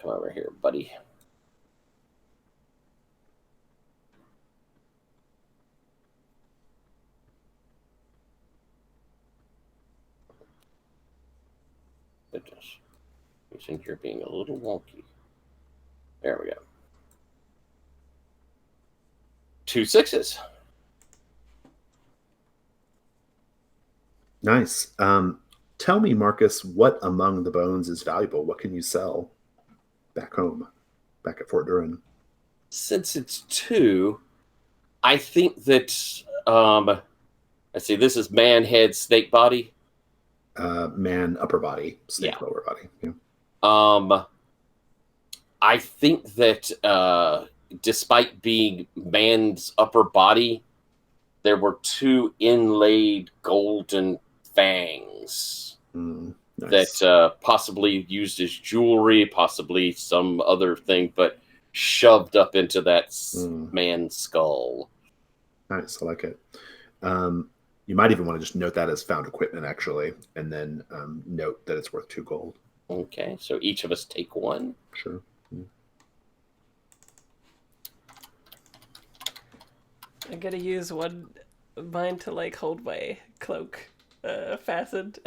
[SPEAKER 2] Come over here, buddy. Goodness. I think you're being a little wonky. There we go. 2 6s.
[SPEAKER 1] Nice. Tell me, Marcus, what among the bones is valuable? What can you sell back home, back at Fort Durin?
[SPEAKER 2] Since it's 2, I think that let's see, this is man head, snake body.
[SPEAKER 1] Man upper body, snake
[SPEAKER 2] Yeah.
[SPEAKER 1] lower body. Yeah.
[SPEAKER 2] I think that despite being man's upper body, there were 2 inlaid golden fangs
[SPEAKER 1] Nice.
[SPEAKER 2] that possibly used as jewelry, possibly some other thing, but shoved up into that man's skull.
[SPEAKER 1] Nice. I like it. You might even want to just note that as found equipment, actually, and then note that it's worth 2 gold.
[SPEAKER 2] Okay, so each of us take 1.
[SPEAKER 1] Sure. Yeah.
[SPEAKER 3] I gotta use mine to like hold my cloak fastened.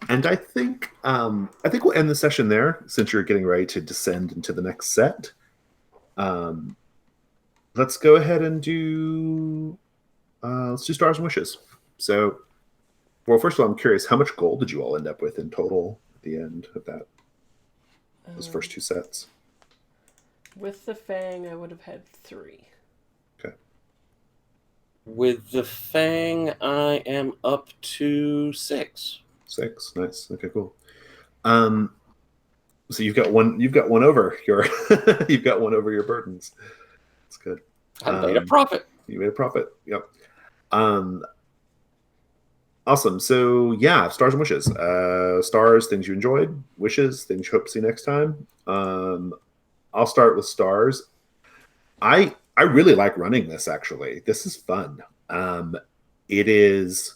[SPEAKER 1] And I think we'll end the session there since you're getting ready to descend into the next set. Let's go ahead and do let's do Stars and Wishes. So, well, first of all, I'm curious, how much gold did you all end up with in total at the end of that? Those first two sets.
[SPEAKER 3] With the Fang, I would have had 3.
[SPEAKER 1] Okay.
[SPEAKER 2] With the Fang, I am up to 6.
[SPEAKER 1] 6. Nice. Okay, cool. So you've got one over your you've got one over your burdens. That's good.
[SPEAKER 2] I made a profit.
[SPEAKER 1] You made a profit. Yep. Awesome. So yeah, Stars and Wishes. Stars, things you enjoyed. Wishes, things you hope to see next time. I'll start with Stars. I really like running this, actually. This is fun. It is.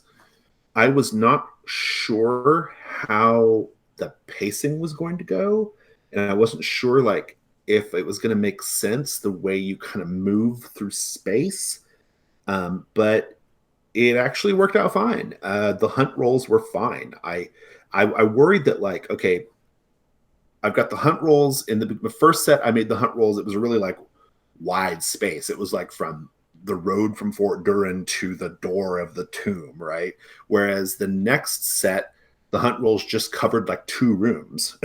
[SPEAKER 1] I was not sure how the pacing was going to go, and I wasn't sure like if it was going to make sense the way you kind of move through space. But it actually worked out fine. The hunt rolls were fine. I worried that like, okay, I've got the hunt rolls in the first set. I made the hunt rolls. It was really like wide space. It was like from the road from Fort Durin to the door of the tomb, right? Whereas the next set, the hunt rolls just covered like 2 rooms,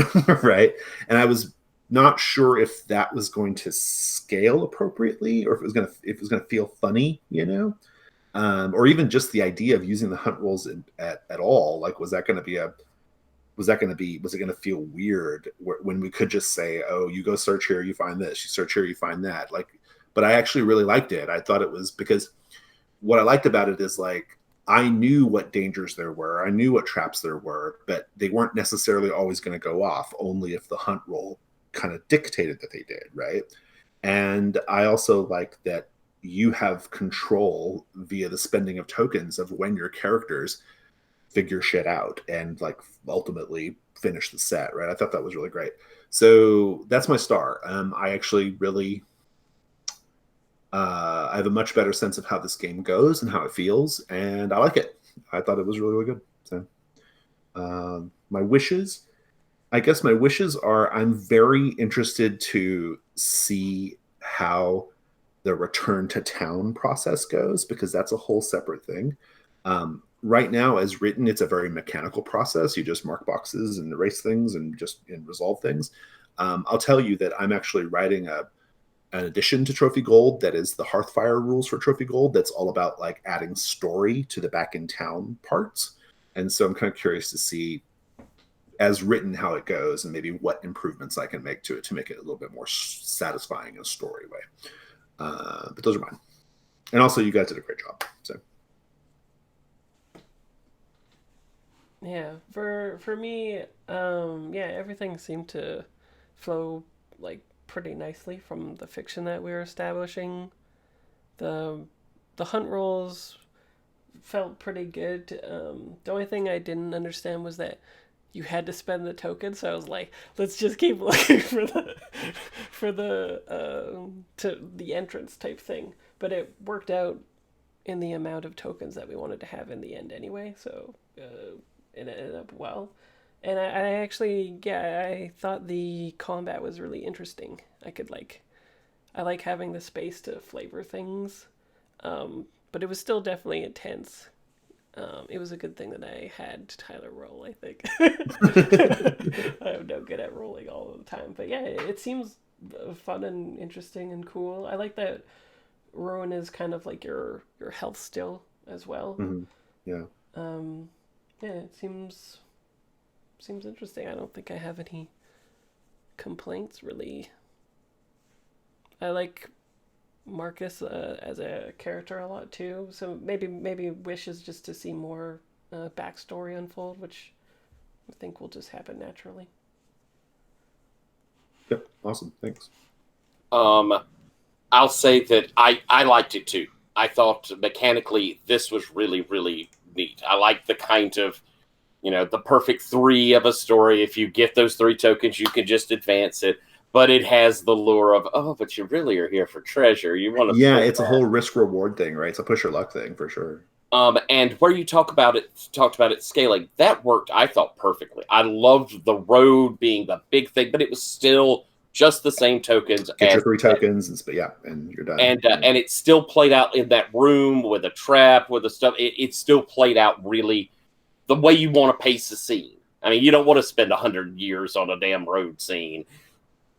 [SPEAKER 1] right? And I was not sure if that was going to scale appropriately or if it was gonna feel funny, you know, or even just the idea of using the hunt rolls at all. Like, was it going to feel weird when we could just say, oh, you go search here, you find this, you search here, you find that. Like, but I actually really liked it. I thought it was because what I liked about it is like, I knew what dangers there were. I knew what traps there were, but they weren't necessarily always going to go off only if the hunt roll kind of dictated that they did. Right. And I also liked that you have control via the spending of tokens of when your characters figure shit out and like ultimately finish the set, right? I thought that was really great. So that's my star. I actually really I have a much better sense of how this game goes and how it feels, and I like it. I thought it was really, really good. So my wishes, I guess my wishes are I'm very interested to see how the return to town process goes, because that's a whole separate thing. Right now, as written, it's a very mechanical process. You just mark boxes and erase things and resolve things. I'll tell you that I'm actually writing an addition to Trophy Gold that is the Hearthfire rules for Trophy Gold. That's all about like adding story to the back in town parts. And so I'm kind of curious to see, as written, how it goes and maybe what improvements I can make to it to make it a little bit more satisfying in a story way. But those are mine. And also, you guys did a great job. So.
[SPEAKER 3] Yeah, for me, yeah, everything seemed to flow like pretty nicely from the fiction that we were establishing. The hunt rolls felt pretty good. The only thing I didn't understand was that you had to spend the token, so I was like, let's just keep looking for the entrance type thing. But it worked out in the amount of tokens that we wanted to have in the end anyway, so it ended up well. And I actually, yeah, I thought the combat was really interesting. I like having the space to flavor things, but it was still definitely intense. It was a good thing that I had Tyler roll, I think. I'm no good at rolling all the time. But yeah, it seems fun and interesting and cool. I like that Ruin is kind of like your health still as well.
[SPEAKER 1] Mm-hmm. Yeah.
[SPEAKER 3] Yeah, it seems interesting. I don't think I have any complaints, really. I like Marcus as a character a lot too, so maybe wish is just to see more backstory unfold, which I think will just happen naturally.
[SPEAKER 1] Yep. Awesome. Thanks.
[SPEAKER 2] I'll say that I liked it too. I thought mechanically this was really, really neat. I like the kind of, the perfect 3 of a story. If you get those 3 tokens, you can just advance it. but it has the lure of, oh, but you really are here for treasure. You want to
[SPEAKER 1] Yeah,
[SPEAKER 2] flip
[SPEAKER 1] it's a whole risk reward thing, right? It's a push your luck thing for sure.
[SPEAKER 2] and where you talked about it scaling, that worked, I thought, perfectly. I loved the road being the big thing, but it was still just the same tokens
[SPEAKER 1] Get
[SPEAKER 2] as
[SPEAKER 1] your 3 tokens and yeah, and you're done.
[SPEAKER 2] and it still played out in that room with a trap with the stuff. It still played out really the way you want to pace the scene. I mean, you don't want to spend 100 years on a damn road scene.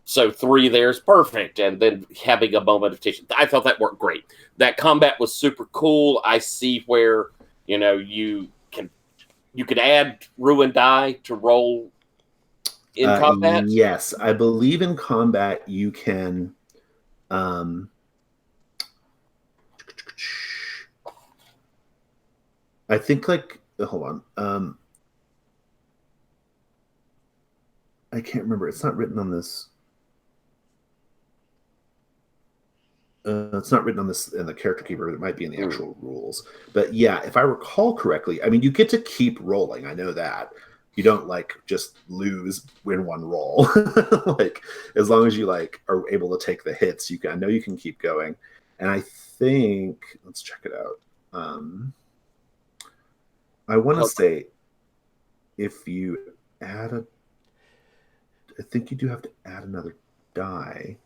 [SPEAKER 2] So 3 there is perfect, and then having a moment of tension. I thought that worked great. That combat was super cool. I see where you could add ruin die to roll in combat.
[SPEAKER 1] Yes, I believe in combat you can. I think hold on. I can't remember. It's not written on this. It's not written on this in the character keeper. It might be in the actual rules. But yeah, if I recall correctly, I mean, you get to keep rolling. I know that. You don't just lose win one roll. As long as you are able to take the hits, I know you can keep going. And I think let's check it out. I want to say if you add I think you do have to add another die.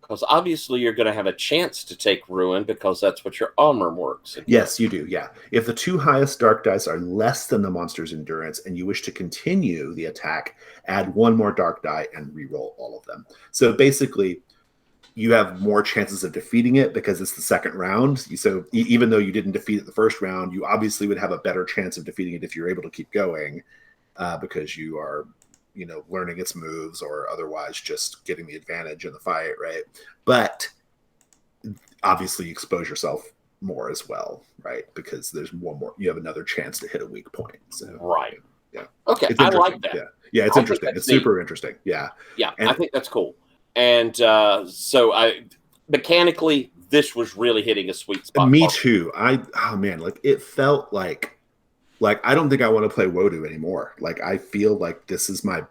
[SPEAKER 2] Because obviously you're going to have a chance to take ruin because that's what your armor works.
[SPEAKER 1] Yes, you do. Yeah. If the 2 highest dark dice are less than the monster's endurance and you wish to continue the attack, add 1 more dark die and re-roll all of them. So basically, you have more chances of defeating it because it's the second round. So even though you didn't defeat it the first round, you obviously would have a better chance of defeating it if you're able to keep going because you are learning its moves or otherwise just getting the advantage in the fight, right? But obviously you expose yourself more as well, right? Because there's you have another chance to hit a weak point. So
[SPEAKER 2] right.
[SPEAKER 1] Yeah.
[SPEAKER 2] Okay, I like that.
[SPEAKER 1] Yeah, it's interesting. It's super interesting. Yeah.
[SPEAKER 2] Yeah, and I think that's cool. And so mechanically, this was really hitting a sweet spot.
[SPEAKER 1] Me too. It felt like I don't think I want to play Wodu anymore. I feel like this is my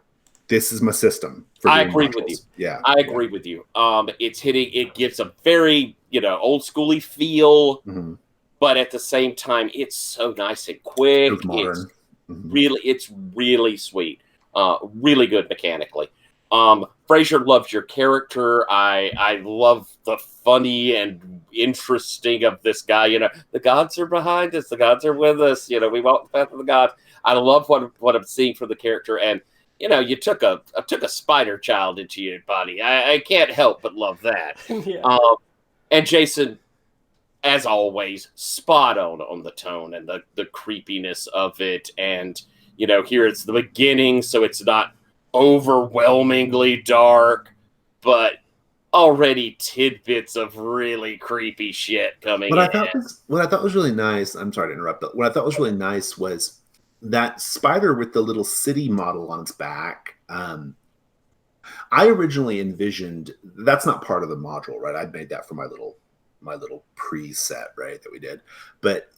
[SPEAKER 1] system for
[SPEAKER 2] I
[SPEAKER 1] doing
[SPEAKER 2] agree
[SPEAKER 1] modules.
[SPEAKER 2] with you.
[SPEAKER 1] Yeah.
[SPEAKER 2] I agree with you. It gives a very, old schooly feel, but at the same time, it's so nice and quick.
[SPEAKER 1] It's modern.
[SPEAKER 2] It's really sweet. Really good mechanically. Fraser loves your character. I love the funny and interesting of this guy. The gods are behind us. The gods are with us. We walk the path of the gods. I love what I'm seeing from the character. And, you took a spider child into your body. I can't help but love that.
[SPEAKER 3] Yeah.
[SPEAKER 2] And Jason, as always, spot on the tone and the creepiness of it. And, here it's the beginning, so it's not overwhelmingly dark, but already tidbits of really creepy shit coming in.
[SPEAKER 1] What I thought was really nice, I'm sorry to interrupt, but what I thought was really nice was that spider with the little city model on its back. I originally envisioned that's not part of the module, right? I'd made that for my little preset, right, that we did. But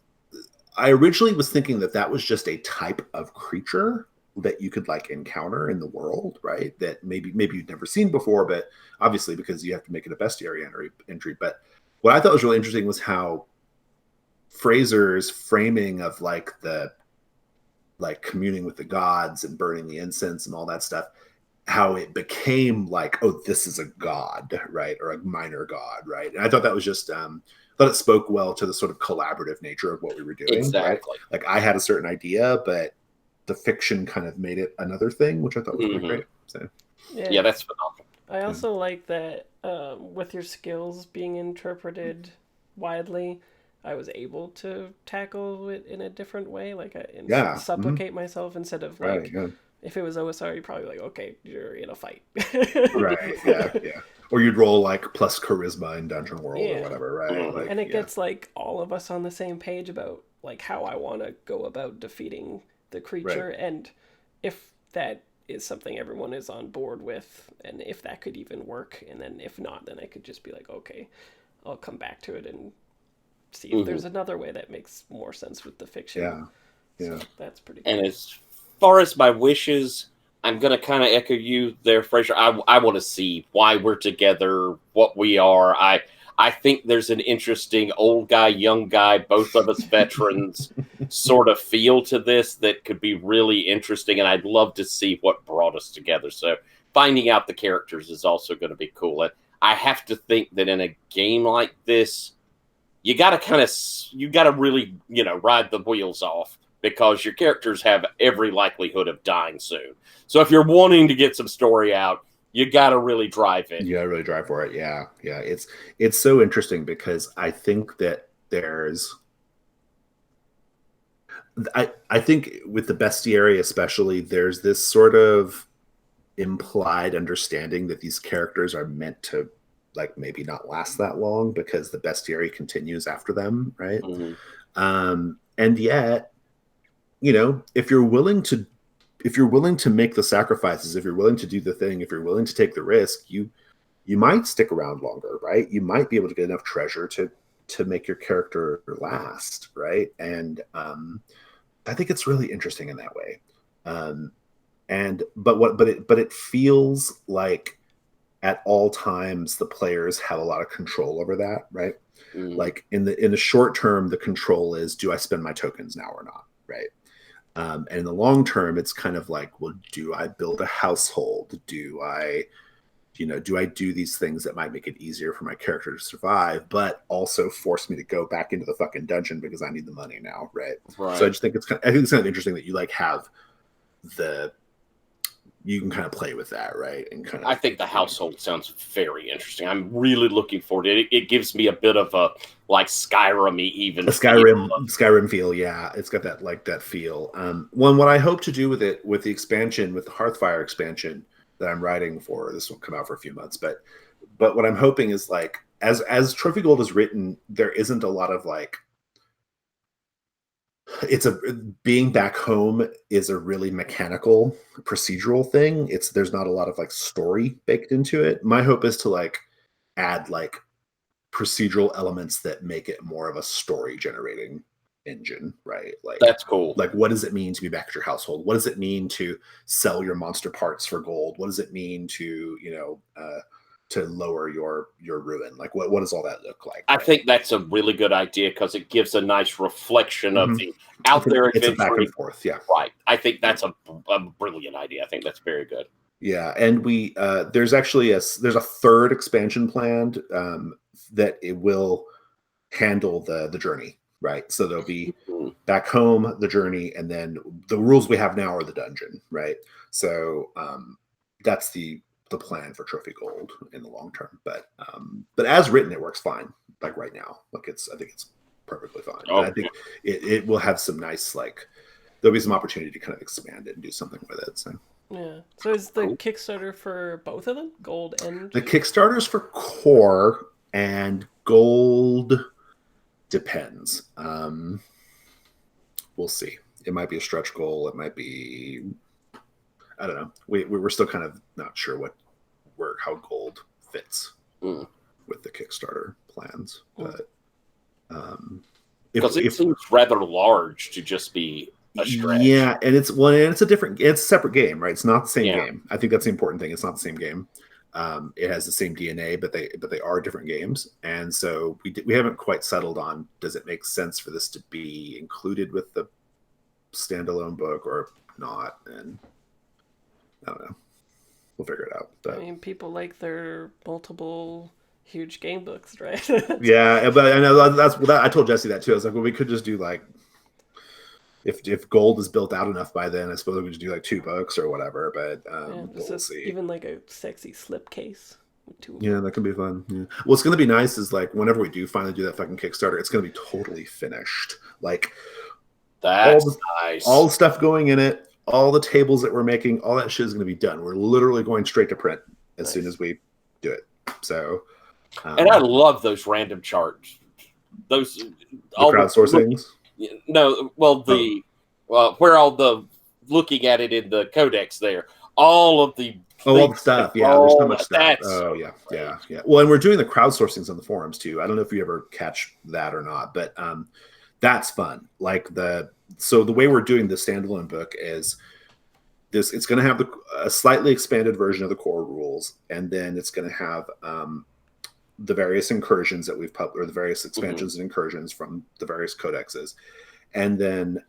[SPEAKER 1] I originally was thinking that was just a type of creature that you could encounter in the world, right? That maybe you'd never seen before, but obviously because you have to make it a bestiary entry. But what I thought was really interesting was how Fraser's framing of the communing with the gods and burning the incense and all that stuff, how it became oh, this is a god, right? Or a minor god, right? And I thought that was just thought it spoke well to the sort of collaborative nature of what we were doing.
[SPEAKER 2] Exactly.
[SPEAKER 1] Right? I had a certain idea, but the fiction kind of made it another thing, which I thought was really great. So
[SPEAKER 2] yeah, that's phenomenal.
[SPEAKER 3] I also like that with your skills being interpreted widely, I was able to tackle it in a different way, supplicate myself instead of if it was OSR, you're probably okay, you're in a fight.
[SPEAKER 1] Right, yeah. Or you'd roll plus charisma in Dungeon World or whatever, right?
[SPEAKER 3] And it gets all of us on the same page about how I want to go about defeating the creature, right. And if that is something everyone is on board with, and if that could even work, and then if not, then I could just be okay, I'll come back to it and see if there's another way that makes more sense with the fiction.
[SPEAKER 1] Yeah. Yeah.
[SPEAKER 3] So that's pretty cool.
[SPEAKER 2] And as far as my wishes, I'm going to kind of echo you there, Fraser. I want to see why we're together, what we are. I think there's an interesting old guy, young guy, both of us veterans sort of feel to this that could be really interesting. And I'd love to see what brought us together. So finding out the characters is also going to be cool. And I have to think that in a game like this, you got to really, ride the wheels off because your characters have every likelihood of dying soon. So if you're wanting to get some story out, you got to really drive it.
[SPEAKER 1] You got to really drive for it. Yeah. Yeah. It's so interesting because I think that I think with the bestiary especially, there's this sort of implied understanding that these characters are meant to like maybe not last that long because the bestiary continues after them, right?
[SPEAKER 2] Mm-hmm.
[SPEAKER 1] And yet, if you're willing to make the sacrifices, if you're willing to do the thing, if you're willing to take the risk, you might stick around longer, right? You might be able to get enough treasure to make your character last, right? And I think it's really interesting in that way. But it feels like at all times the players have a lot of control over that, right?
[SPEAKER 2] Mm-hmm.
[SPEAKER 1] Like in the short term, the control is, do I spend my tokens now or not, right? And in the long term, it's kind of like, well, do I build a household? Do I do these things that might make it easier for my character to survive, but also force me to go back into the fucking dungeon because I need the money now, right?
[SPEAKER 2] Right.
[SPEAKER 1] So I just think it's kind of interesting that you like have you can kind of play with that, right? And kind of,
[SPEAKER 2] I think the household sounds very interesting. I'm really looking forward to it. It gives me a bit of a like Skyrim-y even
[SPEAKER 1] a Skyrim feel. Yeah, it's got that feel. What I hope to do with it, with the expansion, with the Hearthfire expansion that I'm writing for, this won't come out for a few months, but what I'm hoping is like as Trophy Gold is written, there isn't a lot of like, being back home is a really mechanical procedural thing. There's not a lot of like story baked into it. My hope is to like add like procedural elements that make it more of a story generating engine, right? Like
[SPEAKER 2] that's cool.
[SPEAKER 1] Like, what does it mean to be back at your household? What does it mean to sell your monster parts for gold? What does it mean to to lower your ruin? Like, what does all that look like?
[SPEAKER 2] I think that's a really good idea because it gives a nice reflection of the out there
[SPEAKER 1] it's
[SPEAKER 2] adventure.
[SPEAKER 1] A back and forth, yeah.
[SPEAKER 2] Right. I think that's a brilliant idea. I think that's very good.
[SPEAKER 1] Yeah, and we there's actually there's a third expansion planned that it will handle the journey, right? So there'll be back home, the journey, and then the rules we have now are the dungeon, right? So that's the plan for Trophy Gold in the long term. But as written, it works fine. Like right now, like I think it's perfectly fine.
[SPEAKER 2] Oh,
[SPEAKER 1] I think it will have some nice there'll be some opportunity to kind of expand it and do something with it. So.
[SPEAKER 3] Yeah. So is the Kickstarter for both of them, Gold and
[SPEAKER 1] the Kickstarter's for Core, and Gold depends. We'll see. It might be a stretch goal. It might be, I don't know. We're still kind of not sure how Gold fits with the Kickstarter plans, but
[SPEAKER 2] because it seems rather large to just be a stretch.
[SPEAKER 1] Yeah, and it's a separate game, right? It's not the same game. I think that's the important thing. It's not the same game. It has the same DNA, but they are different games, and so we haven't quite settled on, does it make sense for this to be included with the standalone book or not? And I don't know. We'll figure it out. But.
[SPEAKER 3] I mean, people like their multiple huge game books, right?
[SPEAKER 1] Yeah, but I know I told Jesse that too. I was like, well, we could just do like, if Gold is built out enough by then, I suppose we could just do like 2 books or whatever. But we'll see.
[SPEAKER 3] Even like a sexy slipcase with 2 of
[SPEAKER 1] them. Yeah, that can be fun. Yeah. What's going to be nice is like whenever we do finally do that fucking Kickstarter, it's going to be totally finished. Like
[SPEAKER 2] that's nice.
[SPEAKER 1] All the stuff going in it, all the tables that we're making, all that shit is going to be done. We're literally going straight to print as soon as we do it. So,
[SPEAKER 2] and I love those random charts. Those
[SPEAKER 1] crowdsourcings.
[SPEAKER 2] No, well, where all the looking at it in the codex there, all of the
[SPEAKER 1] all the stuff. Yeah, there's so much stuff. Oh yeah. Well, and we're doing the crowdsourcings on the forums too. I don't know if you ever catch that or not, but that's fun. Like so the way we're doing the standalone book is this: it's going to have a slightly expanded version of the core rules, and then it's going to have the various incursions that we've published, or the various expansions and incursions from the various codexes, and then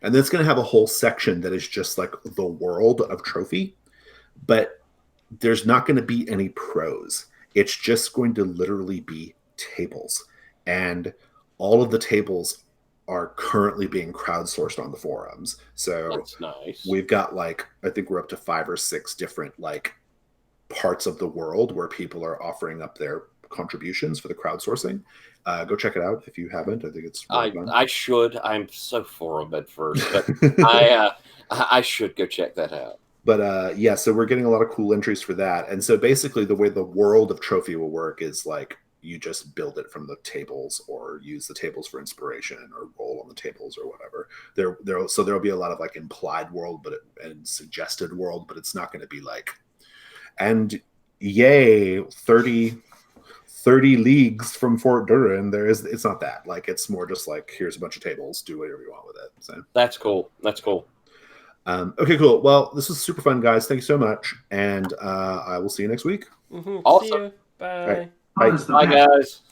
[SPEAKER 1] it's going to have a whole section that is just like the world of Trophy, but there's not going to be any prose. It's just going to literally be tables, and all of the tables are currently being crowdsourced on the forums. So
[SPEAKER 2] That's nice.
[SPEAKER 1] we've got like, I think we're up to 5 or 6 different like parts of the world where people are offering up their contributions for the crowdsourcing. Go check it out if you haven't. I think it's really fun.
[SPEAKER 2] I should. I'm so forum at first, but I should go check that out.
[SPEAKER 1] But yeah, so we're getting a lot of cool entries for that. And so basically the way the world of Trophy will work is like you just build it from the tables, or use the tables for inspiration, or roll on the tables, or whatever. So there'll be a lot of like implied world, and suggested world, but it's not going to be like, and yay, 30 leagues from Fort Durin. It's not that. Like, it's more just like, here's a bunch of tables, do whatever you want with it. So
[SPEAKER 2] that's cool.
[SPEAKER 1] Okay, cool. Well, this was super fun, guys. Thank you so much, and I will see you next week.
[SPEAKER 2] Awesome.
[SPEAKER 3] See you. Bye.
[SPEAKER 1] Right. Bye.
[SPEAKER 2] Bye, guys.